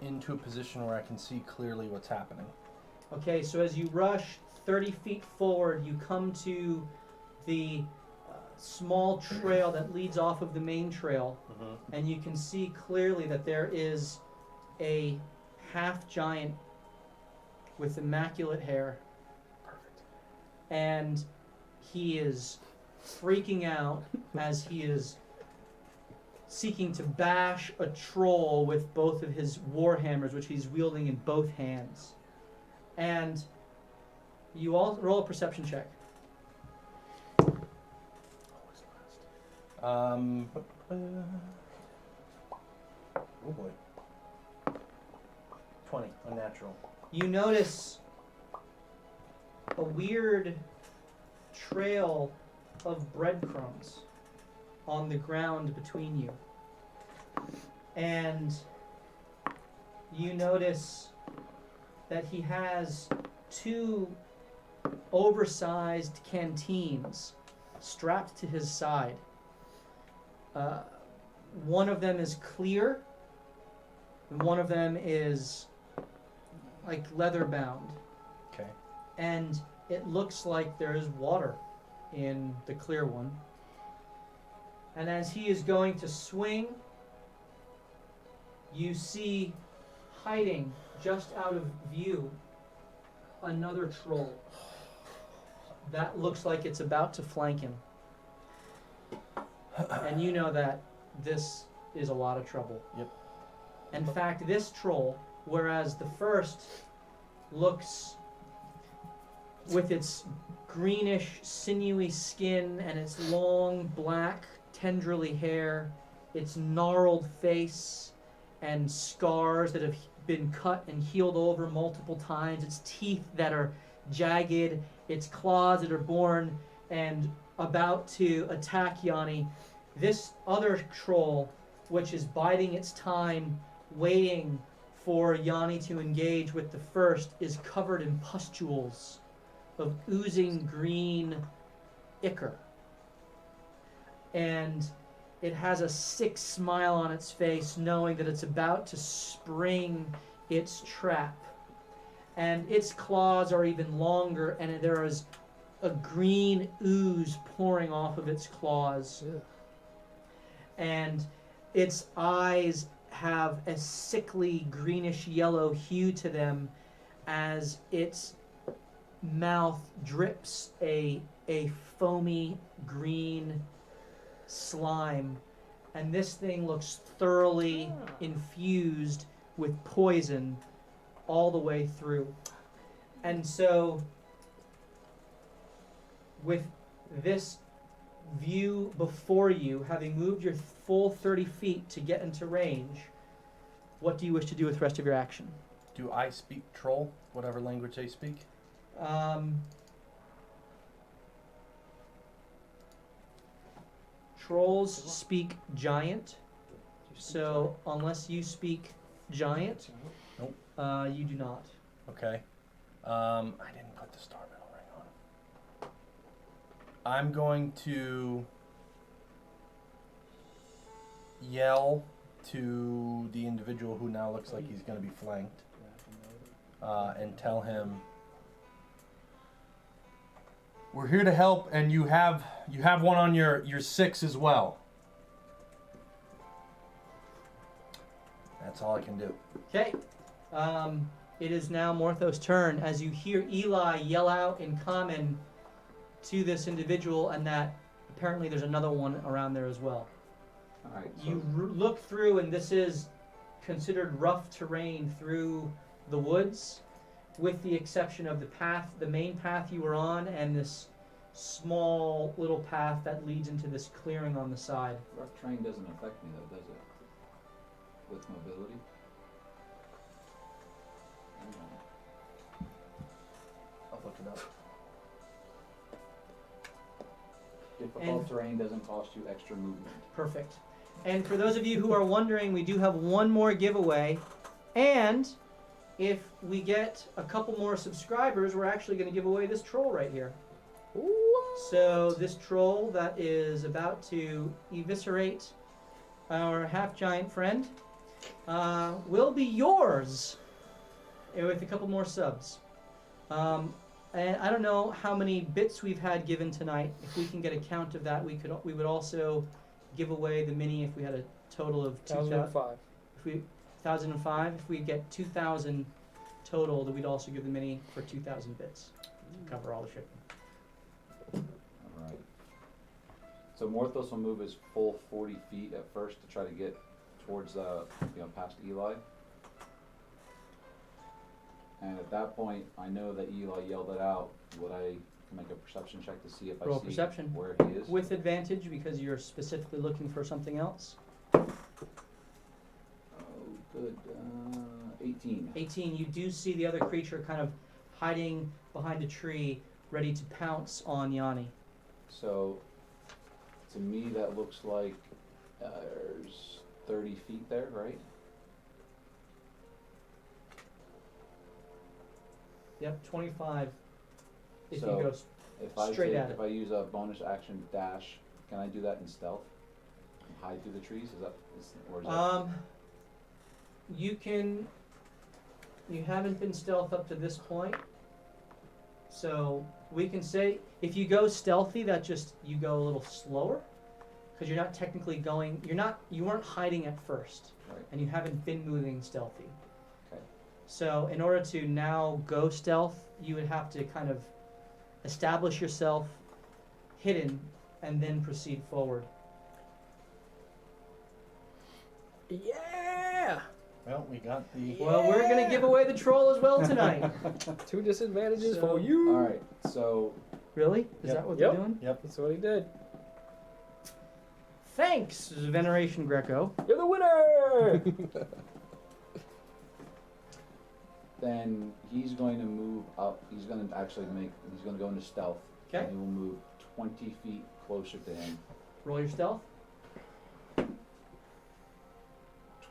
into a position where I can see clearly what's happening. Okay, so as you rush 30 feet forward, you come to the small trail that leads off of the main trail, Mm-hmm. and you can see clearly that there is a half giant with immaculate hair. Perfect. And he is freaking out as he is seeking to bash a troll with both of his war hammers, which he's wielding in both hands. And you all roll a perception check. Oh boy. 20, unnatural. You notice a weird trail of breadcrumbs on the ground between you. And you notice that he has two oversized canteens strapped to his side. One of them is clear, and one of them is like leather bound. Okay. And it looks like there is water in the clear one. And as he is going to swing, you see hiding just out of view another troll that looks like it's about to flank him. And you know that this is a lot of trouble. Yep. In fact, this troll, whereas the first looks with its greenish, sinewy skin and its long, black, tendrily hair, its gnarled face and scars that have been cut and healed over multiple times, its teeth that are jagged, its claws that are born and about to attack Yanni. This other troll, which is biding its time, waiting for Yanni to engage with the first, is covered in pustules of oozing green ichor. And it has a sick smile on its face, knowing that it's about to spring its trap. And its claws are even longer, and there is a green ooze pouring off of its claws. Yeah. And its eyes have a sickly greenish yellow hue to them as its mouth drips a foamy green slime. And this thing looks thoroughly infused with poison all the way through. And so with this view before you, having moved your full 30 feet to get into range, what do you wish to do with the rest of your action? Do I speak troll, whatever language they speak? Trolls speak giant, so unless you speak giant, Nope. You do not. Okay. I didn't put the star metal ring on. I'm going to yell to the individual who now looks like he's going to be flanked and tell him, we're here to help, and you have one on your 6 as well. That's all I can do. Okay. It is now Morthos' turn as you hear Eli yell out in common to this individual, and that apparently there's another one around there as well. All right. So You look through, and this is considered rough terrain through the woods, with the exception of the main path you were on, and this small little path that leads into this clearing on the side. rough terrain doesn't affect me though, does it? With mobility. Hang on. I'll look it up. Difficult And- terrain doesn't cost you extra movement. Perfect. And for those of you who are wondering, we do have one more giveaway, and if we get a couple more subscribers, we're actually going to give away this troll right here. So this troll that is about to eviscerate our half-giant friend will be yours with a couple more subs. And I don't know how many bits we've had given tonight. If we can get a count of that, we would also give away the mini if we had a total of 2005. If we 1,005, if we get 2,000 total, then we'd also give the mini for 2,000 bits to cover all the shipping. Alright. So Morthos will move his full 40 feet at first to try to get towards past Eli. And at that point, I know that Eli yelled it out. Would I make a perception check to see if Roll I see perception. where he is? With advantage because you're specifically looking for something else. Oh, good. 18. 18, you do see the other creature kind of hiding behind a tree, ready to pounce on Yanni. So, to me, that looks like there's 30 feet there, right? Yep, 25. If So, you go straight at it. If I use a bonus action dash, can I do that in stealth? Hide through the trees? Or is that? You haven't been stealth up to this point. So we can say if you go stealthy, that just you go a little slower because you're not technically going. You weren't hiding at first, Right. and you haven't been moving stealthy. Okay. So in order to now go stealth, you would have to kind of establish yourself hidden and then proceed forward. Yeah! Well, we got the... Well, we're gonna give away the troll as well tonight. 2 disadvantages So- for you. Alright, so Really? Is Yep. that what Yep. they're doing? That's what he did. Thanks, Veneration Greco. You're the winner! then he's going to move up. He's going to go into stealth. Okay. And he will move 20 feet closer to him. Roll your stealth.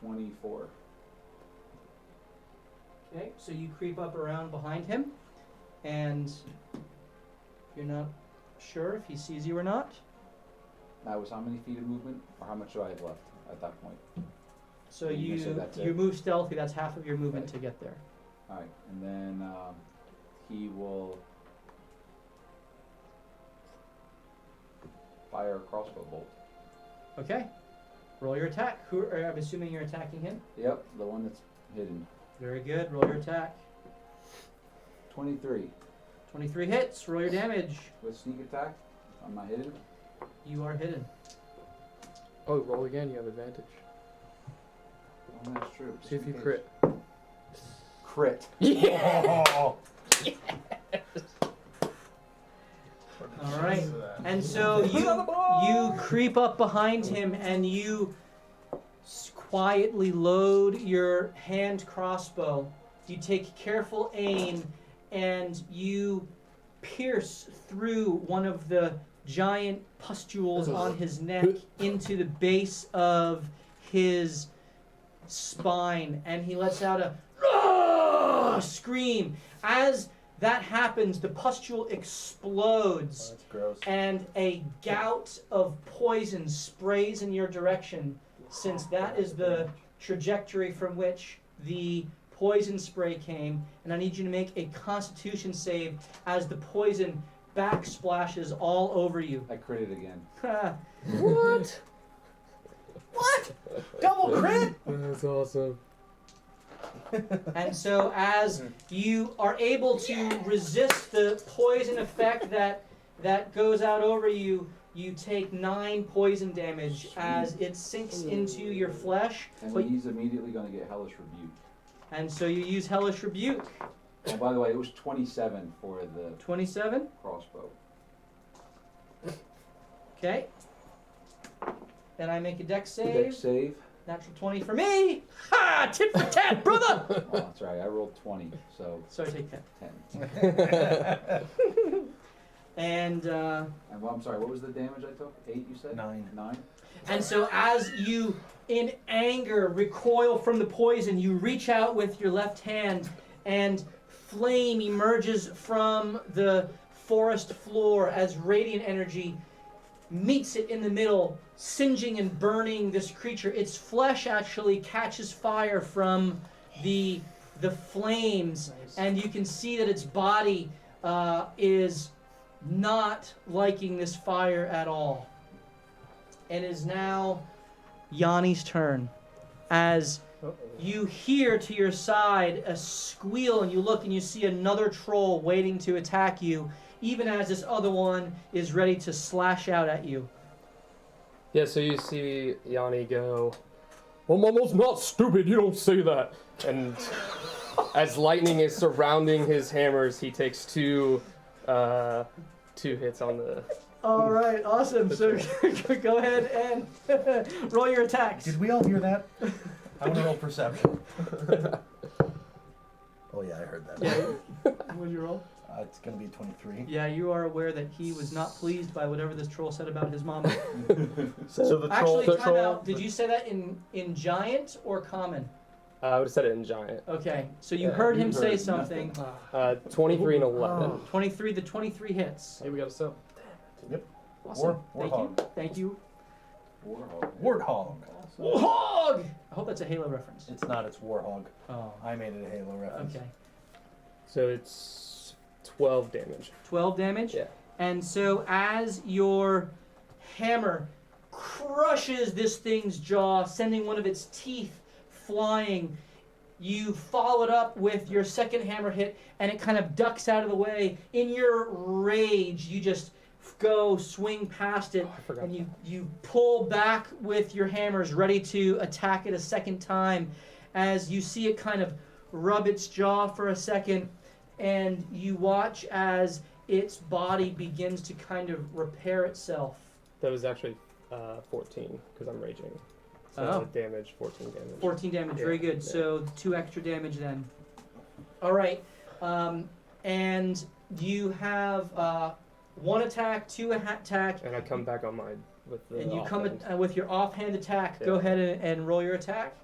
24. Okay, so you creep up around behind him, and you're not sure if he sees you or not. That was how many feet of movement, or how much do I have left at that point? So You said that's you it? move stealthy. That's half of your movement Okay. to get there. Alright, and then he will fire a crossbow bolt. Okay. Roll your attack. I'm assuming you're attacking him. Yep, the one that's hidden. Very good. Roll your attack. 23. 23 hits. Roll your damage. With sneak attack, I'm not hidden. You are hidden. Oh, roll again, you have advantage. Oh, that's true. See if you Sneak crit. Crit. Oh, All right. And so you creep up behind him and you quietly load your hand crossbow. You take careful aim and you pierce through one of the giant pustules on his neck into the base of his spine, and he lets out a scream. As that happens, the pustule explodes. That's gross. And a gout of poison sprays in your direction, since that is the trajectory from which the poison spray came, and I need you to make a Constitution save as the poison backsplashes all over you. I crit it again. What? What? Double crit? That's awesome. And so as you are able to resist the poison effect that goes out over you, you take 9 poison damage as it sinks into your flesh. And But he's immediately going to get Hellish Rebuke. and so you use Hellish Rebuke. Oh, by the way, it was 27 for the 27. crossbow. Okay. Then I make a dex The save. dex save. Natural 20 for me. Ha! Tit for tat, brother. Oh, that's right. I rolled 20, so So I take 10. 10. And And well, I'm sorry. What was the damage I took? 8, you said? 9. 9. And so as you, in anger, recoil from the poison, you reach out with your left hand, and flame emerges from the forest floor as radiant energy meets it in the middle, singeing and burning this creature. Its flesh actually catches fire from the flames, and you can see that its body is not liking this fire at all. It is now Yanni's turn. As you hear to your side a squeal, and you look and you see another troll waiting to attack you, even as this other one is ready to slash out at you. Yeah, so you see Yanni go, "Well, Momo's not stupid, you don't say that." And as lightning is surrounding his hammers, he takes two hits on the... All right, awesome. So go ahead and roll your attacks. Did we all hear that? I want to roll perception. Oh yeah, I heard that. Yeah. What did you roll? It's gonna be 23. Yeah, you are aware that he was not pleased by whatever this troll said about his mom. So the troll. Actually, time out. Did you say that in giant or common? I would have said it in giant. Okay, so you Yeah, heard you him heard say nothing. something. 23 and 11. 23, the 23 hits. Hey, we got a sub. Awesome. Warhog. Thank you. Warhog. Warthog. Warhog! I hope that's a Halo reference. It's not. It's Warhog. Oh, I made it a Halo reference. okay. So it's 12 damage. 12 damage? Yeah. And so as your hammer crushes this thing's jaw, sending one of its teeth flying, you follow it up with your second hammer hit, and it kind of ducks out of the way. In your rage, you just go swing past it, I forgot. and you pull back with your hammers, ready to attack it a second time, as you see it kind of rub its jaw for a second, and you watch as its body begins to kind of repair itself. That was actually 14, because I'm raging. So Oh. damage, 14 damage. 14 damage, Yeah, very good. yeah. So 2 extra damage then. All right, and you have 1 attack, 2 attack, And I come back on mine with the and you come offhand. with your offhand attack. Go Yeah. ahead and roll your attack.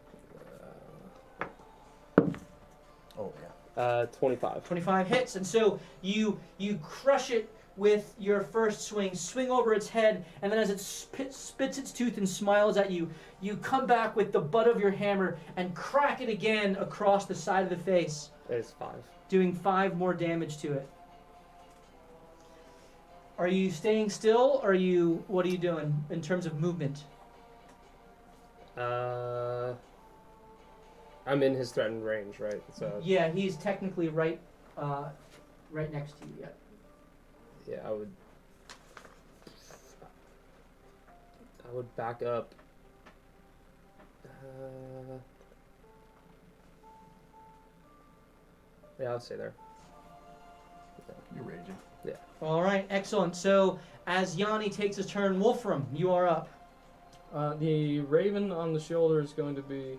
Oh yeah. 25. 25 hits, and so you crush it with your first swing over its head, and then as it spits its tooth and smiles at you, you come back with the butt of your hammer and crack it again across the side of the face, It's 5. doing 5 more damage to it. Are you staying still, or what are you doing in terms of movement? I'm in his threatened range, right? So Yeah, he's technically right next to you. Yeah. yeah, I would back up. Yeah, I'll stay there. You're raging. All right, excellent. So as Yanni takes his turn, Wolfram, you are up. The raven on the shoulder is going to be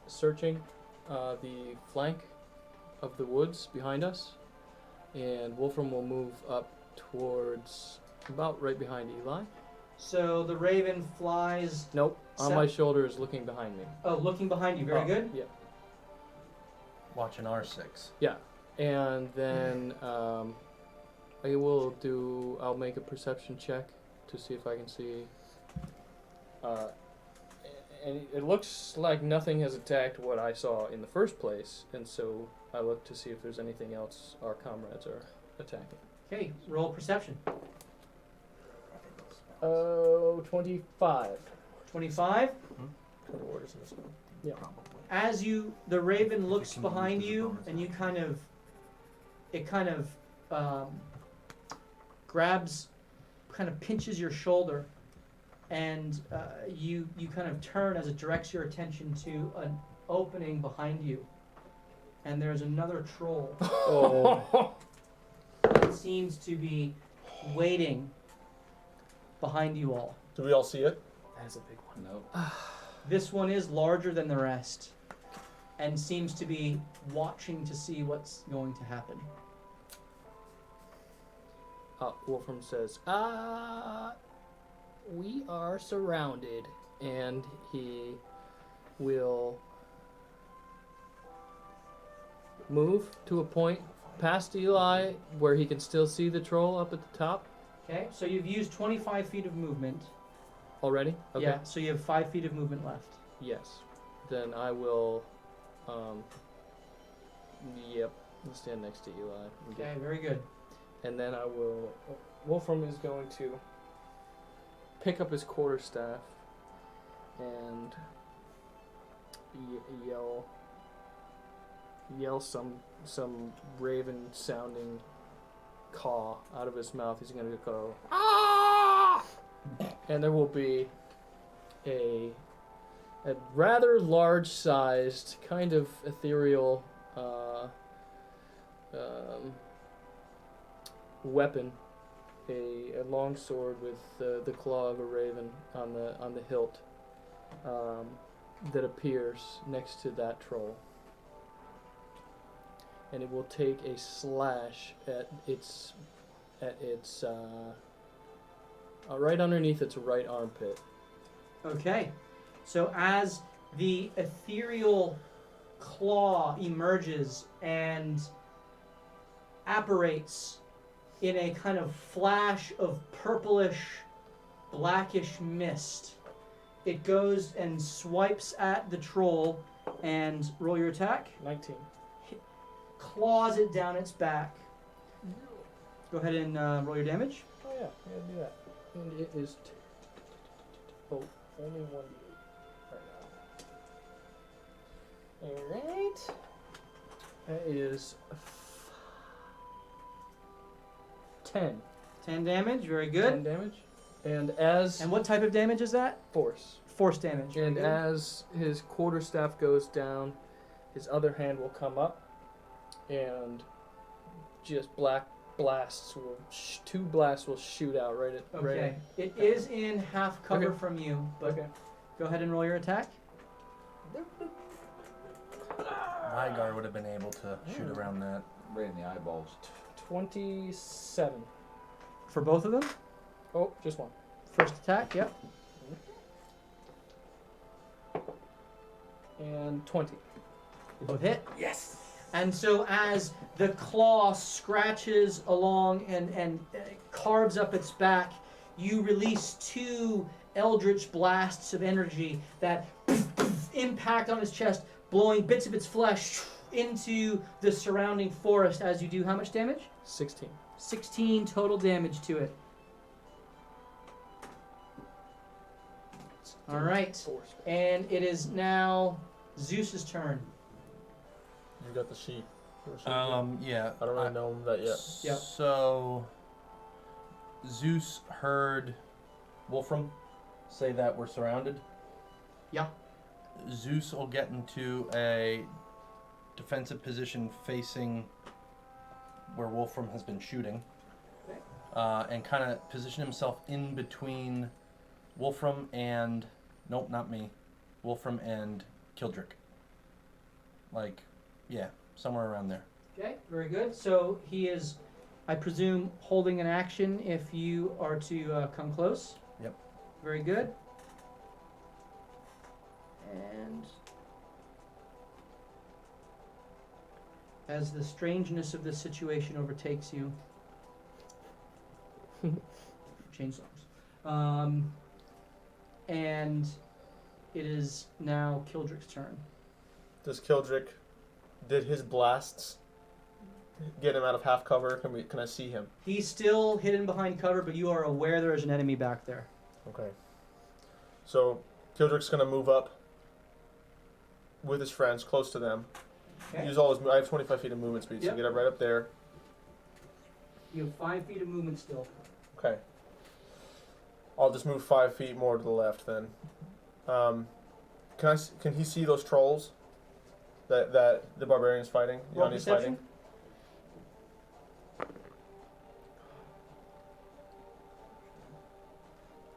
searching the flank of the woods behind us, and Wolfram will move up towards about right behind Eli. So the raven flies. Nope, on my shoulder is looking behind me. Oh, looking behind you. Very good. Yeah, Watching R6. and then I'll make a perception check to see if I can see And it looks like nothing has attacked what I saw in the first place, and so I look to see if there's anything else our comrades are attacking. Okay, roll perception. Oh, 25. 25. Kind of orders in this one. Yeah. As the raven looks behind you, and you it kind of grabs, kind of pinches your shoulder, and you kind of turn as it directs your attention to an opening behind you, and there's another troll Oh. that seems to be waiting behind you all. Do we all see it? That's a big one. No. This one is larger than the rest, and seems to be watching to see what's going to happen. Wolfram says, we are surrounded, and he will move to a point past Eli where he can still see the troll up at the top. Okay, so you've used 25 feet of movement. Already? Okay. Yeah, so you have 5 feet of movement left. Yes. Then I will, yep, I'll stand next to Eli. and get- Okay, very good. And then I will, Wolfram is going to pick up his quarterstaff and yell some raven sounding caw out of his mouth. He's going to go, ah! And there will be a rather large-sized, kind of ethereal weapon, a long sword with the claw of a raven on the hilt, that appears next to that troll, and it will take a slash at its right underneath its right armpit. Okay, so as the ethereal claw emerges and apparates in a kind of flash of purplish, blackish mist, it goes and swipes at the troll and roll your attack. 19. Claws it down its back. Go ahead and roll your damage. Oh yeah, I gotta do that. And it is only 1d8 right now. Alright. That is 10. 10 damage, very 10 good. damage. And as And what type of damage is that? force. Force damage. very And good. as his quarterstaff goes down, his other hand will come up and just black blasts will two blasts will shoot out right at Okay, it is in half cover Okay. from you, but Okay. go ahead and roll your attack. Rygar would have been able to shoot around that. Right in the eyeballs. 27. For both of them? Oh, just one. First attack, yep. And 20. Both hit. Yes. And so as the claw scratches along and carves up its back, you release 2 eldritch blasts of energy that impact on his chest, blowing bits of its flesh into the surrounding forest as you do how much damage? 16. 16 total damage to it. All right. Force. And it is now Zeus's turn. You got the sheet. Yeah. I don't really know that yet. Yep. So, Zeus heard Wolfram say that we're surrounded. Yeah. Zeus will get into a defensive position facing where Wolfram has been shooting, Okay. and kind of position himself in between Wolfram and not me, Wolfram and Kildrick. Like, yeah, somewhere around there. Okay, very good. So he is, I presume, holding an action if you are to come close. Yep. Very good. And as the strangeness of this situation overtakes you, change songs. and it is now Kildrick's turn. Does Kildrick, did his blasts get him out of half cover? Can I see him? He's still hidden behind cover, but you are aware there is an enemy back there. Okay. So Kildrick's gonna move up with his friends, close to them. Okay. Use all his. I have 25 feet of movement speed, so Yep. get up right up there. You have 5 feet of movement still. Okay. I'll just move 5 feet more to the left then. Can he see those trolls that the barbarian's fighting? Roll Yanni's perception. fighting.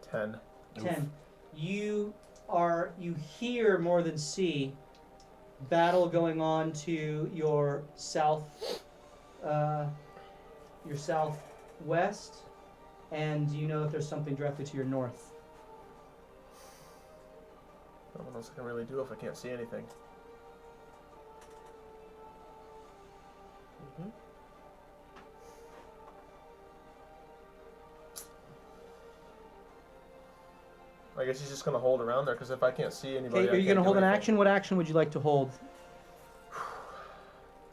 10. 10. You hear more than see battle going on to your southwest, and you know that there's something directly to your north. I don't know what else I can really do if I can't see anything. I guess he's just going to hold around there, because if I can't see anybody, Okay, are I you can't going to do hold an anything. action? What action would you like to hold?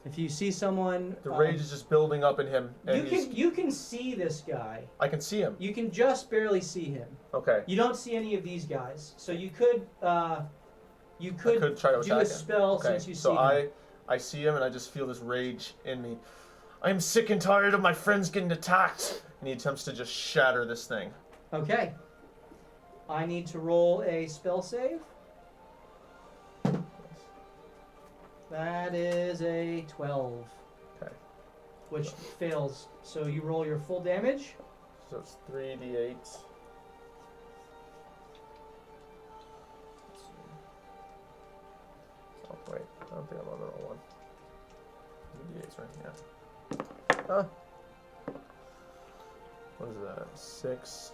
If you see someone, The rage is just building up in him, and you can see this guy. I can see him. You can just barely see him. Okay. You don't see any of these guys, so you could I could try to do attack a him. spell Okay. since you see So him. I see him, and I just feel this rage in me. I'm sick and tired of my friends getting attacked. And he attempts to just shatter this thing. Okay. I need to roll a spell save. That is a 12. Okay. Which fails. So you roll your full damage. So it's 3d8. Oh, wait. I don't think I'm on the wrong one. 3d8's right, yeah. Ah. What is that? 6,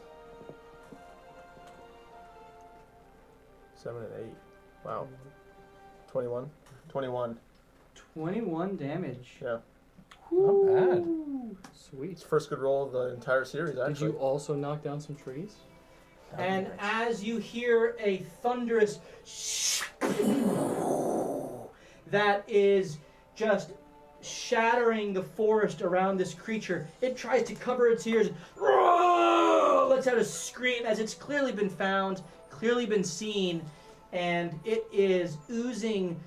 7, and 8. Wow. 21? 21. 21 damage. Yeah. Not bad. Sweet. It's the first good roll of the entire series, Did actually. you also knock down some trees? And as you hear a thunderous that is just shattering the forest around this creature, it tries to cover its ears, lets out a scream as it's clearly been found, clearly been seen, and it is oozing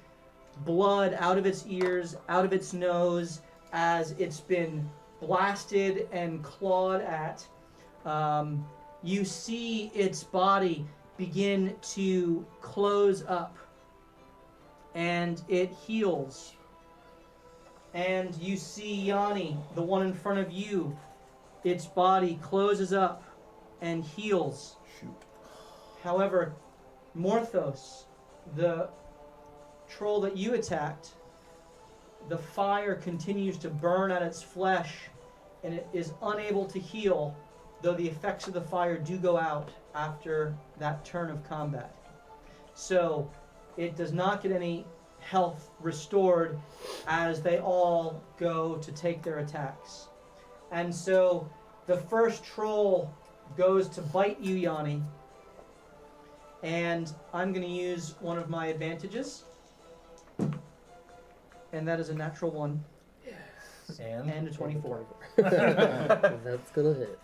blood out of its ears, out of its nose, as it's been blasted and clawed at. You see its body begin to close up, and it heals. And you see Yanni, the one in front of you, its body closes up and heals. Shoot. However, Morthos, the troll that you attacked, the fire continues to burn at its flesh, and it is unable to heal, though the effects of the fire do go out after that turn of combat. So it does not get any health restored as they all go to take their attacks. And so the first troll goes to bite you, Yanni, and I'm going to use one of my advantages, and that is a natural 1 and a 24. That's gonna hit.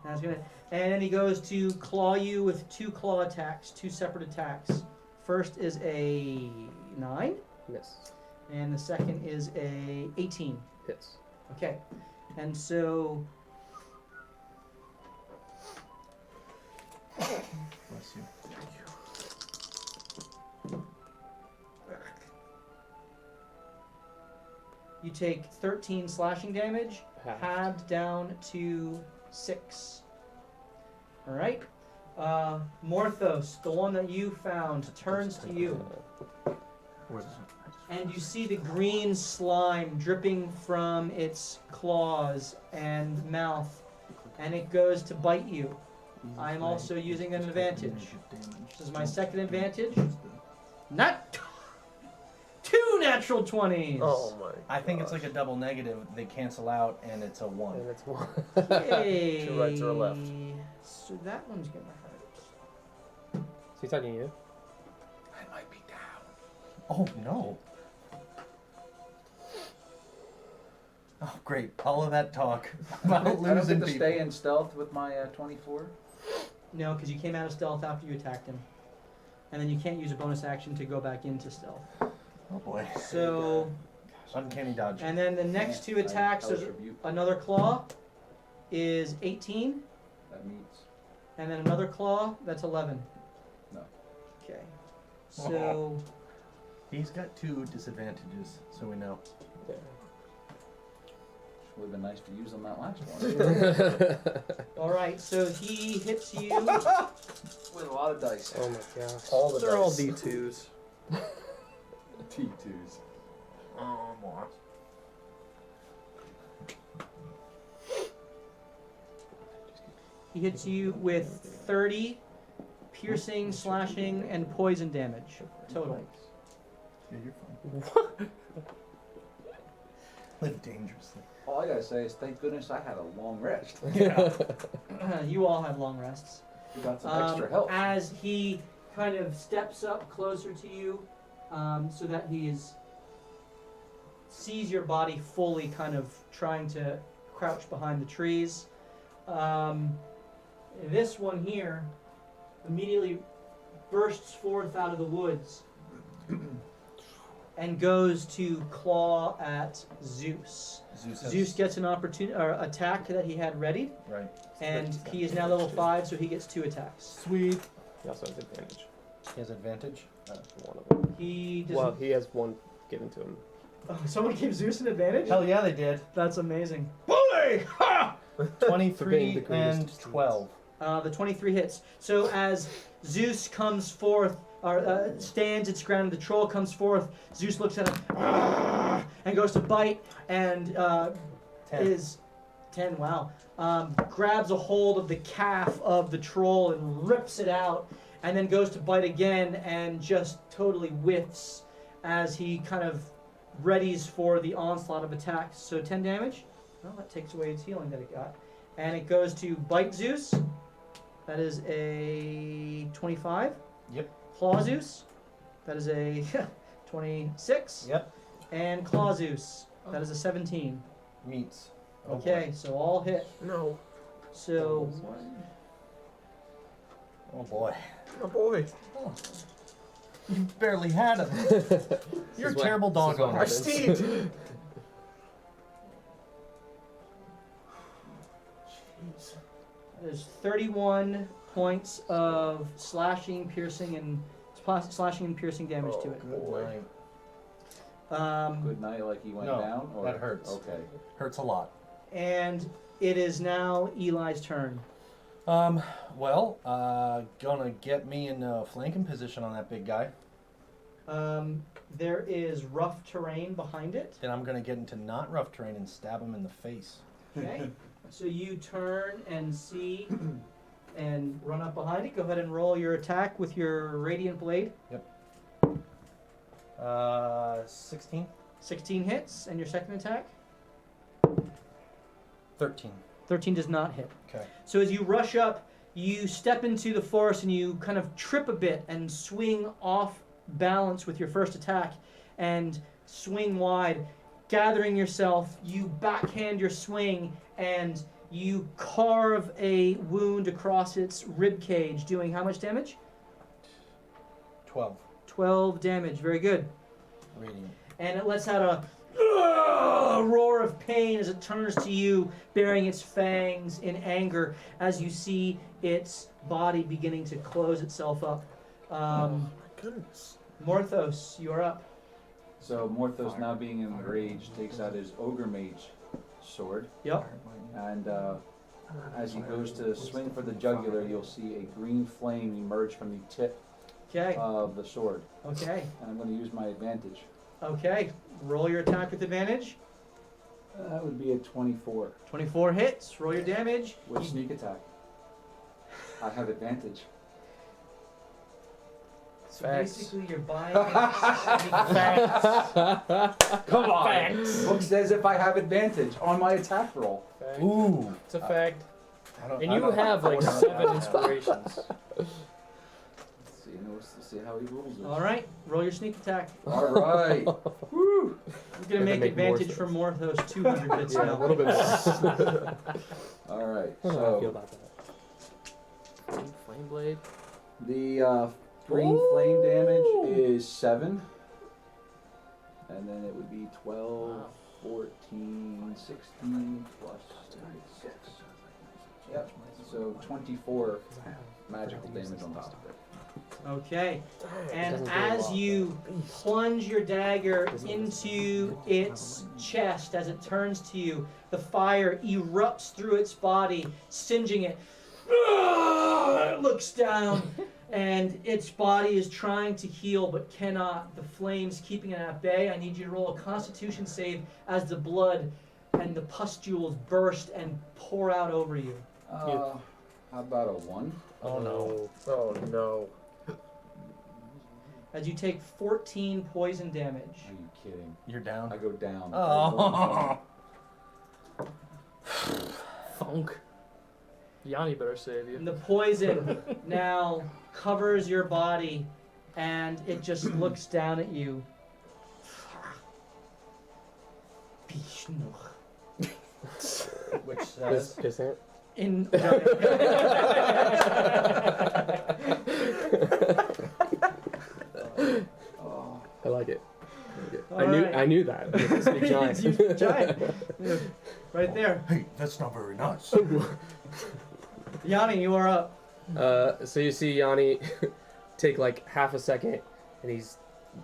That's gonna, and then he goes to claw you with 2 claw attacks, 2 separate attacks. First is a 9, Miss. and the second is a 18. Hits. Okay, and so Bless you. you take 13 slashing damage, Half. halved down to 6. All right. Morthos, the one that you found, turns to you, Where's it? and you see the green slime dripping from its claws and mouth, and it goes to bite you. I am also using an advantage. This is my second advantage. Not 2 natural 20s. Oh my. I think it's like a double negative. They cancel out, and it's a 1. And it's one. Okay. To right, to the left. So that one's gonna hurt. he's talking to you? I might be down. Oh, no. Oh, great. All of that talk about I don't losing get to people. stay in stealth with my 24? No, because you came out of stealth after you attacked him. And then you can't use a bonus action to go back into stealth. Oh, boy. So, Uncanny dodge. and then the next two attacks, Hellish there's Rebuke. another claw is 18, That meets. and then another claw, that's 11. No. Okay. So, He's got 2 disadvantages, so we know. Yeah. Would have been nice to use on that last one. alright, so he hits you. With a lot of dice. Oh my gosh. All the They're all dice. D2s. T2s. Oh, more. He hits you with 30 piercing, slashing, and poison damage total. Yeah, you're fine. Live dangerously. All I gotta say is thank goodness I had a long rest. You all have long rests. You got some extra help. As he kind of steps up closer to you, so that he sees your body fully, kind of trying to crouch behind the trees. This one here immediately bursts forth out of the woods and goes to claw at Zeus. Zeus gets an opportunity or attack that he had ready, Right. and he is now level 5, so he gets 2 attacks. Sweet. He also has advantage. He has advantage. One of them. He doesn't. Well, he has one given to him. Oh, someone gave Zeus an advantage? Hell yeah, they did. That's amazing. Bully! Ha! For being 23 the greatest and of 12. The 23 hits. So as Zeus comes forth, or stands its ground, and the troll comes forth, Zeus looks at him and goes to bite, and 10. is 10. Wow. Grabs a hold of the calf of the troll and rips it out, and then goes to bite again and just totally whiffs as he kind of readies for the onslaught of attacks. So 10 damage. Well, that takes away its healing that it got. And it goes to bite Zeus. That is a 25. Yep. Claw Zeus. That is a 26. Yep. And Claw Zeus. That is a 17. Meets. Okay, so all hit. No. So Oh boy. Oh boy. You barely had him. You're a terrible dog owner. I steed. Jeez. there's 31 points of slashing, piercing, and damage to it. Good boy. night. Good night, like he went No, down? Or? that hurts. Okay. Hurts a lot. And it is now Eli's turn. Well, gonna get me in a flanking position on that big guy. There is rough terrain behind it. Then I'm gonna get into not rough terrain and stab him in the face. Okay. So you turn and see and run up behind it. Go ahead and roll your attack with your Radiant Blade. 16? 16 hits. And your second attack? 13. 13 does not hit. Okay. So as you rush up, you step into the forest and you kind of trip a bit and swing off balance with your first attack and swing wide. Gathering yourself, you backhand your swing and you carve a wound across its rib cage, doing how much damage? 12. 12 damage. Very good. Radiant. And it lets out a roar of pain as it turns to you, baring its fangs in anger as you see its body beginning to close itself up. My goodness. Morthos, you are up. So Morthos, now being enraged, takes out his Ogre Mage sword. Yep. And as he goes to swing for the jugular, you'll see a green flame emerge from the tip Okay. of the sword. Okay. And I'm going to use my advantage. Okay. Roll your attack with advantage. That would be a 24 24 hits. Roll your damage. with sneak attack. I have advantage. So Facts. basically, you're buying. Come on! Book says if I have advantage on my attack roll. Fact. Ooh. It's a fact. I don't, And I you don't- have like I don't- 7 inspirations. See how he rolls this. All right, roll your sneak attack. All right. Woo! I'm gonna Gonna make make more advantage for sense. more of those 200 bits Yeah, a now. little bit more. All right. I don't know how I feel So about that. Flame blade. the green flame damage is 7, and then it would be 12, Wow. 14, 16 plus 36. Yep. So 24 magical damage on top of it. Okay. And doesn't do a as lot, you plunge your dagger into its chest, as it turns to you, the fire erupts through its body, singeing it. It looks down, and its body is trying to heal but cannot. The flames keeping it at bay. I need you to roll a Constitution save as the blood and the pustules burst and pour out over you. How about a 1? Oh no. Oh no. As you take 14 poison damage. Are you kidding? You're down. I go down. Oh. Funk. Yanni better save you. And the poison now covers your body, and it just looks down at you. Which This says, piss ant? In Oh. I like it. All I right. knew that. It's a big giant. You giant. Right there. hey, that's not very nice. Yanni, you are up. So you see Yanni take like half a second, and he's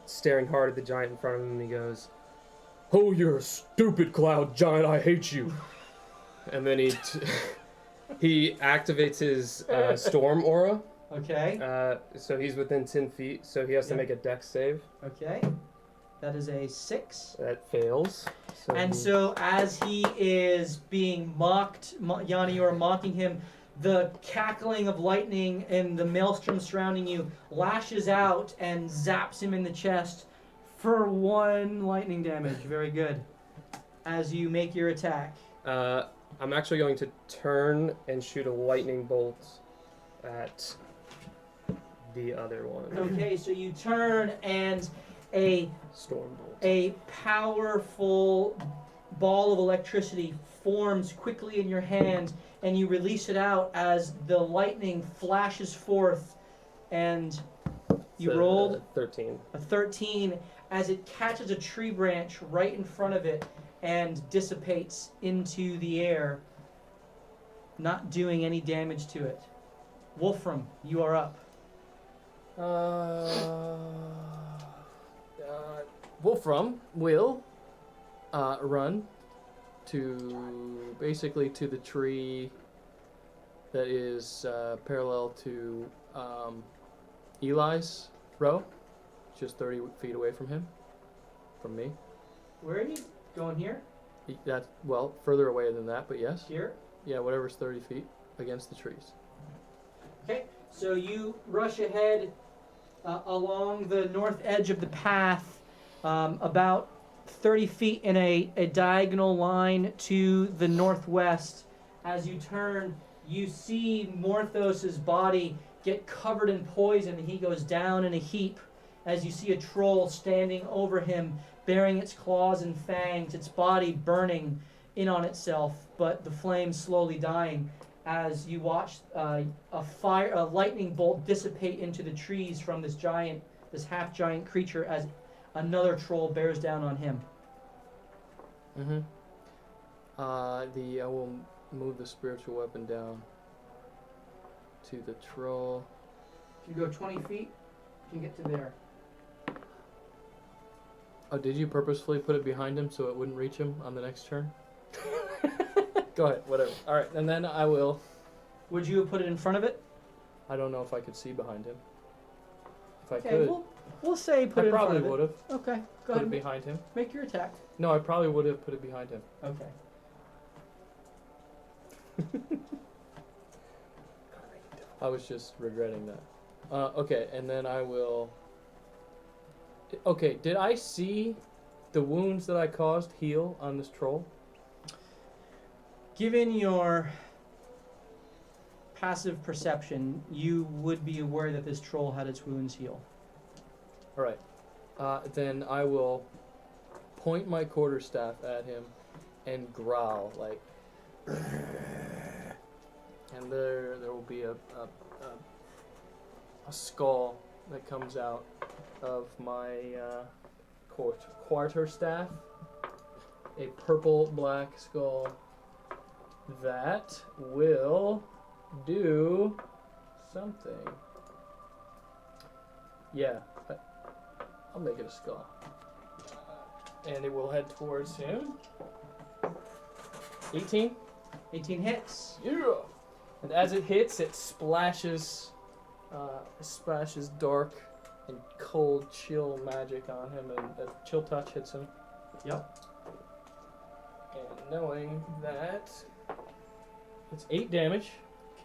staring hard at the giant in front of him, and he goes, "Oh, you're a stupid cloud giant. I hate you." And then he activates his storm aura. Okay. So he's within 10 feet. So he has to Yeah. make a dex save. Okay. That is a 6. That fails. And so as he is being mocked, Yanni, you are mocking him, the cackling of lightning and the maelstrom surrounding you lashes out and zaps him in the chest for 1 lightning damage. Very good. As you make your attack. I'm actually going to turn and shoot a lightning bolt at the other one. Okay, so you turn and a Storm bolt. A powerful ball of electricity forms quickly in your hand, and you release it out as the lightning flashes forth, and you So, rolled 13. a 13 as it catches a tree branch right in front of it and dissipates into the air, not doing any damage to it. Wolfram, you are up. Wolfram will run to basically to the tree that is parallel to Eli's row, just 30 feet away from him, from me. Where are you going here? That's, well, further away than that, but yes. Here? Yeah, whatever's 30 feet against the trees. Okay, so you rush ahead along the north edge of the path, about 30 feet in a diagonal line to the northwest. As you turn, you see Morthos's body get covered in poison, and he goes down in a heap as you see a troll standing over him, bearing its claws and fangs, its body burning in on itself, but the flames slowly dying as you watch a lightning bolt dissipate into the trees from this half-giant creature as another troll bears down on him. Mm-hmm. I will move the spiritual weapon down to the troll. If you go 20 feet, you can get to there. Oh, did you purposefully put it behind him so it wouldn't reach him on the next turn? Go ahead, whatever. All right, and then I will. Would you have put it in front of it? I don't know if I could see behind him. If I Okay, could, we'll say put I it in front probably of it. would have Okay, go put ahead. it and behind him. Make your attack. No, I probably would have put it behind him. Okay. I was just regretting that. Okay, and then I will. Okay, did I see the wounds that I caused heal on this troll? Given your passive perception, you would be aware that this troll had its wounds heal. All right. Then I will point my quarterstaff at him and growl like, and there will be a skull that comes out of my quarterstaff, a purple-black skull that will do something. Yeah, I'll make it a skull. And it will head towards him. 18. 18 hits. Yeah. And as it hits, it splashes dark and cold chill magic on him, and a chill touch hits him. Yep. And knowing that it's 8 damage,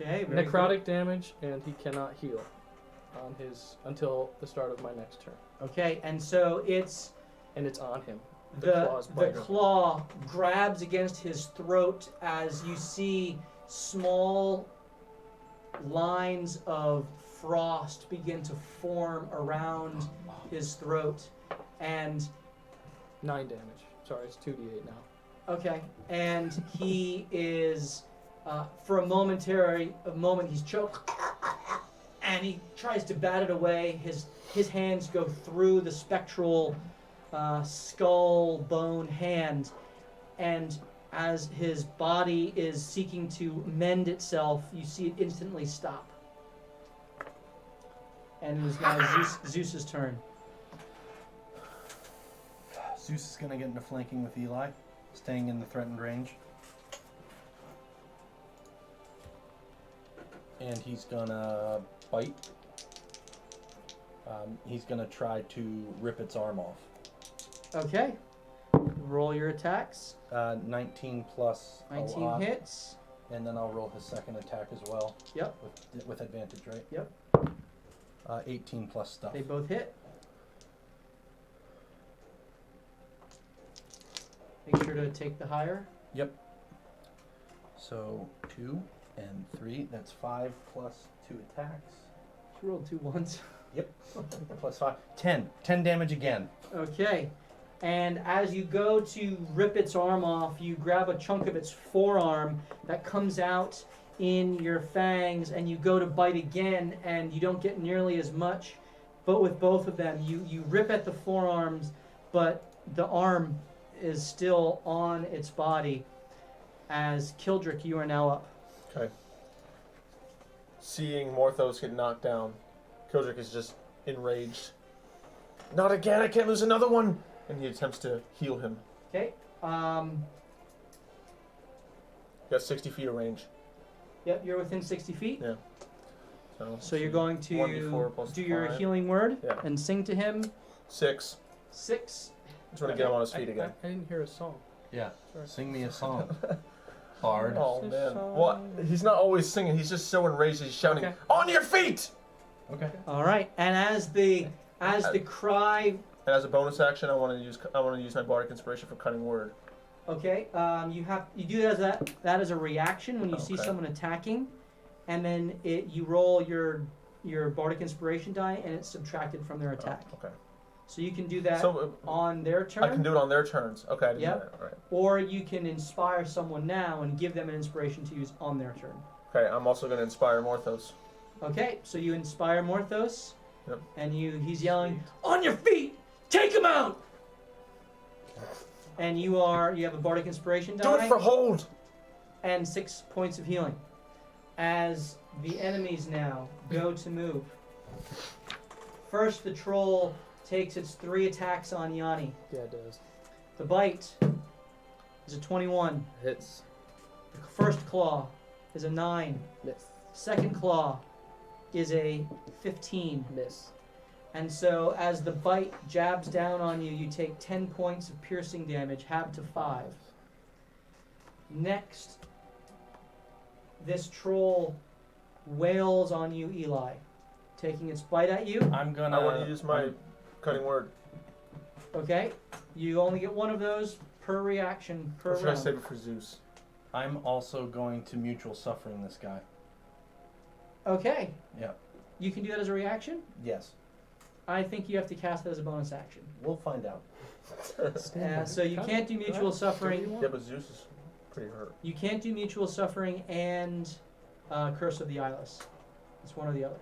Okay, very necrotic damage, and he cannot heal on his until the start of my next turn. good. Okay, and so it's And it's on him. the bite him. claw grabs against his throat as you see small lines of frost begin to form around his throat, and 9 damage. Sorry, it's 2d8 now. okay, and he is for a moment he's choked, and he tries to bat it away. His hands go through the spectral skull bone hand, and as his body is seeking to mend itself, you see it instantly stop. And it is now Zeus's turn. Zeus is going to get into flanking with Eli, staying in the threatened range. And he's going to bite. He's going to try to rip its arm off. Okay. Roll your attacks. 19 plus a 19 lot, hits. and then I'll roll his second attack as well. Yep. With advantage, right? Yep. 18 plus stuff. They both hit. Make sure to take the higher. Yep. So 2 and 3. That's 5 plus 2 attacks. You rolled 2 ones. Plus 5. 10. 10 damage again. Okay. And as you go to rip its arm off, you grab a chunk of its forearm that comes out in your fangs, and you go to bite again, and you don't get nearly as much. But with both of them, you rip at the forearms, but the arm is still on its body. As Kildrick, you are now up. Okay. Seeing Morthos get knocked down, Kildrick is just enraged. Not again! I can't lose another one! And he attempts to heal him. Okay. Got 60 feet of range. Yep, you're within 60 feet. Yeah. So you're going to 1d4 plus do your 5. healing word Yeah. and sing to him. 6. 6. Just want to get him on his feet again. I didn't hear a song. Yeah. Sorry. Sing me a song. Bard. Oh man. What? He's not always singing. He's just so enraged. He's shouting, Okay. "On your feet!" Okay. All right. And as the cry, And as a bonus action, I want to use my bardic inspiration for cutting word. okay, you do that as a reaction when you see Okay. someone attacking, and then you roll your bardic inspiration die, and it's subtracted from their attack. Oh, okay. So you can do that So on their turn. I can do it on their turns. Okay. I didn't Yep. know that. Right. Or you can inspire someone now and give them an inspiration to use on their turn. Okay. I'm also going to inspire Morthos. Okay, so you inspire Morthos, Yep. and he's yelling, "On your feet! Take him out!" And you have a bardic inspiration die Do it for hold. and 6 points of healing. As the enemies now go to move. First, the troll takes its 3 attacks on Yanni. Yeah, it does. The bite is a 21. Hits. The first claw is a 9. Miss. Second claw is a 15. Miss. And so as the bite jabs down on you, you take 10 points of piercing damage, halved to 5. Next, this troll wails on you, Eli, taking its bite at you. I'm gonna. I want to use my cutting word. Okay? You only get one of those per reaction, per Or should I round. save it for Zeus? I'm also going to mutual suffering this guy. Okay. Yeah. You can do that as a reaction? Yes. I think you have to cast that as a bonus action. We'll find out. So you can't do mutual suffering. Yeah, but Zeus is pretty hurt. You can't do mutual suffering and Curse of the Eyeless. It's one or the other.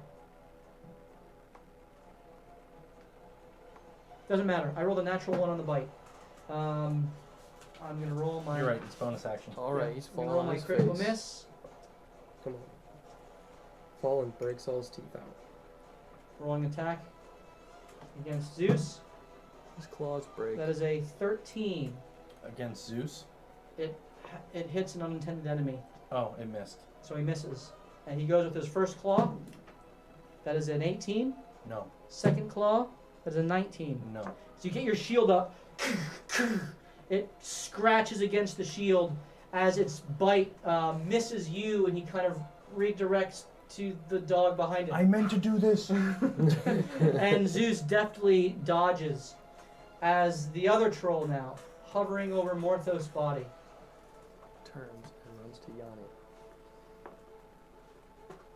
Doesn't matter. I rolled a natural 1 on the bite. I'm gonna roll my. You're right. It's bonus action. All right, he's I'm gonna falling roll on my his critical face. miss. Come on. Fall and breaks all his teeth out. Rolling attack against Zeus. His claws break. That is a 13. Against Zeus. It hits an unintended enemy, Oh, it missed. so he misses. And he goes with his first claw. That is an 18. No. Second claw. That is a 19. No. So you get your shield up. It scratches against the shield as its bite misses you, and he kind of redirects to the dog behind it. meant to do this. And Zeus deftly dodges as the other troll now, hovering over Morthos' body. Turns and runs to Yanni.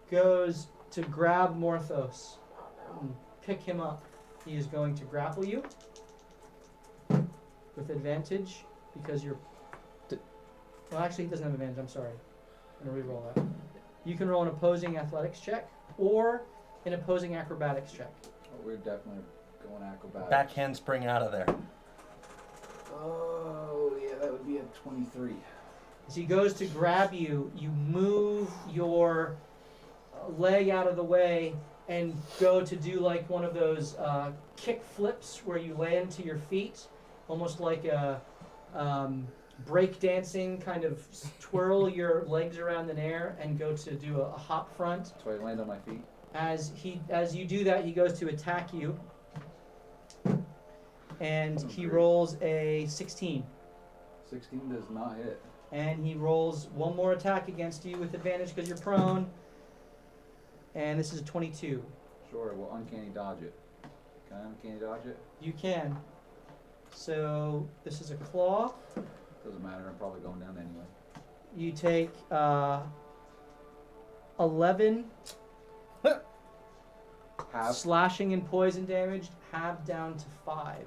Goes to grab Morthos and pick him up. He is going to grapple you with advantage because you're. Well, actually, he doesn't have advantage. I'm sorry. I'm going to re-roll that. You can roll an opposing athletics check or an opposing acrobatics check. Oh, we're definitely going acrobatics. Back handspring out of there. Oh, yeah, that would be a 23. As he goes to grab you, you move your leg out of the way and go to do like one of those kick flips where you land to your feet, almost like a break dancing kind of twirl your legs around in air and go to do a hop front. So I land on my feet. As you do that, he goes to attack you, and he rolls a 16. 16 does not hit. And he rolls one more attack against you with advantage because you're prone. And this is a 22. Sure, we'll uncanny dodge it. Can I uncanny dodge it? You can. So this is a claw. Doesn't matter, I'm probably going down anyway. You take 11 Half. slashing and poison damage, halved down to 5.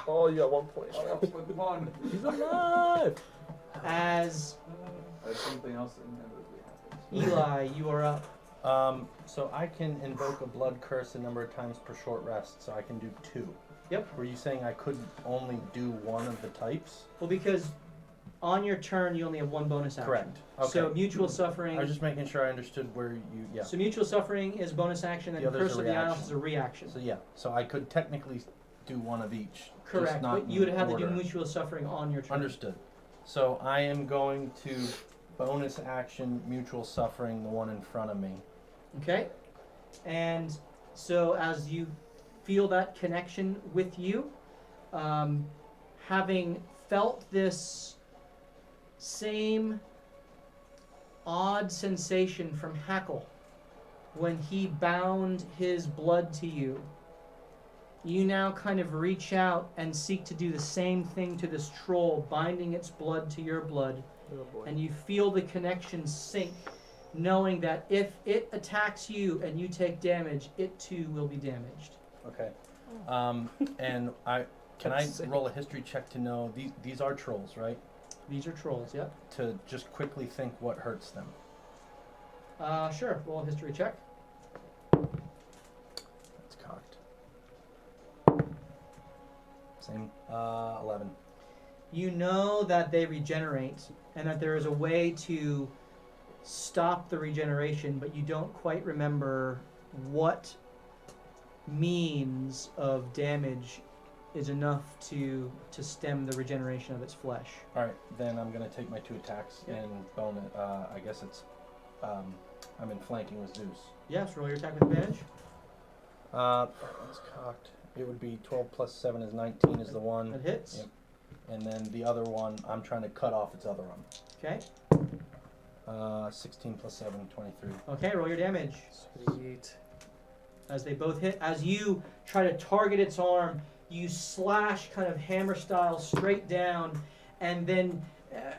Oh, you got 1 point. With one. He's alive! As That's something else that inevitably happens. Eli, you are up. So I can invoke a blood curse a number of times per short rest, so I can do 2. Yep. Were you saying I could only do one of the types? Well, because on your turn you only have one bonus action. Correct. Okay. So mutual suffering. I was just making sure I understood where you. Yeah. So mutual suffering is bonus action, and The other's Curse a of the Isles reaction. is a reaction. So yeah. So I could technically do one of each. Correct, Just not but you would in have to do order. mutual suffering on your turn. Understood. So I am going to bonus action mutual suffering the one in front of me. Okay? And so as you feel that connection with you, having felt this same odd sensation from Hackle when he bound his blood to you, you now kind of reach out and seek to do the same thing to this troll, binding its blood to your blood. Oh boy. And you feel the connection sink, knowing that if it attacks you and you take damage, it too will be damaged. Okay. And can I roll a history check to know these are trolls, right? These are trolls, yep. To just quickly think what hurts them. Sure, roll a history check. That's cocked. Same. 11. You know that they regenerate and that there is a way to stop the regeneration, but you don't quite remember what means of damage is enough to stem the regeneration of its flesh. All right, then I'm gonna take my 2 attacks Yep. and bone it. I guess it's. I'm in flanking with Zeus. Yes, roll your attack with advantage. That's cocked. It would be 12 plus 7 is 19 is the one. That hits. Yep. And then the other one, I'm trying to cut off its other arm. Okay. 16 plus 7, 23. Okay, roll your damage. Sweet. As they both hit, as you try to target its arm, you slash kind of hammer style straight down, and then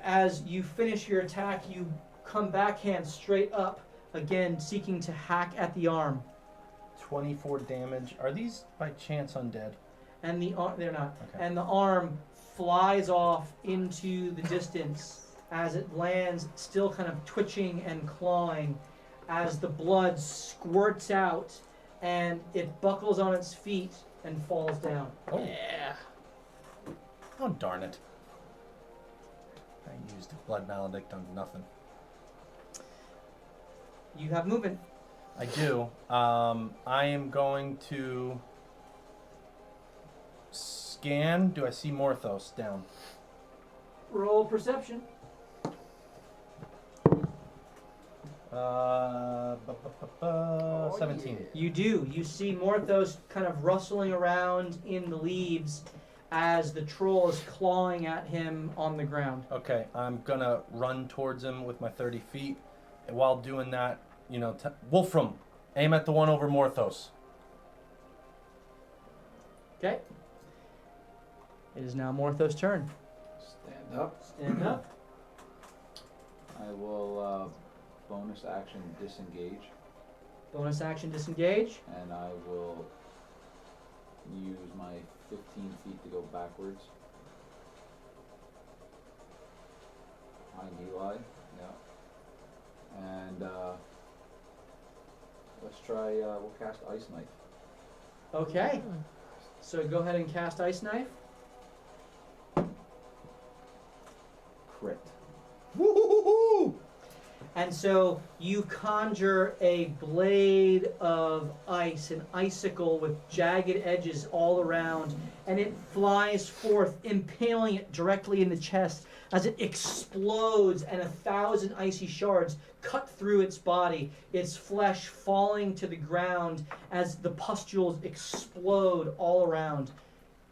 as you finish your attack, you come backhand straight up again seeking to hack at the arm. 24 damage. Are these by chance undead? And they're not. Okay. And the arm flies off into the distance as it lands, still kind of twitching and clawing, as the blood squirts out and it buckles on its feet and falls down. Oh. Yeah. Oh, darn it. I used Blood Maledict on nothing. You have movement. I do. I am going to scan. Do I see Morthos down? Roll perception. 17. You do. You see Morthos kind of rustling around in the leaves as the troll is clawing at him on the ground. Okay, I'm gonna run towards him with my 30 feet. And while doing that, Wolfram, aim at the one over Morthos. Okay. It is now Morthos' turn. Stand up. Stand up. I will bonus action disengage, Bonus action disengage. and I will use my 15 feet to go backwards. I'm Eli, yeah. And let's try, we'll cast Ice Knife. Okay. So go ahead and cast Ice Knife. Crit. Woo-hoo-hoo-hoo! And so you conjure a blade of ice, an icicle with jagged edges all around, and it flies forth, impaling it directly in the chest as it explodes and 1,000 icy shards cut through its body, its flesh falling to the ground as the pustules explode all around.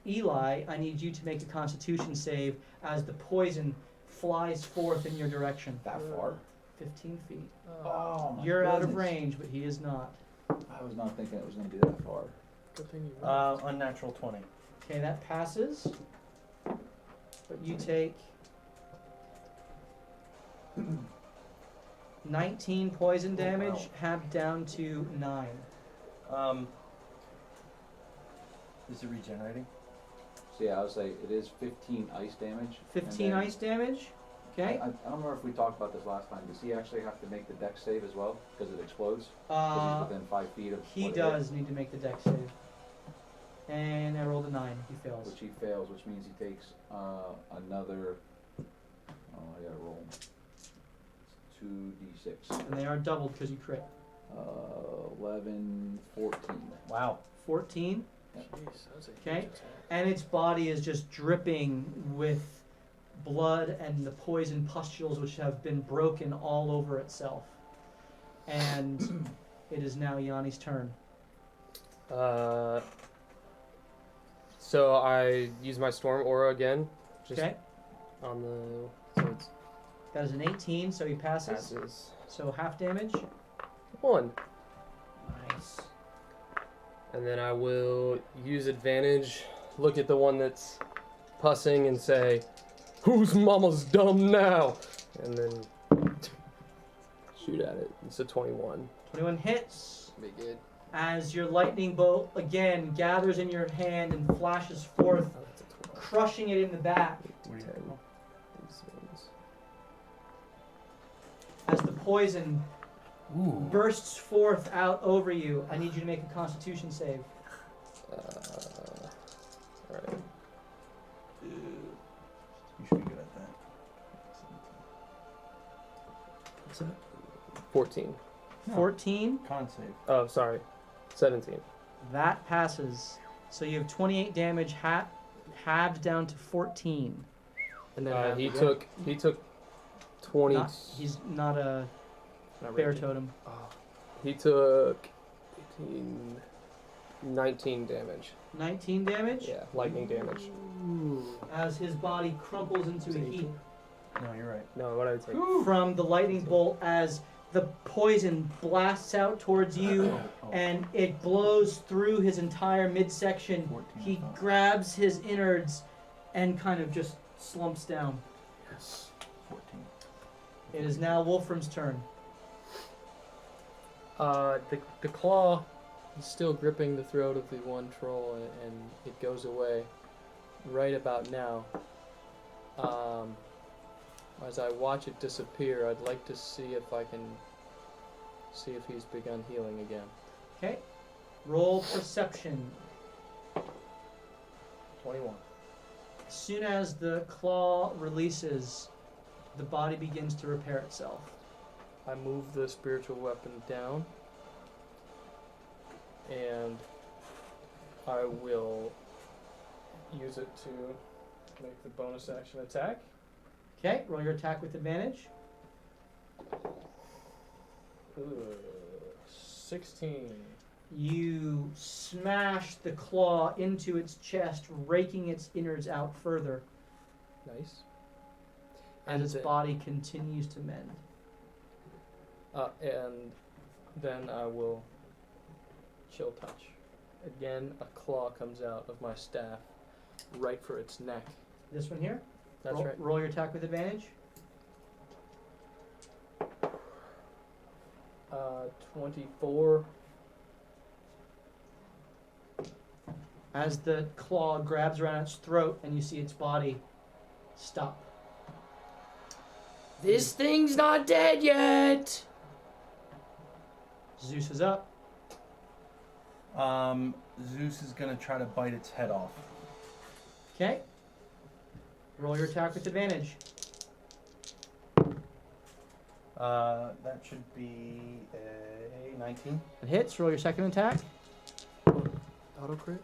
Eli, I need you to make a Constitution save as the poison flies forth in your direction. That far? 15 feet. Oh, my You're out of goodness. range, but he is not. I was not thinking it was going to be that far. Good thing you rolled. Unnatural 20. Okay, that passes. But you take 19 poison damage, wow. halved down to 9. Is it regenerating? So yeah, I would say it is 15 ice damage. 15 and then- ice damage. Okay. I don't remember if we talked about this last time. Does he actually have to make the dex save as well? Because it explodes? Because he's within 5 feet of He what it does need to make the dex save. And I rolled a 9. He is, fails. which he fails, which means he takes another. Oh, I gotta roll. 2d6. And they are doubled because you crit. 11, 14. Wow. 14. Jeez, that was a Okay. huge attack. And its body is just dripping with blood and the poison pustules which have been broken all over itself. And it is now Yanni's turn. So I use my storm aura again. Just Okay. on the so it's That is an 18, so he passes. passes. So half damage. 1. Nice. And then I will use advantage, look at the one that's pussing and say, "Who's mama's dumb now?" And then shoot at it. It's a 21. 21 hits. Be good. As your lightning bolt again gathers in your hand and flashes forth, Oh, that's a 12. crushing it in the back. 10. These ones. As the poison Ooh. bursts forth out over you, I need you to make a Constitution save. Alright. You should be good at that. What's that? 14. No. 14. Con save. Oh, sorry. 17. That passes. So you have 28 damage, halved down to 14. And then half he again? took 20. He's not a not bear raging. totem. Oh, he took 19 damage. 19 damage. Yeah, lightning damage. Ooh. As his body crumples into Was a it heap 18? No, you're right. No, what did I take? from the lightning bolt as the poison blasts out towards you Oh. and it blows through his entire midsection. 14 He thought. grabs his innards and kind of just slumps down. Yes. 14. It is now Wolfram's turn. The claw is still gripping the throat of the one troll, and it goes away right about now. As I watch it disappear, I'd like to see if he's begun healing again. Okay. Roll perception. 21. As soon as the claw releases, the body begins to repair itself. I move the spiritual weapon down, and I will use it to make the bonus action attack. Okay, roll your attack with advantage. 16. You smash the claw into its chest, raking its innards out further Nice. as its then- body continues to mend. And then I will chill touch. Again, a claw comes out of my staff, right for its neck. This one here? That's roll, right. Roll your attack with advantage. 24. As the claw grabs around its throat and you see its body stop. This thing's not dead yet. Zeus is up. Zeus is gonna try to bite its head off. Okay. Roll your attack with advantage. That should be a 19. It hits. Roll your second attack. Auto crit?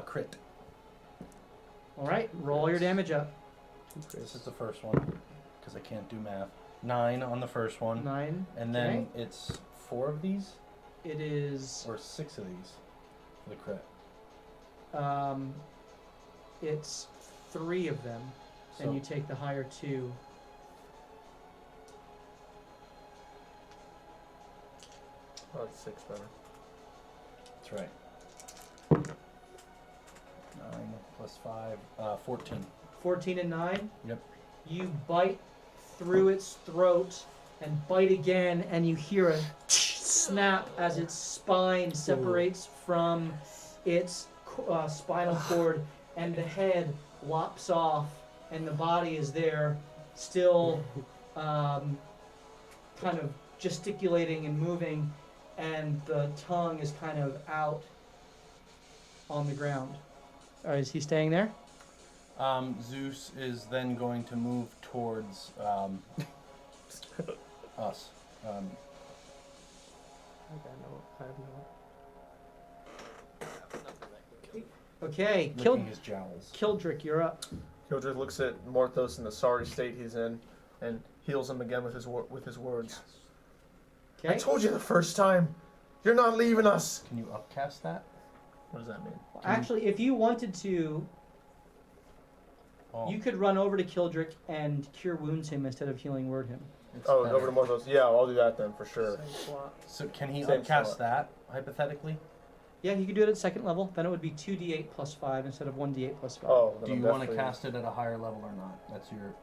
Crit. All right. Roll your damage up. This is the first one, because I can't do math. 9 on the first one. 9. And then it's 4 of these? It is. Or 6 of these for the crit. It's 3 of them, So and you take the higher 2. Oh, it's 6 better. that's right. 9 plus 5, 14. 14 and 9. Yep. You bite through its throat and bite again, and you hear a snap as its spine separates from its spinal cord, and the head lops off, and the body is there, still kind of gesticulating and moving, and the tongue is kind of out on the ground. Is he staying there? Zeus is then going to move towards us. I have no. Okay, Licking his jowls. Kildrick, you're up. Kildrick looks at Morthos in the sorry state he's in and heals him again with his words. I Okay. told you the first time. You're not leaving us. Can you upcast that? What does that mean? Actually, if you wanted to, Oh, you could run over to Kildrick and cure wounds him instead of healing word him. it's Oh, better. over to Morthos. Yeah, I'll do that then for sure. Same slot. So can he Same upcast slot. that, hypothetically? Yeah, you could do it at second level. Then it would be 2d8 plus 5 instead of 1d8 plus 5. Oh, then Do I'm you want to definitely- cast it at a higher level or not? That's your...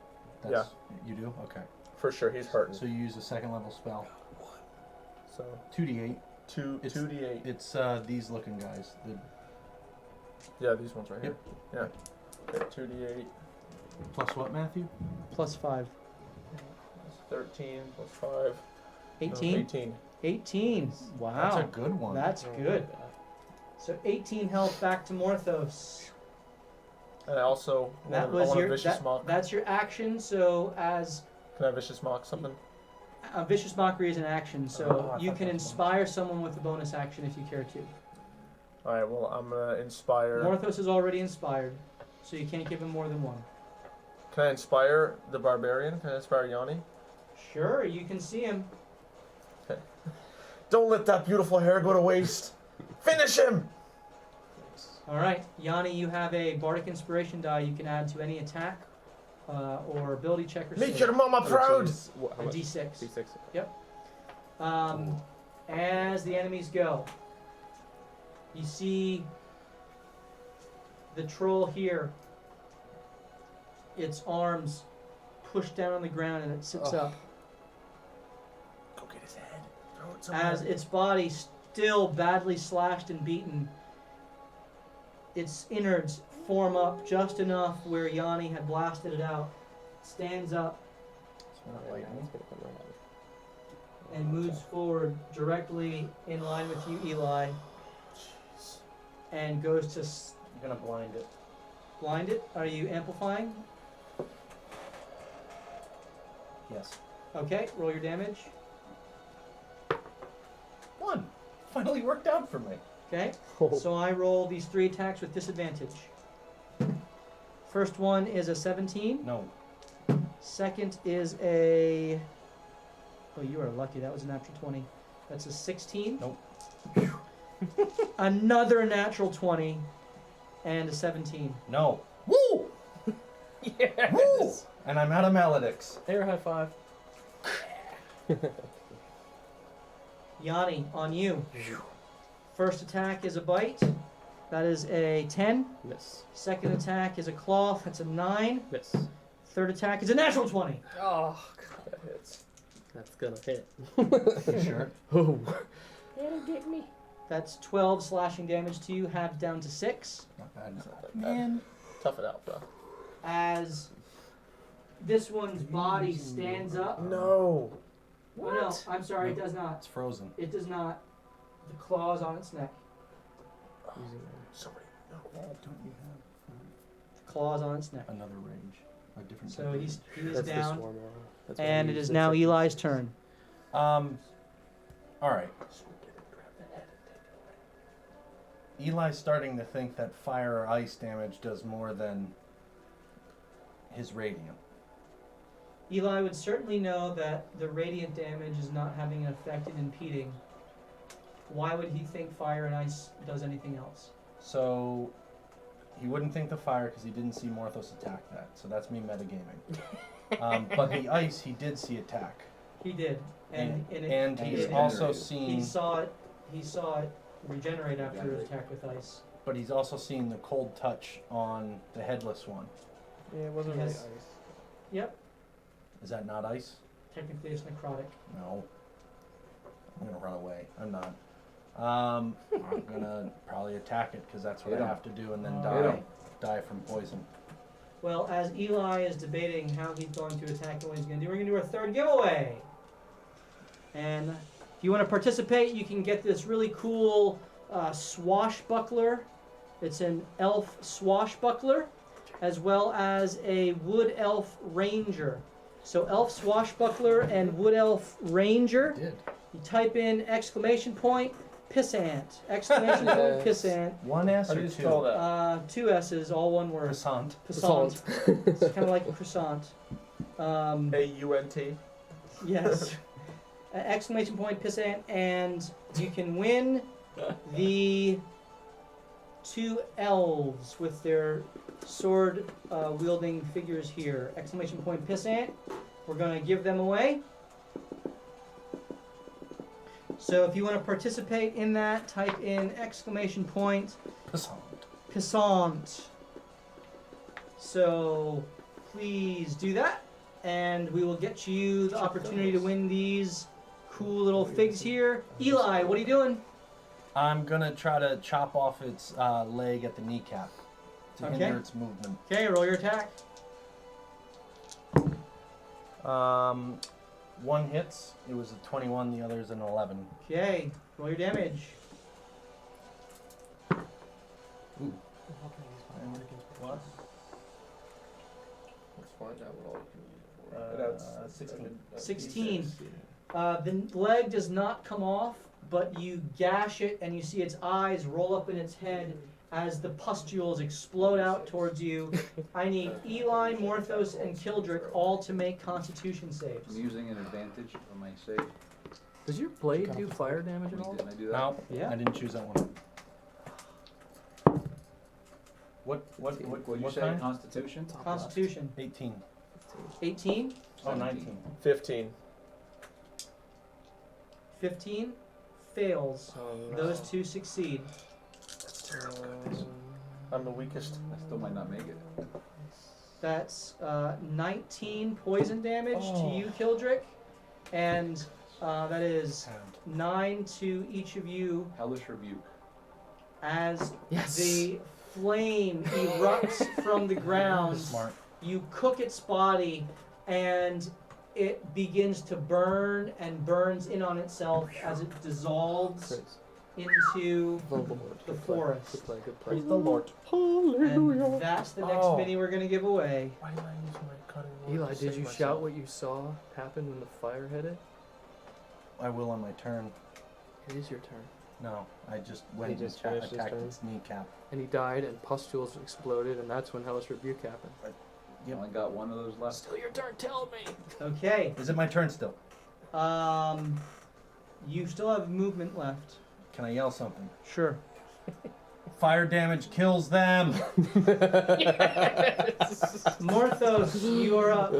You do? Okay. For sure, he's hurting. So you use a second level spell. So 2d8. 2d8. It's these looking guys. Yeah, these ones right Yep. here. Yeah. Okay, 2d8. Plus what, Matthew? Plus 5. 13 plus 5. 18? 18. 18. Wow. That's a good one. That's good. So 18 health back to Morthos. And I also That I was want your a vicious mock. that's your action. So as Can I vicious mock something? a vicious mockery is an action, so Oh, I you thought can that was inspire someone with a bonus action if you care to. Alright, well, I'm gonna inspire. Morthos is already inspired, so you can't give him more than one. Can I inspire the barbarian? Can I inspire Yanni? Sure, you can see him. Don't let that beautiful hair go to waste. Finish him! All right, Yanni, you have a bardic inspiration die you can add to any attack or ability check or Make save. your mama proud! Which is, how A much? d6. D6. As the enemies go, you see the troll here. Its arms pushed down on the ground and it sits Ugh. up. Go get his head. Throw As its body still badly slashed and beaten, its innards form up just enough where Yanni had blasted it out. Stands up and moves forward directly in line with you, Eli, and goes to I'm gonna blind it. blind it. Are you amplifying? Yes. Okay, roll your damage. 1. Finally worked out for me. Okay, so I roll these 3 attacks with disadvantage. First one is a 17. No. Second is a... Oh, you are lucky. That was a natural 20. That's a 16. Nope. Another natural 20. And a 17. No. Woo! Yes. Woo! And I'm out of Maledicts. Air high five. Yanni, on you. First attack is a bite. That is a 10. Miss. Second attack is a claw. That's a 9. Miss. Third attack is a natural 20. Oh, God, that hits. That's gonna hit. You sure? Oh. It'll get me. That's 12 slashing damage to you, halved down to 6. Not bad. Man. Tough it out, bro. As this one's body stands up. No. Oh, no, I'm sorry, it does not. It's frozen. It does not. The claws on its neck. Somebody. Don't you have Claws on its neck. another rage? A different So type of he is That's the down. swarm arrow. That's what And we it use is in now seconds. Eli's turn. Alright. Eli's starting to think that fire or ice damage does more than his radiant. Eli would certainly know that the radiant damage is not having an effect in impeding. Why would he think fire and ice does anything else? So he wouldn't think the fire because he didn't see Morthos attack that. So that's me metagaming. But the ice he did see attack. He did. And He's it- also he seen saw it regenerate after his attack with ice. but he's also seen the cold touch on the headless one. Yeah, it wasn't really Yes. ice. Yep. Is that not ice? Technically it's necrotic. No. I'm gonna run away. I'm not. I'm gonna probably attack it because that's what Hit I him. have to do and then Hit die him. die from poison. Well, as Eli is debating how he's going to attack and what he's going to do, we're going to do our third giveaway. And if you want to participate, you can get this really cool swashbuckler. It's an elf swashbuckler, as well as a wood elf ranger. So elf swashbuckler and wood elf ranger. Did. You type in exclamation point pissant. Exclamation point pissant. One S How do or you two? spell that? 2 S's, all one word. Croissant. Pissant. It's kind of like a croissant. A-U-N-T. Yes. Exclamation point pissant, and you can win the 2 elves with their sword wielding figures here. Exclamation point pissant. We're going to give them away. So if you want to participate in that, type in exclamation point Croissant. pissant. So please do that, and we will get you the opportunity to win these cool little figs here. Eli, what are you doing? I'm gonna try to chop off its leg at the kneecap to Okay. hinder its movement. Okay, roll your attack. One hits. It was a 21. The other is an 11. Okay, roll your damage. Ooh. Plus. Let's find out what all you can use it for. 16. 16. The leg does not come off, but you gash it and you see its eyes roll up in its head as the pustules explode out towards you. I need Eli, Morthos, and Kildrick all to make Constitution saves. I'm using an advantage on my save. Does your blade do fire damage at all? Didn't I do that? No, Yeah. I didn't choose that one. What What'd you what say? kind? Constitution? Constitution. 18. 18, Oh, 19. 15. 15 fails. Oh, Those 2 succeed. That's terrible. I'm the weakest. I still might not make it. That's 19 poison damage to Oh. you, Kildrick, and That is 9 to each of you Hellish rebuke. as Yes. the flame erupts from the ground. Smart. You cook its body, and it begins to burn and burns in on itself as it dissolves Praise into the Lord. the Good play, forest. Good play. Good play. Praise the Lord. And that's the next Oh. mini we're going to give away. Why did I use my cutting word Eli, to did save you myself? shout what you saw happen when the fire hit it? I will on my turn. It is your turn. No, I just went and just finished his attacked turn. its kneecap. And he died, and pustules exploded, and that's when Hellish Rebuke happened. You only got one of those left. Still your turn, tell me! Okay. Is it my turn still? You still have movement left. Can I yell something? Sure. Fire damage kills them. Morthos, you are up.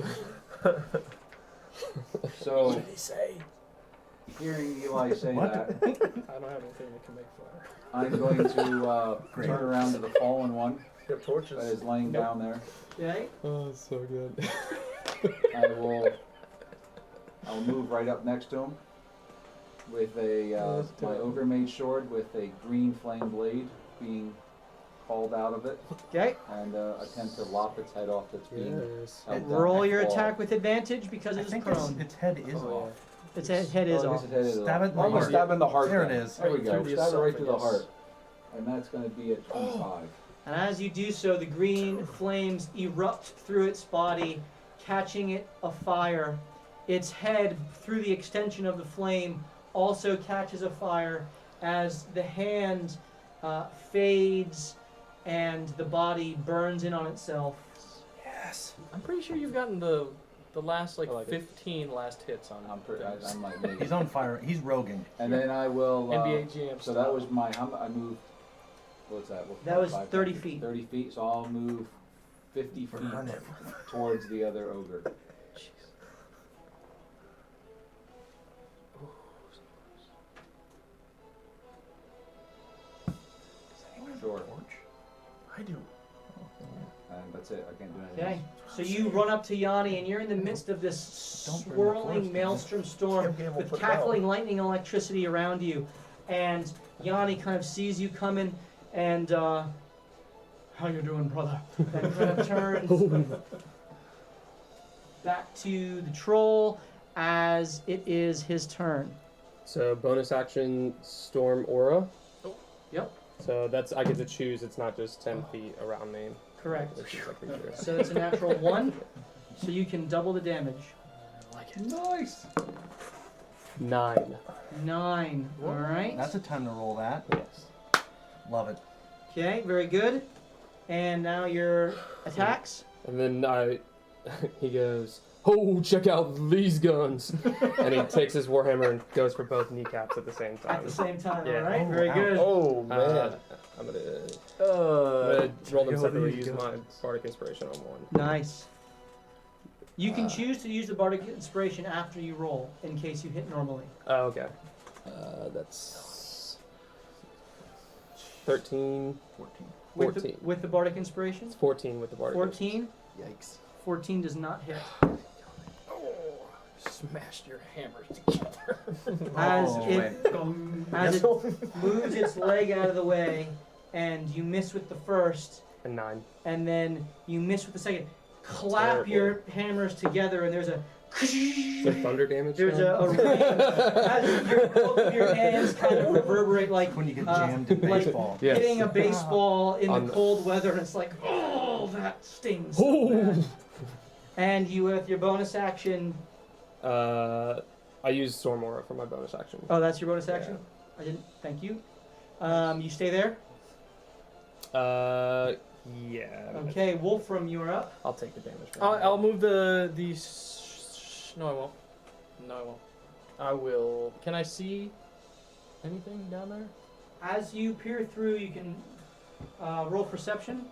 So, hearing Eli say What? that, I don't have anything that can make fire. I'm going to Great. turn around to the fallen one Your torches. that is laying down there. Okay. Oh, so good. I'll move right up next to him with a my ogre mage sword with a green flame blade being called out of it, Okay. and attempt to lop its head off that's being Yes. held down. Roll your Fall. attack with advantage because I it's think prone. its head is Oh, off. Its head is Oh, I off. guess its head is Stab off. it in the I'm gonna heart. stab in the heart. There it then. is. There we Right go. through the Stab it right through the esophagus. heart. And that's going to be at 25. And as you do so, the green flames erupt through its body, catching it afire. Its head, through the extension of the flame, also catches afire as the hand fades and the body burns in on itself. Yes. I'm pretty sure you've gotten the last, like, I like it. 15 last hits on I'm pretty. things. I might make He's it. on fire. He's roguing. And then I will. NBA Jam So style. that was my. I moved. What's that? What, That was 5, 30 10, feet. 30 feet. So I'll move 50 feet Burn it. towards the other ogre. Sure. I do. And that's it. I can't do anything. Okay, so you run up to Yanni, and you're in the midst of this Don't burn the swirling forest. maelstrom storm Can't be able to with put it cackling lightning and electricity around you. And Yanni kind of sees you coming, and how you doing, brother? And kind of turns back to the troll as it is his turn. So bonus action, Storm Aura. Yep, So that's I get to choose. It's not just 10 feet around me. correct. Which is like creature. So it's a natural 1, so you can double the damage. Nice. 9. 9, all right. That's a time to roll that. Yes. Love it. Okay, very good. And now your attacks. And then he goes, "Oh, check out these guns!" And he takes his warhammer and goes for both kneecaps at the same time. At the same time, Yeah. all right? Oh, Very ouch. good. Oh man. I'm gonna roll them separately. Use my bardic inspiration on one. Nice. You can choose to use the bardic inspiration after you roll, in case you hit normally. Oh, okay. That's 13, 14. 14. With the bardic inspiration? It's 14 with the bardic. 14? Yikes. 14 does not hit. Smashed your hammers together. As Oh, it moves its leg out of the way, and you miss with the first, And 9. and then you miss with the second. Clap Terrible. your hammers together, and there's a Is there thunder damage? there's now? a ring as both of your hands kind of reverberate like When you get jammed in like baseball. Yes. hitting a baseball in On the the- cold weather, and it's like, oh, that stings. So Oh! bad. And you, with your bonus action, I use Storm Aura for my bonus action. oh, that's your bonus action? I didn't, thank you. You stay there? Yeah. Okay, Wolfram, you are up. I'll take the damage. I'll move the no, I won't. No, I won't. I will. Can I see anything down there? As you peer through, you can roll perception.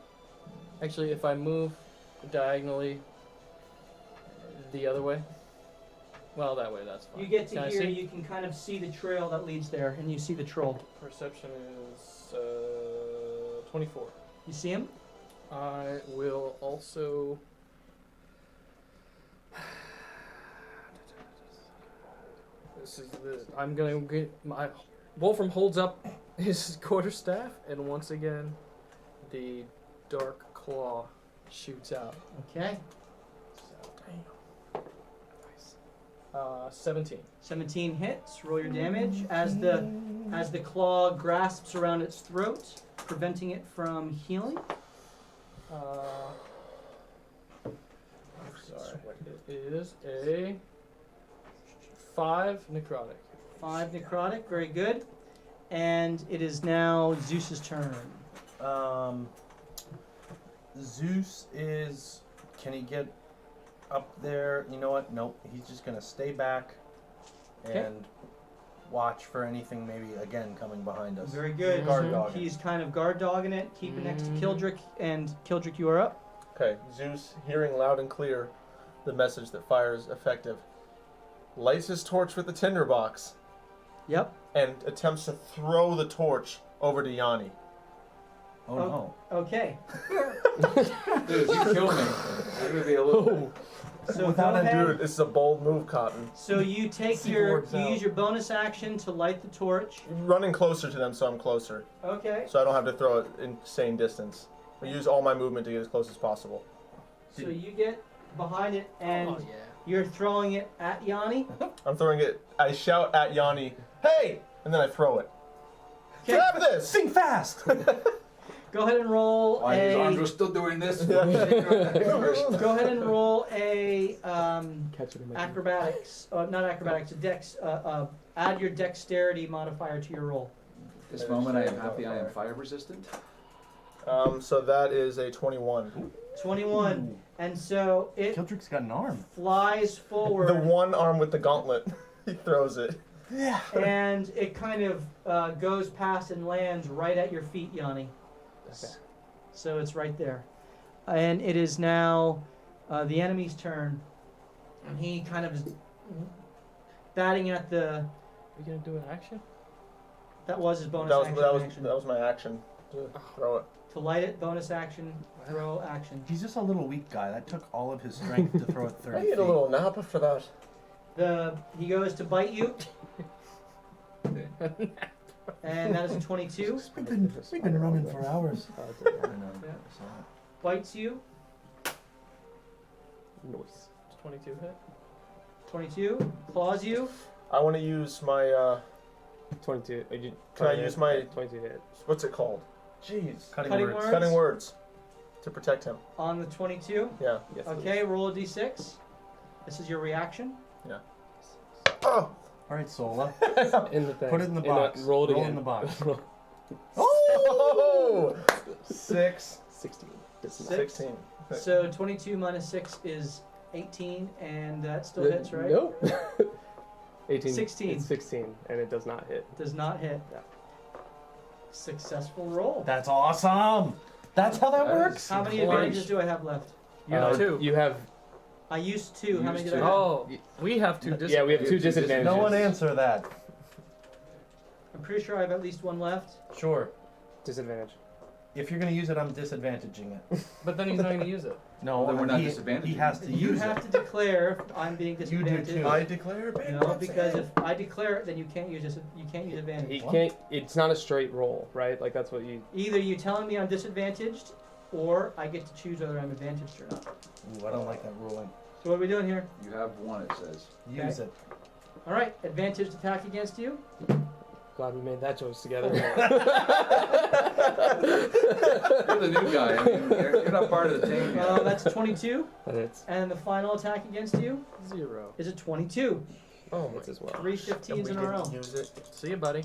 Actually, if I move diagonally the other way, well, that way, that's fine. You get Can to I here, see? you can kind of see the trail that leads there, and you see the troll. Perception is 24. You see him? I will also. I'm gonna get my. Wolfram holds up his quarterstaff, and once again, the dark claw shoots out. Okay. 17. 17 hits. Roll your damage as the claw grasps around its throat, preventing it from healing. Sorry, it is a 5 necrotic. 5 necrotic. Very good. And it is now Zeus's turn. Zeus is. Can he get up there? You know what? Nope. He's just gonna stay back Okay. and watch for anything maybe again coming behind us. Very good. Guard dogging. He's kind of guard dogging it, keeping next to Kildrick, and Kildrick, you are up. Okay, Zeus, hearing loud and clear the message that fire is effective, lights his torch with the tinderbox Yep. and attempts to throw the torch over to Yanni. Oh no. Okay. Dude, if you kill me, I'm gonna be a little. So Without go a ahead. Dude, this is a bold move, Cotton. So you take See if it works out. use your bonus action to light the torch. Running closer to them so I'm closer, Okay. so I don't have to throw it insane distance. I use all my movement to get as close as possible. So you get behind it and Oh, yeah. you're throwing it at Yanni. I'm throwing it, I shout at Yanni, "Hey!" and then I throw it. Okay. Grab this! Sing fast! Go ahead and roll Why his arms a. were still doing this? Go ahead and roll a Catch it in my acrobatics. Not acrobatics. A dex. Add your dexterity modifier to your roll. This moment, I am happy I am fire resistant. So that is a 21. 21. And so it Kildrick's got an arm. flies forward. The one arm with the gauntlet. He throws it. Yeah. And it kind of goes past and lands right at your feet, Yanni. Okay. So it's right there. And it is now the enemy's turn. And he kind of is batting at the... Are you gonna do an action? That was his bonus That action. was my action to throw it. To light it, bonus action, throw action. He's just a little weak guy. That took all of his strength to throw it 30 I feet. need a little nap after that. He goes to bite you. And that is a 22. We've been running for hours. I know. Yeah. So, Bites you. Noise. 22 hit. 22. Claws you. I want to use my, 22. Can I use my- 22 hit? what's it called? Jeez. cutting Cutting words. words. Cutting words. To protect him. On the 22. Yeah. Yes. Okay, roll a d6. This is your reaction. Oh! All right, Sola. In the thing. Put it in the box. Roll it Roll again. in the box. Oh! 6. 16. Does not. 16. So 22 minus 6 is 18, and that still hits, right? Nope. 18. 16. It's 16, and it does not hit. Does not hit. Yeah. Successful roll. That's awesome. That's how that That works. is- How many Nice. advantages do I have left? You have 2. You have. I used 2. How many Used did I two. have? Oh, we have 2 Yeah, we have You 2 have two disadvantages. No one answer that. I'm pretty sure I have at least 1 left. Sure. Disadvantage. If you're going to use it, I'm disadvantaging it. But then he's not gonna use it. No, then we're not he disadvantaging has to You use have it. to declare if I'm being You do disadvantaged. too. I declare No, because if I declare it, then you can't use you can't use advantage. You What? can't. It's not a straight roll, right? Like that's what you. Either you telling me I'm disadvantaged, or I get to choose whether I'm advantaged or not. Ooh, I don't like that ruling. So what are we doing here? You have 1, it says. Use it. All right, advantage attack against you. Glad we made that choice together. You're the new guy. I mean, you're not part of the team yet. That's 22, That hits. and the final attack against you 0. is a 22. Oh Hits as well. 3 15s in a row. Use it. See you, buddy.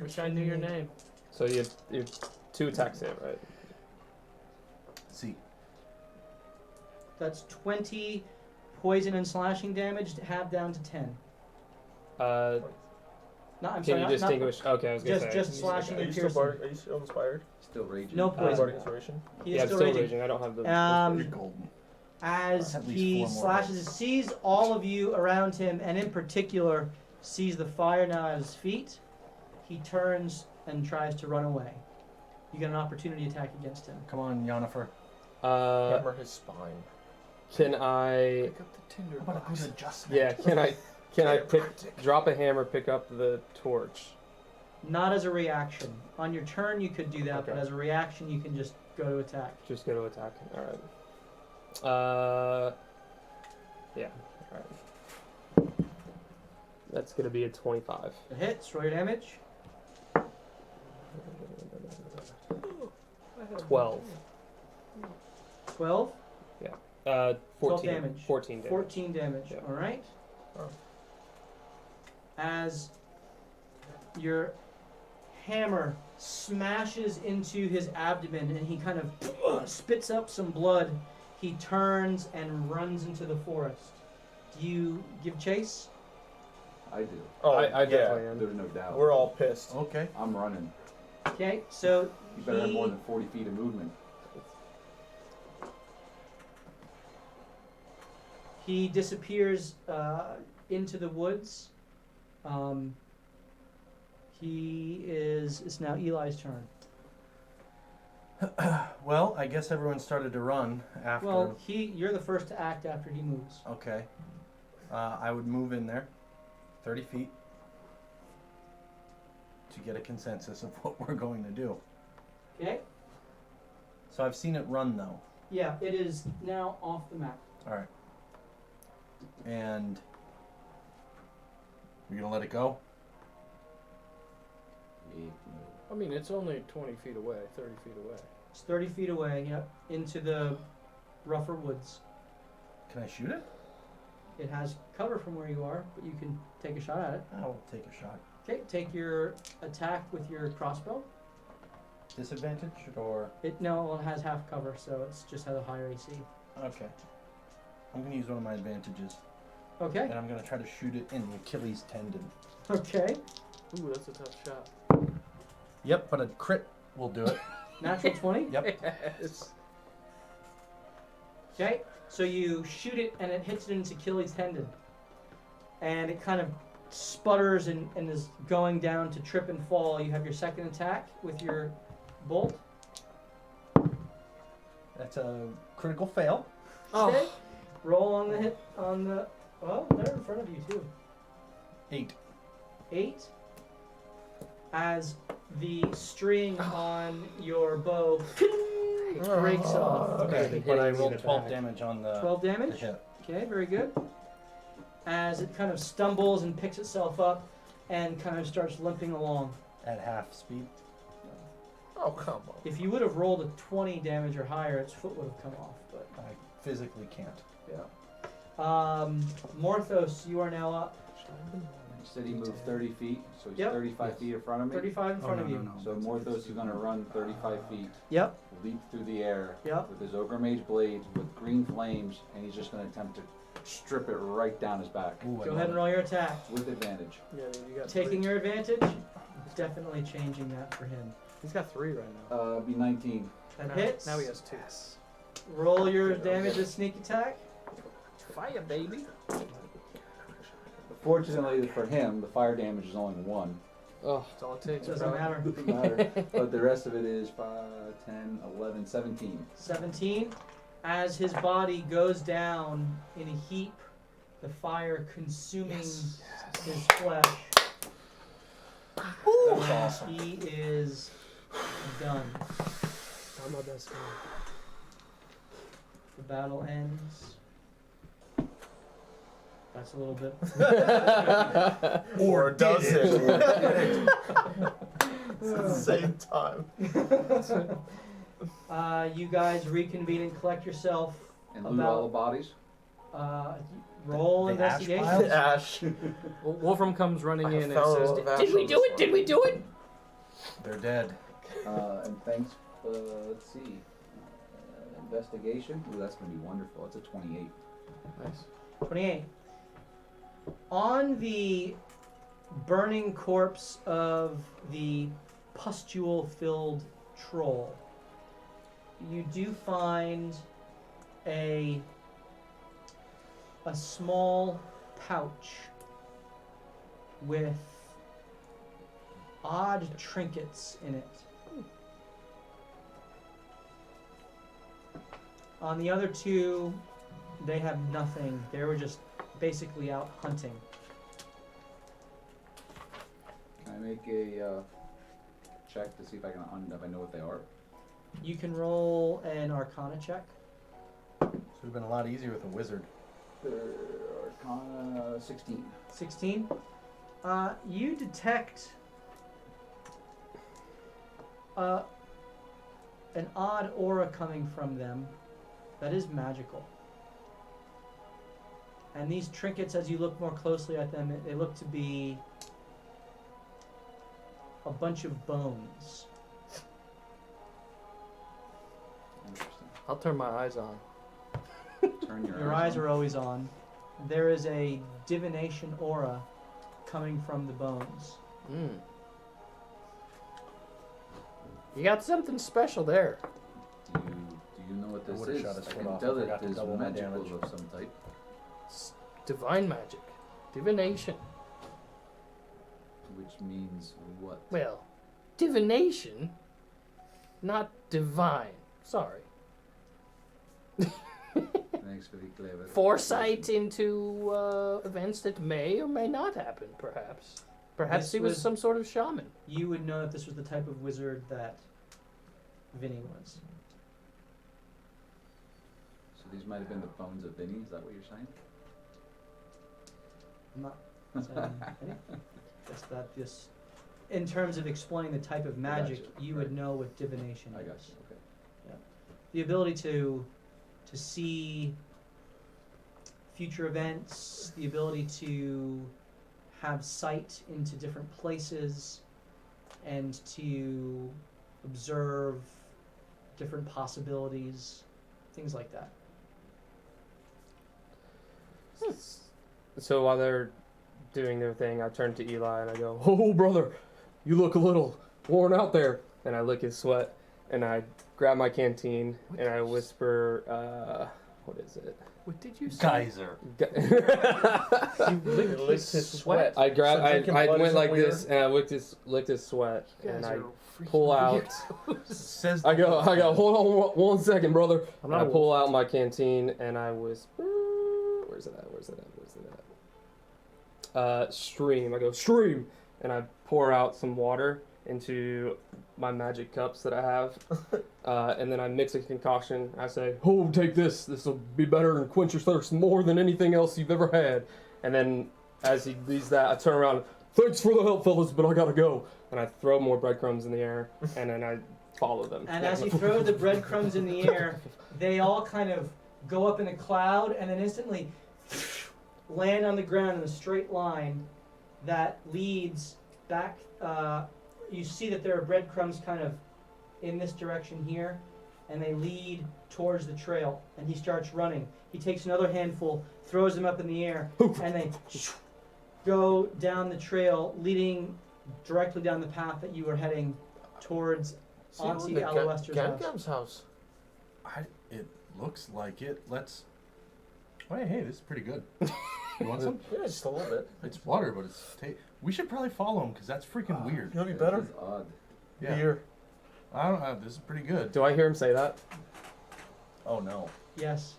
Wish I knew your name. So you have 2 attacks hit, right? See. That's 20 poison and slashing damage, half down to 10. Uh, No, I'm can sorry, you not distinguish? Okay, I was gonna say. just slashing Are and you still piercing. are you still inspired? Still raging. No Bardic poison. inspiration? He is Yeah, I'm still still raging. raging. I don't have the. Um, You're golden. As At least he 4 more slashes, hits. sees all of you around him, and in particular sees the fire now at his feet, he turns and tries to run away. You get an opportunity attack against him. Come on, Yennefer. Uh, Hammer his spine. Can I? Pick up the tinder What a box. good adjustment. Yeah. Can I drop a hammer, pick up the torch? Not as a reaction. On your turn, you could do that, but Okay. as a reaction, you can just go to attack. Just go to attack. All right. Yeah. All right. That's gonna be a 25. It hits. Roll your damage. 12. 12. 14 damage. 14 damage. 14 damage. Yeah. All right. Oh. As your hammer smashes into his abdomen and he kind of spits up some blood, he turns and runs into the forest. Do you give chase? I do. Oh, I yeah. definitely am. There's no doubt. We're all pissed. Okay. I'm running. Okay, so You better have more he- than 40 feet of movement. he disappears into the woods. It's now Eli's turn. Well, I guess everyone started to run after. Well, you're the first to act after he moves. Okay. I would move in there, 30 feet, to get a consensus of what we're going to do. Okay? So I've seen it run though. Yeah, it is now off the map. All right. And we're gonna let it go. I mean, it's only 20 feet away, 30 feet away. It's 30 feet away, yep, into the rougher woods. Can I shoot it? It has cover from where you are, but you can take a shot at it. I will take a shot. Okay, take your attack with your crossbow. Disadvantage or It has half cover, so it's just has a higher AC. okay. I'm gonna use one of my advantages, Okay. and I'm gonna try to shoot it in the Achilles tendon. Okay. Ooh, that's a tough shot. Yep, but a crit will do it. Natural 20. Yep. Yes. Okay. So you shoot it and it hits it in its Achilles tendon. And it kind of sputters and is going down to trip and fall. You have your second attack with your bolt. That's a critical fail. Okay. Roll on the hit on the well, they're in front of you too. 8. 8. As the string on your bow breaks off. Okay, but I rolled 12 damage on the 12 the damage. hit. Okay, very good. As it kind of stumbles and picks itself up and kind of starts limping along. At half speed. Oh, come on. If you would have rolled a 20 damage or higher, its foot would have come off. But I physically can't. yeah. Morthos, you are now up. You said he moved 30 feet, so he's Yep. 35 feet in front of me. 35 in front of you. So Morthos is going to run 35 feet, Yep. leap through the air Yep. with his Ogre Mage blade with green flames, and he's just going to attempt to strip it right down his back Ooh, I Go love ahead and it. roll your attack. with advantage. Yeah, you got Taking 3. your advantage, definitely changing that for him. He's got 3 right now. Be 19. That now, hits. Now he has 2. Roll your damage with sneak attack. Fire, baby. Fortunately for him, the fire damage is only 1. Oh, That's all it takes. Doesn't bro. matter. Doesn't matter. But the rest of it is 5, 10, 11, 17. 17. As his body goes down in a heap, the fire consuming his flesh. That's awesome. He is done. I'm my best friend. The battle ends. That's a little bit. Or does it? It's at the same time. You guys reconvene and collect yourself. And loot all the bodies. Roll The ash investigation. piles? Ash. Well, Wolfram comes running I in and fell says, of ash Did we on do this it? Did we do it? They're dead. And thanks, let's see. Investigation. Ooh, that's going to be wonderful. It's a 28. nice. 28. On the burning corpse of the pustule-filled troll, you do find a small pouch with odd trinkets in it. On the other two They have nothing. They were just basically out hunting. Can I make a check to see if I know what they are? You can roll an Arcana check. This would have been a lot easier with a wizard. Arcana 16. 16. You detect an odd aura coming from them that is magical. And these trinkets, as you look more closely at them, they look to be a bunch of bones. Interesting. I'll turn my eyes on. Turn Your eyes are always on. There is a divination aura coming from the bones. Mm. You got something special there. Do you know what I this would've is? shot his I foot can off. tell I that forgot to it is double my magical damage. of some type. It's divine magic. Divination. Which means what? Well, divination, not divine. Sorry. Thanks for the clever. Foresight into events that may or may not happen, perhaps. Perhaps This he was was- some sort of shaman. You would know that this was the type of wizard that Vinny was. So these might have been the bones of Vinny. Is that what you're saying? I'm not saying anything. Just that this, in terms of explaining the type of magic, Gotcha. you would know what divination I is. got you. Okay. The ability to see future events, the ability to have sight into different places, and to observe different possibilities, things like that. So while they're doing their thing, I turn to Eli and I go, "Oh, brother, you look a little worn out there." And I lick his sweat, and I grab my canteen, and I whisper, what is it? What did you say? Geyser. You licked licked his sweat. I grab, So I drinking blood went isn't like weird? this, and I licked his sweat, You and guys I are freaking pull out. Says I go, hold on one second, brother. I'm And not I a pull out my canteen, and I whisper, where's it at? Stream. I go, stream, and I pour out some water into my magic cups that I have, and then I mix a concoction. I say, "Oh, take this. This will be better and quench your thirst more than anything else you've ever had." And then, as he leaves that, I turn around. "Thanks for the help, fellas, but I gotta go." And I throw more breadcrumbs in the air, and then I follow them. And as you throw the breadcrumbs in the air, they all kind of go up in a cloud and then instantly land on the ground in a straight line that leads back. You see that there are breadcrumbs kind of in this direction here, and they lead towards the trail. And he starts running. He takes another handful, throws them up in the air, and they go down the trail, leading directly down the path that you were heading towards Auntie Aloester's house. Gamgam's house. It looks like it. Let's. Oh, hey, this is pretty good. You want some? Yeah, just a little bit. It's water, but it's. We should probably follow him because that's freaking weird. You know, be This better. is odd. Yeah. Beer. I don't know. This is pretty good. Do I hear him say that? Oh no. Yes.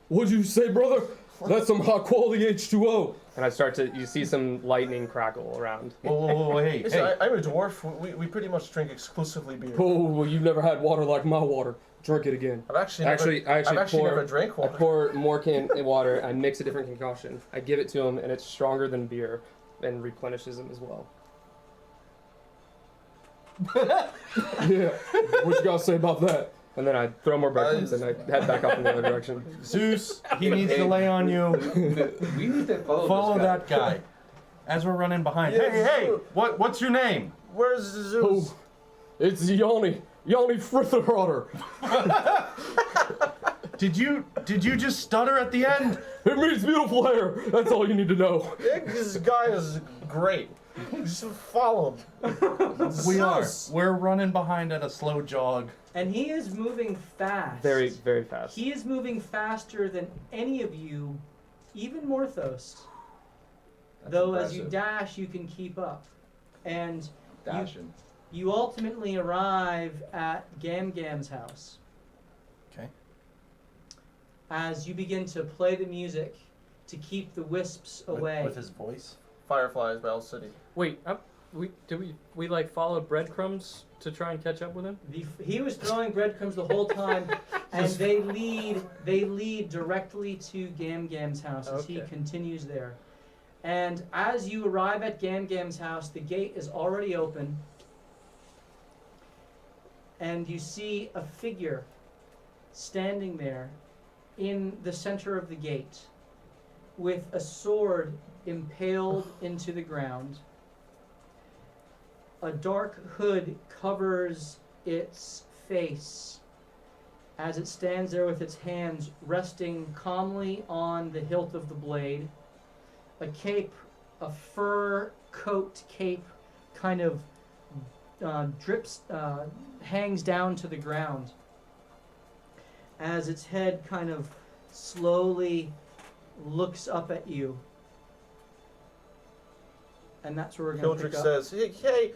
What'd you say, brother? That's some high quality H2O. And I start to, you see some lightning crackle around. Whoa, hey, Listen, hey. I'm a dwarf. We pretty much drink exclusively beer. Oh, well, you've never had water like my water. Drink it again. I've actually never drank I water. pour more water. I mix a different concoction. I give it to him, and it's stronger than beer, and replenishes him as well. Yeah. What you gotta say about that? And then I throw more breadcrumbs, and I head back up in the other direction. Zeus, he needs to lay on you. We need to Follow this guy. that guy. As we're running behind. Yeah, Hey, Zeus. what's your name? Where's Zeus? Oh, it's Yanni Fritherhotter. Did you just stutter at the end? It means beautiful hair. That's all you need to know. This guy is great. Just follow him. We are. Zeus. We're running behind at a slow jog. And he is moving fast. Very, very fast. He is moving faster than any of you, even Morthos. That's Though as you impressive. dash, you can keep up. And Dashing. you ultimately arrive at Gamgam's house. Okay. as you begin to play the music to keep the wisps away. With his voice. Fireflies, Bell City. Wait, we like followed breadcrumbs to try and catch up with him? He was throwing breadcrumbs the whole time, and they lead directly to Gam Gam's house as he Okay. continues there. And as you arrive at Gam Gam's house, the gate is already open, and you see a figure standing there in the center of the gate with a sword impaled into the ground. A dark hood covers its face as it stands there with its hands resting calmly on the hilt of the blade. A cape, a fur coat cape, kind of hangs down to the ground as its head kind of slowly looks up at you. And that's where we're going to pick Hildrick up. says, hey,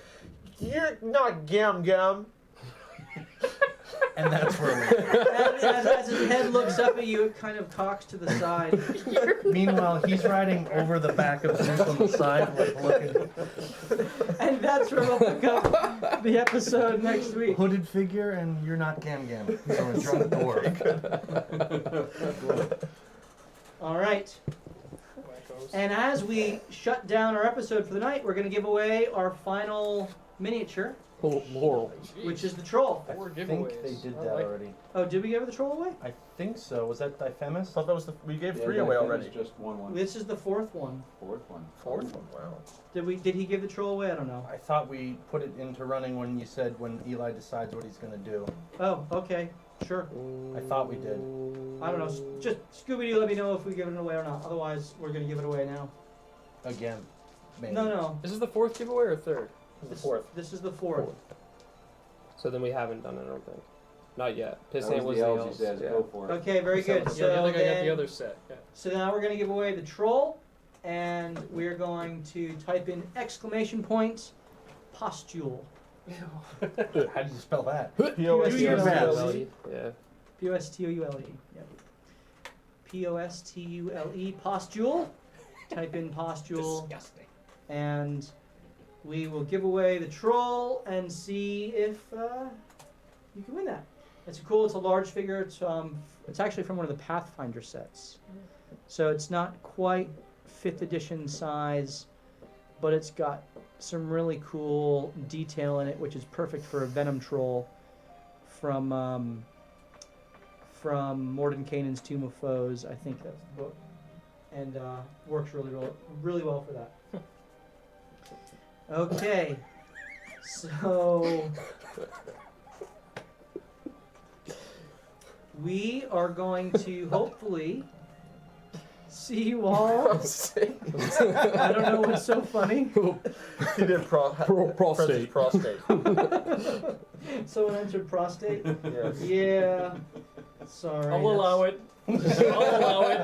you're not Gam Gam. And that's where as his head looks up at you, it kind of cocks to the side. Meanwhile, he's riding over the back of Zeus on the side, like looking. And that's where we'll pick up the episode next week. Hooded figure, and you're not Gam Gam. You're a drunk dwarf. All right. And as we shut down our episode for the night, we're going to give away our final miniature, Oh, Laurel. which is the troll. Four I think giveaways. they did I that like already. Oh, did we give the troll away? I think so. Was that Diphemus? I thought that was we gave Yeah, 3 yeah, away that already. was just one. This is the fourth one. Fourth one. Fourth one, wow. Did he give the troll away? I don't know. I thought we put it into running when you said when Eli decides what he's going to do. Oh, okay. Sure. I thought we did. I don't know. Just Scooby-Doo, let me know if we give it away or not. Otherwise, we're going to give it away now. Again. Maybe. No. Is this the fourth giveaway or third? The fourth. This is the fourth. So then we haven't done it, I don't think. Not yet. That Pissant was was the the elves he elves. says, Yeah. go for it. Okay, very good. Yeah, I So think I got then- the other set. Yeah. So now we're going to give away the troll, and we're going to type in !pustule. How do you spell that? P-O-S-T-U-L-E. Yeah. P-O-S-T-U-L-E. Yep. P-O-S-T-U-L-E. Pustule. Type in Pustule, Disgusting. and we will give away the troll and see if you can win that. It's cool. It's a large figure. It's actually from one of the Pathfinder sets, so it's not quite 5th edition size, but it's got some really cool detail in it, which is perfect for a Venom troll from Mordenkainen's Tomb of Foes. I think that's the book, and works really well for that. Okay, so we are going to hopefully see you all. I don't know what's so funny. He did prostate. prostate. Someone entered prostate. Yes. Yeah. Sorry. I'll allow it. I'll allow it.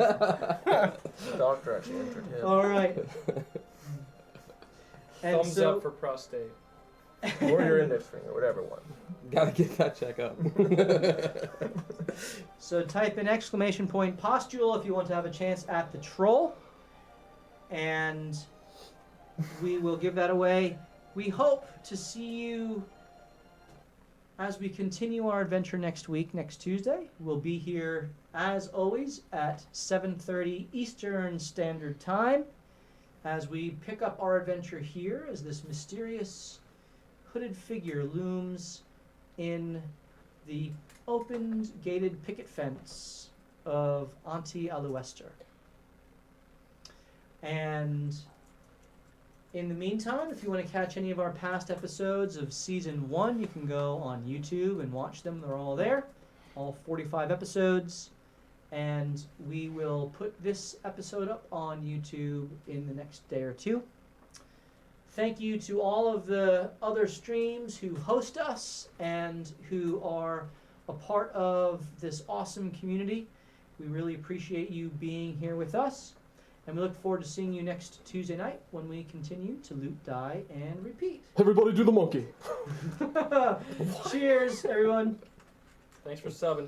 The doctor actually entered him. All right. And Thumbs so, up for prostate. Or your index finger, whatever one. Gotta get that check up. So type in !pustule if you want to have a chance at the troll, and we will give that away. We hope to see you as we continue our adventure next week, next Tuesday. We'll be here as always at 7:30 Eastern Standard Time as we pick up our adventure here as this mysterious hooded figure looms in the opened gated picket fence of Auntie Aluester. And in the meantime, if you want to catch any of our past episodes of Season 1, you can go on YouTube and watch them. They're all there, all 45 episodes. And we will put this episode up on YouTube in the next day or two. Thank you to all of the other streams who host us and who are a part of this awesome community. We really appreciate you being here with us. And we look forward to seeing you next Tuesday night when we continue to loot, die, and repeat. Everybody do the monkey. Cheers, everyone. Thanks for subbing.